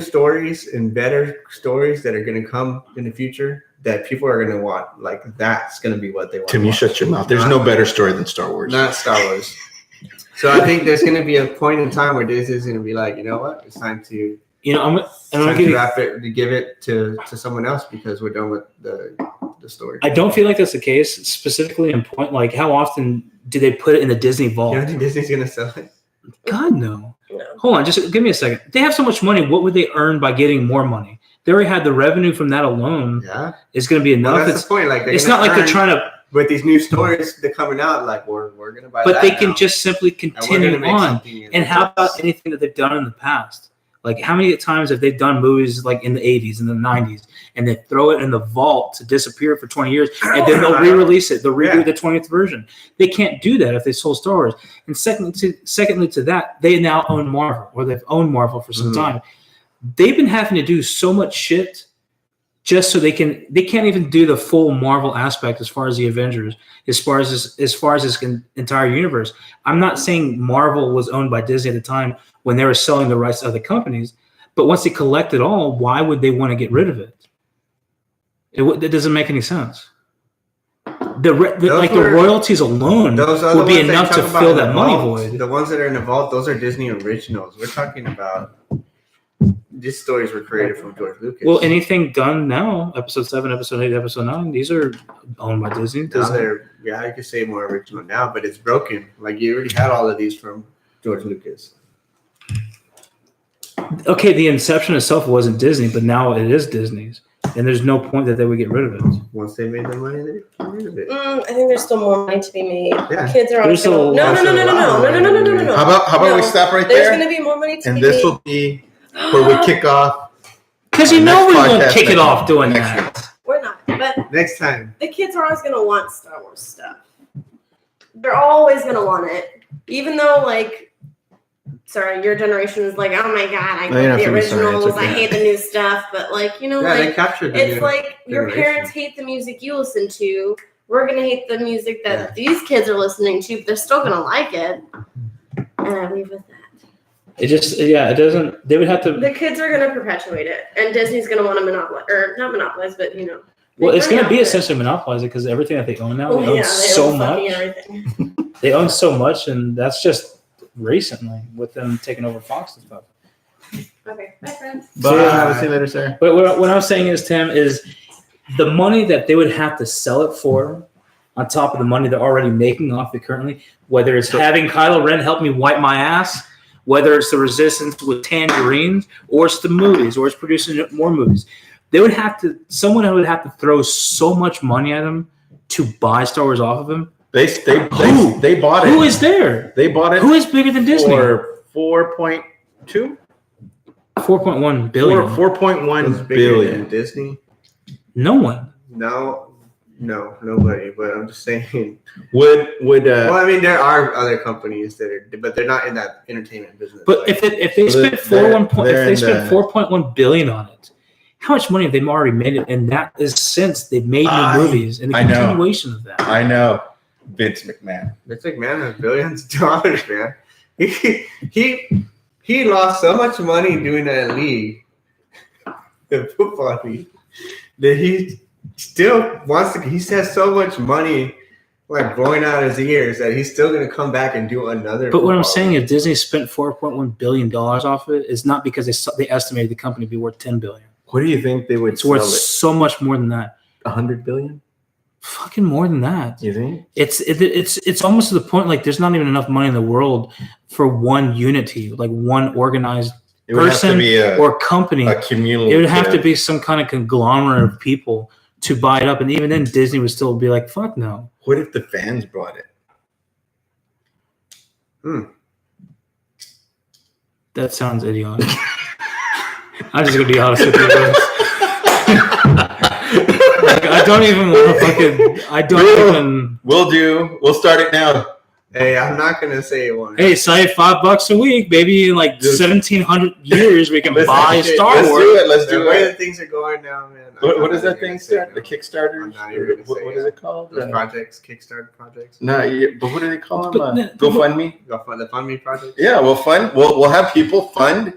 stories and better stories that are gonna come in the future that people are gonna want. Like that's gonna be what they want. Tim, you shut your mouth. There's no better story than Star Wars. Not Star Wars. So I think there's going to be a point in time where Disney's going to be like, you know what, it's time to I'm time gonna to give you, wrap it, to give it to someone else because we're done with the story. I don't feel like that's the case, specifically in point. Like, how often do they put it in the Disney vault? You don't think Disney's going to sell it? God no. No. Hold on, just give me a second. They have so much money. What would they earn by getting more money? They already had the revenue from that alone. Yeah. Is going to be Well, enough. that's the point. Like It's not like they're trying to. With these new stories that are coming out, like we're gonna buy. But that they can now, just simply and we're continue gonna make on. something in And it. how about anything that they've done in the past? Like, how many times have they done movies like in the 80s and the 90s, and they throw it in the vault to disappear for 20 years, and then they'll re-release it. They'll redo the 20th version. They can't do that if they sold Star Wars. And secondly to that, they now own Marvel, or they've owned Marvel for some time. They've been having to do so much shit just so they can't even do the full Marvel aspect as far as the Avengers, as far as this entire universe. I'm not saying Marvel was owned by Disney at the time when they were selling the rights to other companies, but once they collect it all, why would they want to get rid of it? It doesn't make any sense. The royalties alone would be enough to fill that money void. The ones that are in the vault, those are Disney originals. We're talking about these stories were created from George Lucas. Well, anything done now, episode 7, episode 8, episode 9, these are owned by Disney. Now they're, you could say more original now, but it's broken. Like you already had all of these from George Lucas. Okay, the inception itself wasn't Disney, but now it is Disney's. And there's no point that they would get rid of it. Once they made the money, they got rid of it. I think there's still more money to be made. Yeah. Kids are always There's going no. How about we stop right There's there? going to be more money to And be this made. will be where we kick off. Because you know we Next won't podcast kick it next off doing next that. We're not. But Next time. the kids are always going to want Star Wars stuff. They're always going to want it. Even though, like, sorry, your generation is like, oh my God, I No, you don't hate the have to be sorry, it's originals. I okay. hate the new stuff. But, like, you know, Yeah, they like, captured the it's new like your generation. parents hate the music you listen to. We're going to hate the music that these kids are listening to, but they're still going to like it. And I leave with that. It just, it doesn't, they would have to, The kids are going to perpetuate it. And Disney's going to want to monopolize, or not monopolize, but, you know. well, make it's money going to be off it. essentially monopolizing because everything that they own now, Oh, they own yeah, so own fucking much. everything. They own so much, and that's just recently with them taking over Fox and stuff. Okay, bye, friends. Bye. See you later, sir. But what I'm saying is, Tim, is the money that they would have to sell it for, on top of the money they're already making off it currently, whether it's having Kylo Ren help me wipe my ass, whether it's the Resistance with tangerines, or it's the movies, or it's producing more movies. Someone would have to throw so much money at them to buy Star Wars off of them. They bought it. Who is there? They bought it Who is bigger than Disney? for 4.2? 4.1 billion. 4.1 Bigger billion. than Disney? No one. No, nobody. But I'm just saying. Would Well, I mean, there are other companies that are, but they're not in that entertainment business. But Like, if they spent they're in 4.1 billion on it, how much money have they already made it? And that is since they've made new movies and the I know. continuation of that. I know Vince McMahon. it's like, man, has billions of dollars, man. He lost so much money doing that league, the football league, that he still wants to. He has so much money, like blowing out his ears, that he's still going to come back and do another. But what I'm football saying, league. if Disney spent 4.1 billion dollars off of it, it's not because they estimated the company to be worth 10 billion. What do you think they would It's sell worth it? so much more than that. 100 billion? Fucking more than that. You think? It's almost to the point like there's not even enough money in the world for one unity, like one organized It would have to person be or company. a communal. It would have to be some kind of conglomerate of people to buy it up, and even then, Disney would still be like, "Fuck no." What if the fans brought it? That sounds idiotic. I'm just gonna be honest with you, guys. Like, I don't even want to fucking. I don't even. We'll start it now. Hey, I'm not going to say it won't. Hey, say $5 a week, baby. In like Just- 1700 years, we can Listen, buy shit, Star Let's Wars. do it. Let's The do way it. that things are going now, man. What does that thing start? The Kickstarter? I'm not even gonna say What is it called? Those projects, Kickstarter projects, No, but what do they call But them? the- GoFundMe. the Fund Me project. Yeah, we'll fund. We'll have people fund,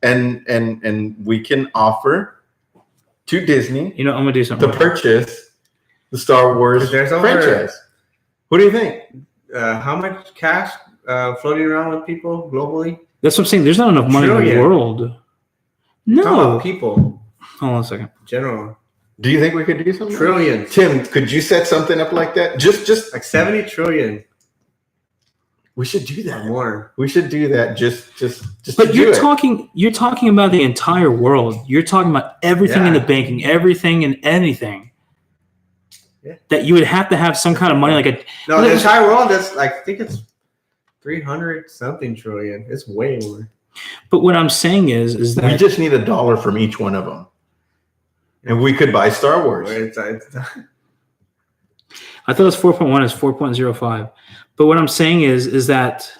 and we can offer to Disney You know, I'm gonna do something. to purchase the Star Wars There's over- franchise. What do you think? How much cash floating around with people globally? That's what I'm saying. There's not enough money in Trillion. the world. Talking No. about people, Hold on a second. general. Do you think we could do something? Trillions. Tim, could you set something up like that? Just Like 70 trillion we should do or that. more. We should do that. Just But to you're do it. talking about the entire world. You're talking about everything in Yeah. the banking, everything and anything. that you would have to have some kind of money, like a No, the entire world is like, I think it's 300 something trillion. It's way more. But what I'm saying is We that just need $1 from each one of them, and we could buy Star Wars. I thought it was 4.1 is 4.05. But what I'm saying is that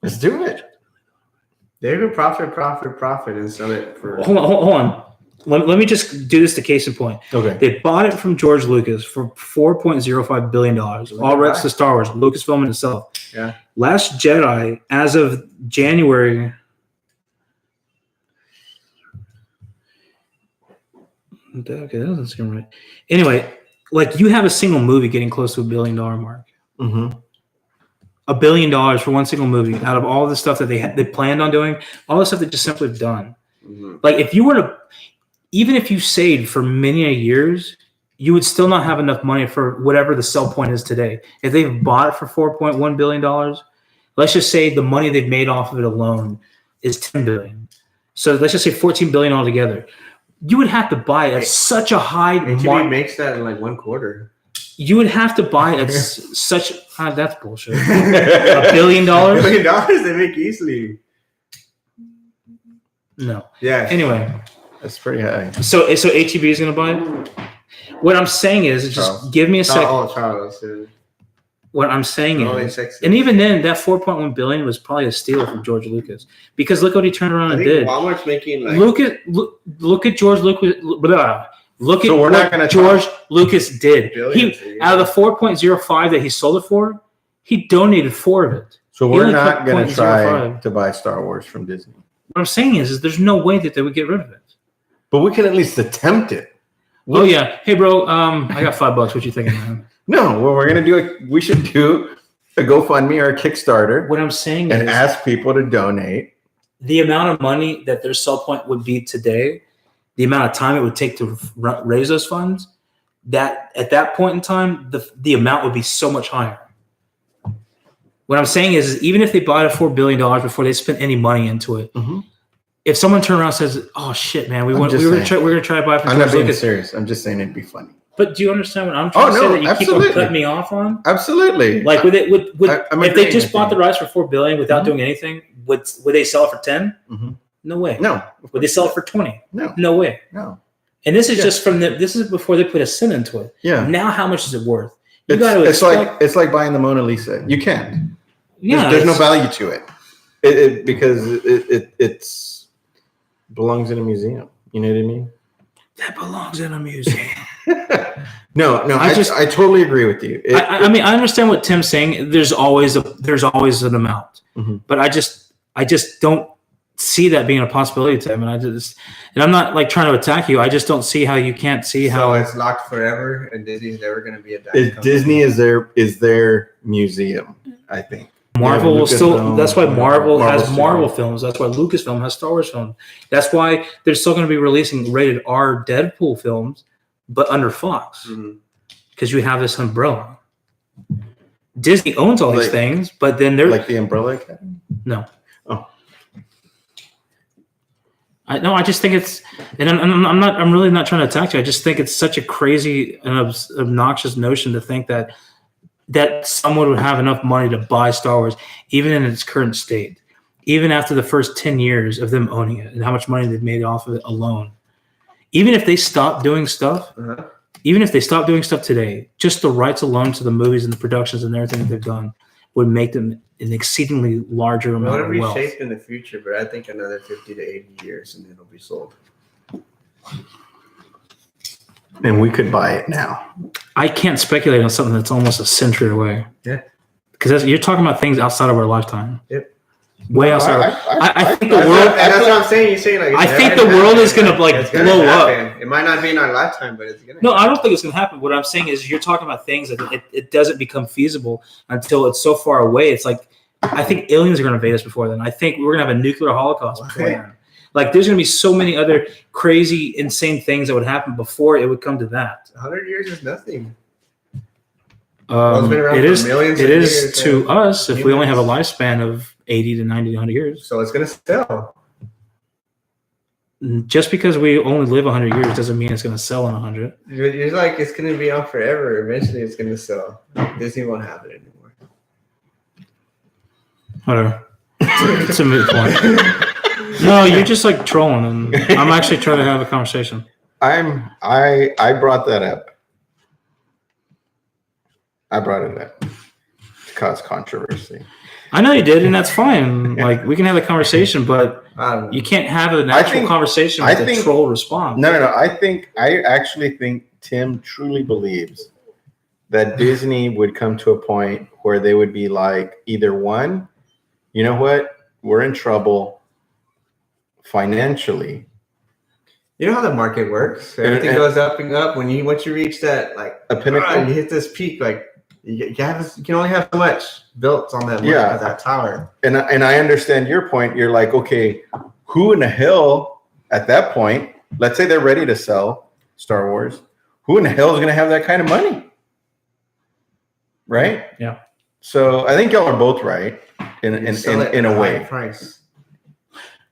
Let's do it. They would profit, and sell it for. hold on. Let me just do this to case in point. Okay. They bought it from George Lucas for $4.05 billion. All rights to Star Wars, Lucasfilm itself. Yeah. Last Jedi, as of January. Okay, that doesn't seem right. Anyway, like you have a single movie getting close to $1 billion mark. Mm-hmm. $1 billion for one single movie out of all the stuff that they planned on doing, all the stuff they just simply have done. Mm-hmm. Like if you were to, even if you saved for many years, you would still not have enough money for whatever the sell point is today. If they've bought it for $4.1 billion, let's just say the money they've made off of it alone is $10 billion. So let's just say $14 billion altogether. You would have to buy at such a high HEB mark. makes that in like 1/4. You would have to buy at such. That's bullshit. $1 billion? $1 billion they make easily. No. Yeah. Anyway, That's pretty high. so HEB is going to buy it. What I'm saying is, just Charles. give me a second. Charles. What I'm saying Only is, sexy. and even then, that 4.1 billion was probably a steal from George Lucas, because look what he turned around I and think did. Walmart's making like. Look at George Lucas. Blah, look at So we're not what gonna George Lucas did. Billions a He year. out of the 4.05 that he sold it for, he donated 4 of it. So He we're only not took going to try 0.05. to buy Star Wars from Disney, What I'm saying is there's no way that they would get rid of it. but we can at least attempt it. Oh yeah, hey bro, I got $5. What you thinking, man? No, what we're going to do, we should do a GoFundMe or a Kickstarter What I'm saying and is ask people to donate. the amount of money that their sell point would be today, the amount of time it would take to raise those funds, that at that point in time, the amount would be so much higher. What I'm saying is even if they bought it $4 billion before they spent any money into it, Mhm. if someone turned around and says, "Oh shit, man, we're just going saying. to try to buy it from I'm not George being Lucas," serious. I'm just saying it'd be funny. but do you understand what I'm trying Oh, to say? no, That you keep absolutely. on cutting me off on? Absolutely. Like, I'm agreeing if they just with bought you. the rights for $4 billion without Mhm. doing anything, would they sell it for 10? Mhm. No way. No. Would they sell it for 20? No. No way. No. And this is Yeah. just this is before they put a cent into it. Yeah. Now, how much is it worth? You It's, got to it's expect. like buying the Mona Lisa. You can't. Yeah, There's no it's- value to it. Because it's belongs in a museum. You know what I mean? that belongs in a museum. No, I totally agree with you. I mean, I understand what Tim's saying. There's always an amount, Mhm. but I just don't see that being a possibility, Tim. And I'm not like trying to attack you. I just don't see how you can't see So how. it's locked forever, and Disney's never going to be a dime company. Disney is their museum, I think. Marvel Yeah, will still. Lucasfilm, That's why Marvel has Studios. Marvel films. That's why Lucasfilm has Star Wars films. That's why they're still going to be releasing rated R Deadpool films, but under Fox, Mhm. because you have this umbrella. Disney owns all these Like- things, but then they're Like the Umbrella Academy. no. Oh. I just think it's, and I'm really not trying to attack you. I just think it's such a crazy and obnoxious notion to think that someone would have enough money to buy Star Wars, even in its current state, even after the first 10 years of them owning it and how much money they've made off of it alone. Even if they stop doing stuff, Uh-huh. even if they stop doing stuff today, just the rights alone to the movies and the productions and everything that they've done would make them an exceedingly larger Well, amount it'll of be wealth. shaped in the future, but I think another 50 to 80 years, and it'll be sold. And we could buy it now. I can't speculate on something that's almost a century away. Yeah. Because you're talking about things outside of our lifetime. Yep. Way outside. I think the That's world. what, and that's what I'm saying. You're saying like I it's think never the world happen. is gonna, like, It's gonna blow up. happen. It might not be in our lifetime, but it's gonna. No, I don't think it's going to happen. What I'm saying is you're talking about things that it doesn't become feasible until it's so far away. It's like, I think aliens are going to invade us before then. I think we're going to have a nuclear holocaust before then. Like, there's going to be so many other crazy, insane things that would happen before it would come to that. 100 years is nothing. It's been around It for is. millions It of is years, to and us if we only have a humans. lifespan of 80 to 90 to 100 years. So it's gonna sell. just because we only live 100 years doesn't mean it's going to sell in 100. You're like, it's going to be on forever. Eventually, it's going to sell. Disney won't have it anymore. Whatever. It's a moot point. No, you're just like trolling, and I'm actually trying to have a conversation. I brought that up. I brought it up to cause controversy. I know you did, and that's fine. Like, we can have a conversation, but I don't know. you can't have an actual conversation with a troll response. No. I actually think Tim truly believes that Disney would come to a point where they would be like, either one, you know what, we're in trouble financially. You know how the market works. Everything goes up and up. Once you reach that, like A pinnacle. you hit this peak, like you can only have so much built on that that tower. And I understand your point. You're like, okay, who in the hell at that point? Let's say they're ready to sell Star Wars. Who in the hell is going to have that kind of money? Right? Yeah. So I think y'all are both right in a way. Price.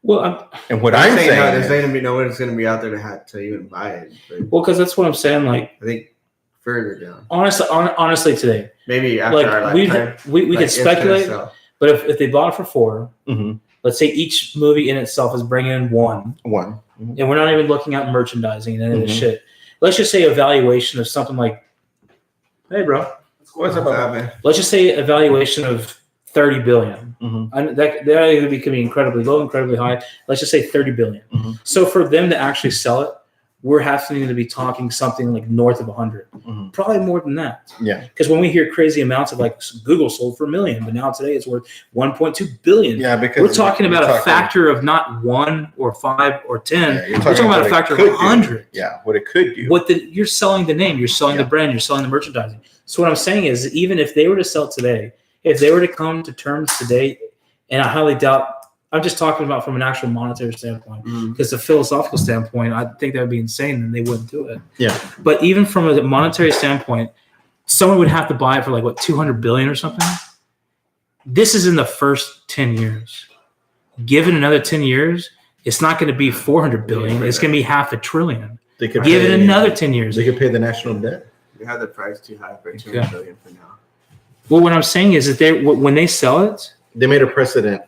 Well, And what I'm saying, there's going to be no one that's going to be out there to even buy it. But because that's what I'm saying. Like, I think further down. Honestly, today, maybe after like our lifetime, we could speculate. But If they bought it for 4, Mhm. let's say each movie in itself is bringing in 1, one. and we're not even looking at merchandising and any of this Mhm. shit. Let's just say a valuation of something like, hey, bro, What's up, man? let's just say a valuation of 30 billion. Mhm. And that either could be incredibly low, incredibly high. Let's just say 30 billion. Mhm. So for them to actually sell it, we're having to be talking something like north of 100, Mhm. probably more than that. Yeah. Because when we hear crazy amounts of like Google sold for $1 million, but now today it's worth 1.2 billion. Yeah, because We're talking about a factor of not 1 or 5 or 10. Yeah, you're We're talking about a what it factor of could do. 100. Yeah, what it could do. You're selling the name, you're selling the Yeah. brand, you're selling the merchandising. So what I'm saying is, even if they were to sell today, if they were to come to terms today, and I highly doubt, I'm just talking about from an actual monetary standpoint, because a philosophical standpoint, I think that would be insane, and they wouldn't do it. Yeah. But even from a monetary standpoint, someone would have to buy it for like what, 200 billion or something. This is in the first 10 years. Given another 10 years, it's not going to be 400 billion. It's going to be $500 billion. They could Give it pay- another 10 years. They could pay the national debt. You have the price too high for 200 billion for now. Well, what I'm saying is that when they sell it, They made a precedent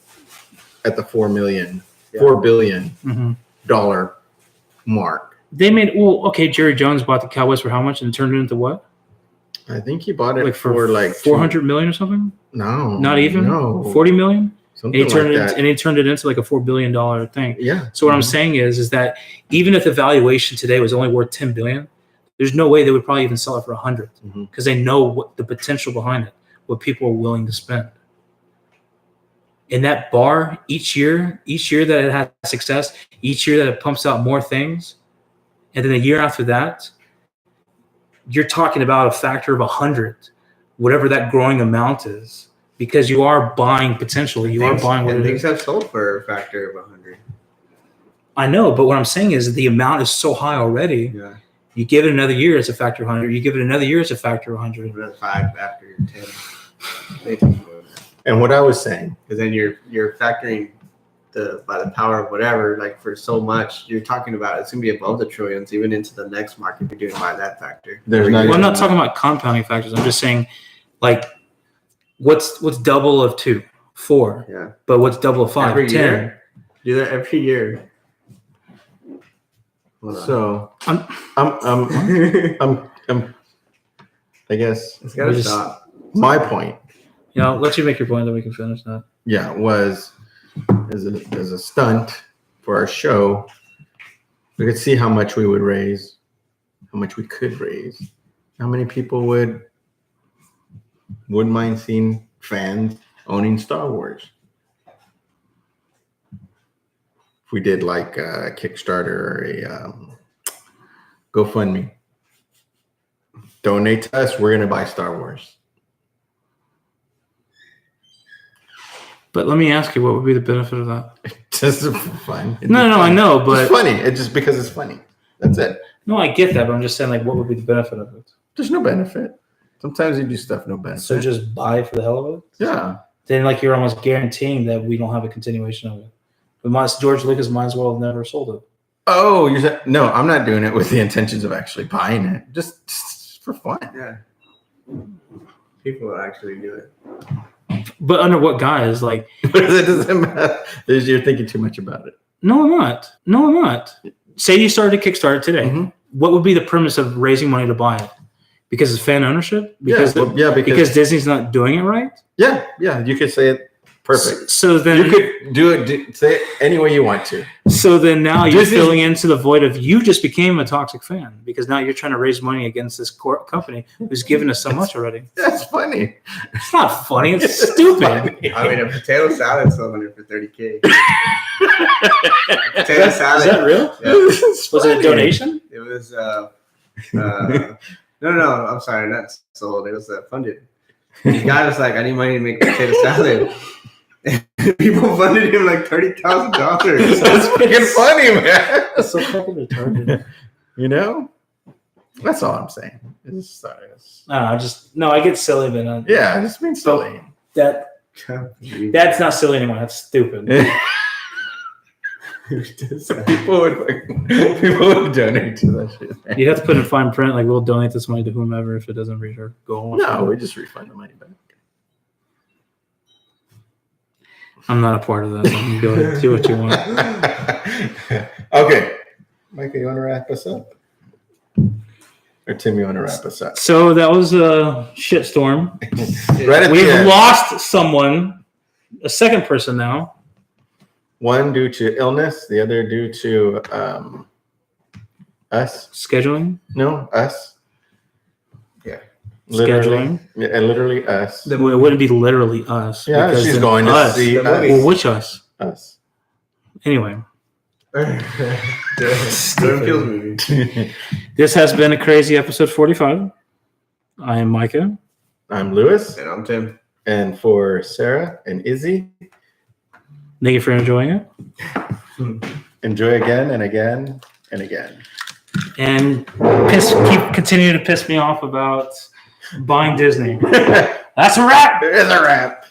at the $4 billion mm-hmm. dollar mark. they made. Well, okay, Jerry Jones bought the Cowboys for how much and turned it into what? I think he bought it Like for like 400 million or something? No, Not even? no 40 million? something And he turned like it that. and he turned it into like a $4 billion thing. Yeah. So what I'm saying is that even if the valuation today was only worth 10 billion, there's no way they would probably even sell it for 100 Mhm. because they know what the potential behind it, what people are willing to spend. In that bar, each year that it has success, each year that it pumps out more things, and then a year after that, you're talking about a factor of 100, whatever that growing amount is, because you are buying potentially. You are buying what it things is. have sold for a factor of 100. I know, but what I'm saying is the amount is so high already. Yeah, You give it another year, it's a factor of 100. You give it another year, it's a factor of 100. another 5 after 10. And what I was saying, Because then you're factoring by the power of whatever, like for so much, you're talking about it's gonna be above the trillions, even into the next market. You're doing by that factor. There's not Well, I'm not talking about compounding factors. I'm just saying, like, what's double of 2? 4. Yeah, But what's double of 5? every 10. year. Do that every year. Hold on. so. I'm- I'm. I guess It's gotta we just- stop. my point, You know, let you make your point, then we can finish that. yeah, was as a stunt for our show. We could see how much we would raise, how much we could raise, how many people wouldn't mind seeing fans owning Star Wars. If we did like a Kickstarter or a GoFundMe, donate to us. We're gonna buy Star Wars. But let me ask you, what would be the benefit of that? Just for fun. It's No, I know, It's but funny. It's just because it's funny. That's it. no, I get that, but I'm just saying, like, what would be the benefit of it? There's no benefit. Sometimes you do stuff no benefit. So just buy it for the hell of it? yeah. Then, like, you're almost guaranteeing that we don't have a continuation of it. But George Lucas might as well have never sold it. Oh, you're saying no? I'm not doing it with the intentions of actually buying it. Just for fun. Yeah. People will actually do it. But under what guise? Like, That doesn't matter. You're thinking too much about it. no, I'm not. No, I'm not. Say you started a Kickstarter today. Mhm. What would be the premise of raising money to buy it? Because it's fan ownership? Because Because Disney's not doing it right? yeah, you could say it perfect. So then You could say it any way you want to. So then now you're Disney's- filling into the void of you just became a toxic fan because now you're trying to raise money against this company who's given us so much already. That's funny. It's not funny. It's stupid. funny. I mean, a potato salad sold under for $30K. Potato Is salad. that real? Yeah. Was it a donation? It was no, I'm sorry, not sold. It was funded. The guy was like, I need money to make potato salad. People funded him like $30,000. That's freaking funny, man. It's so fucking retarded. You know, that's all I'm saying. It's sorry. I get silly, but Yeah, I just mean silly. that's not silly anymore. That's stupid. people would donate to that shit. You have to put in fine print like we'll donate this money to whomever if it doesn't reach our goal. No, we just refund the money back. I'm not a part of that. So you can go ahead and do what you want. Okay, Micah, you want to wrap us up? Or Tim, you want to wrap us up? So that was a shitstorm. Right at the We've end. lost someone, a second person now. One due to illness, the other due to us. Scheduling, No, us. Yeah. scheduling. Yeah, literally us. Well, it wouldn't be literally us. Yeah, because she's then going to us. see the us. movie. Well, which us? Us. Anyway, Jordan Peele's movie. this has been a crazy episode 45. I am Micah. I'm Lewis, And I'm Tim. and for Sarah and Izzy, Thank you for enjoying it. enjoy again and again and again. And keep continuing to piss me off about buying Disney. That's a wrap. There is a wrap.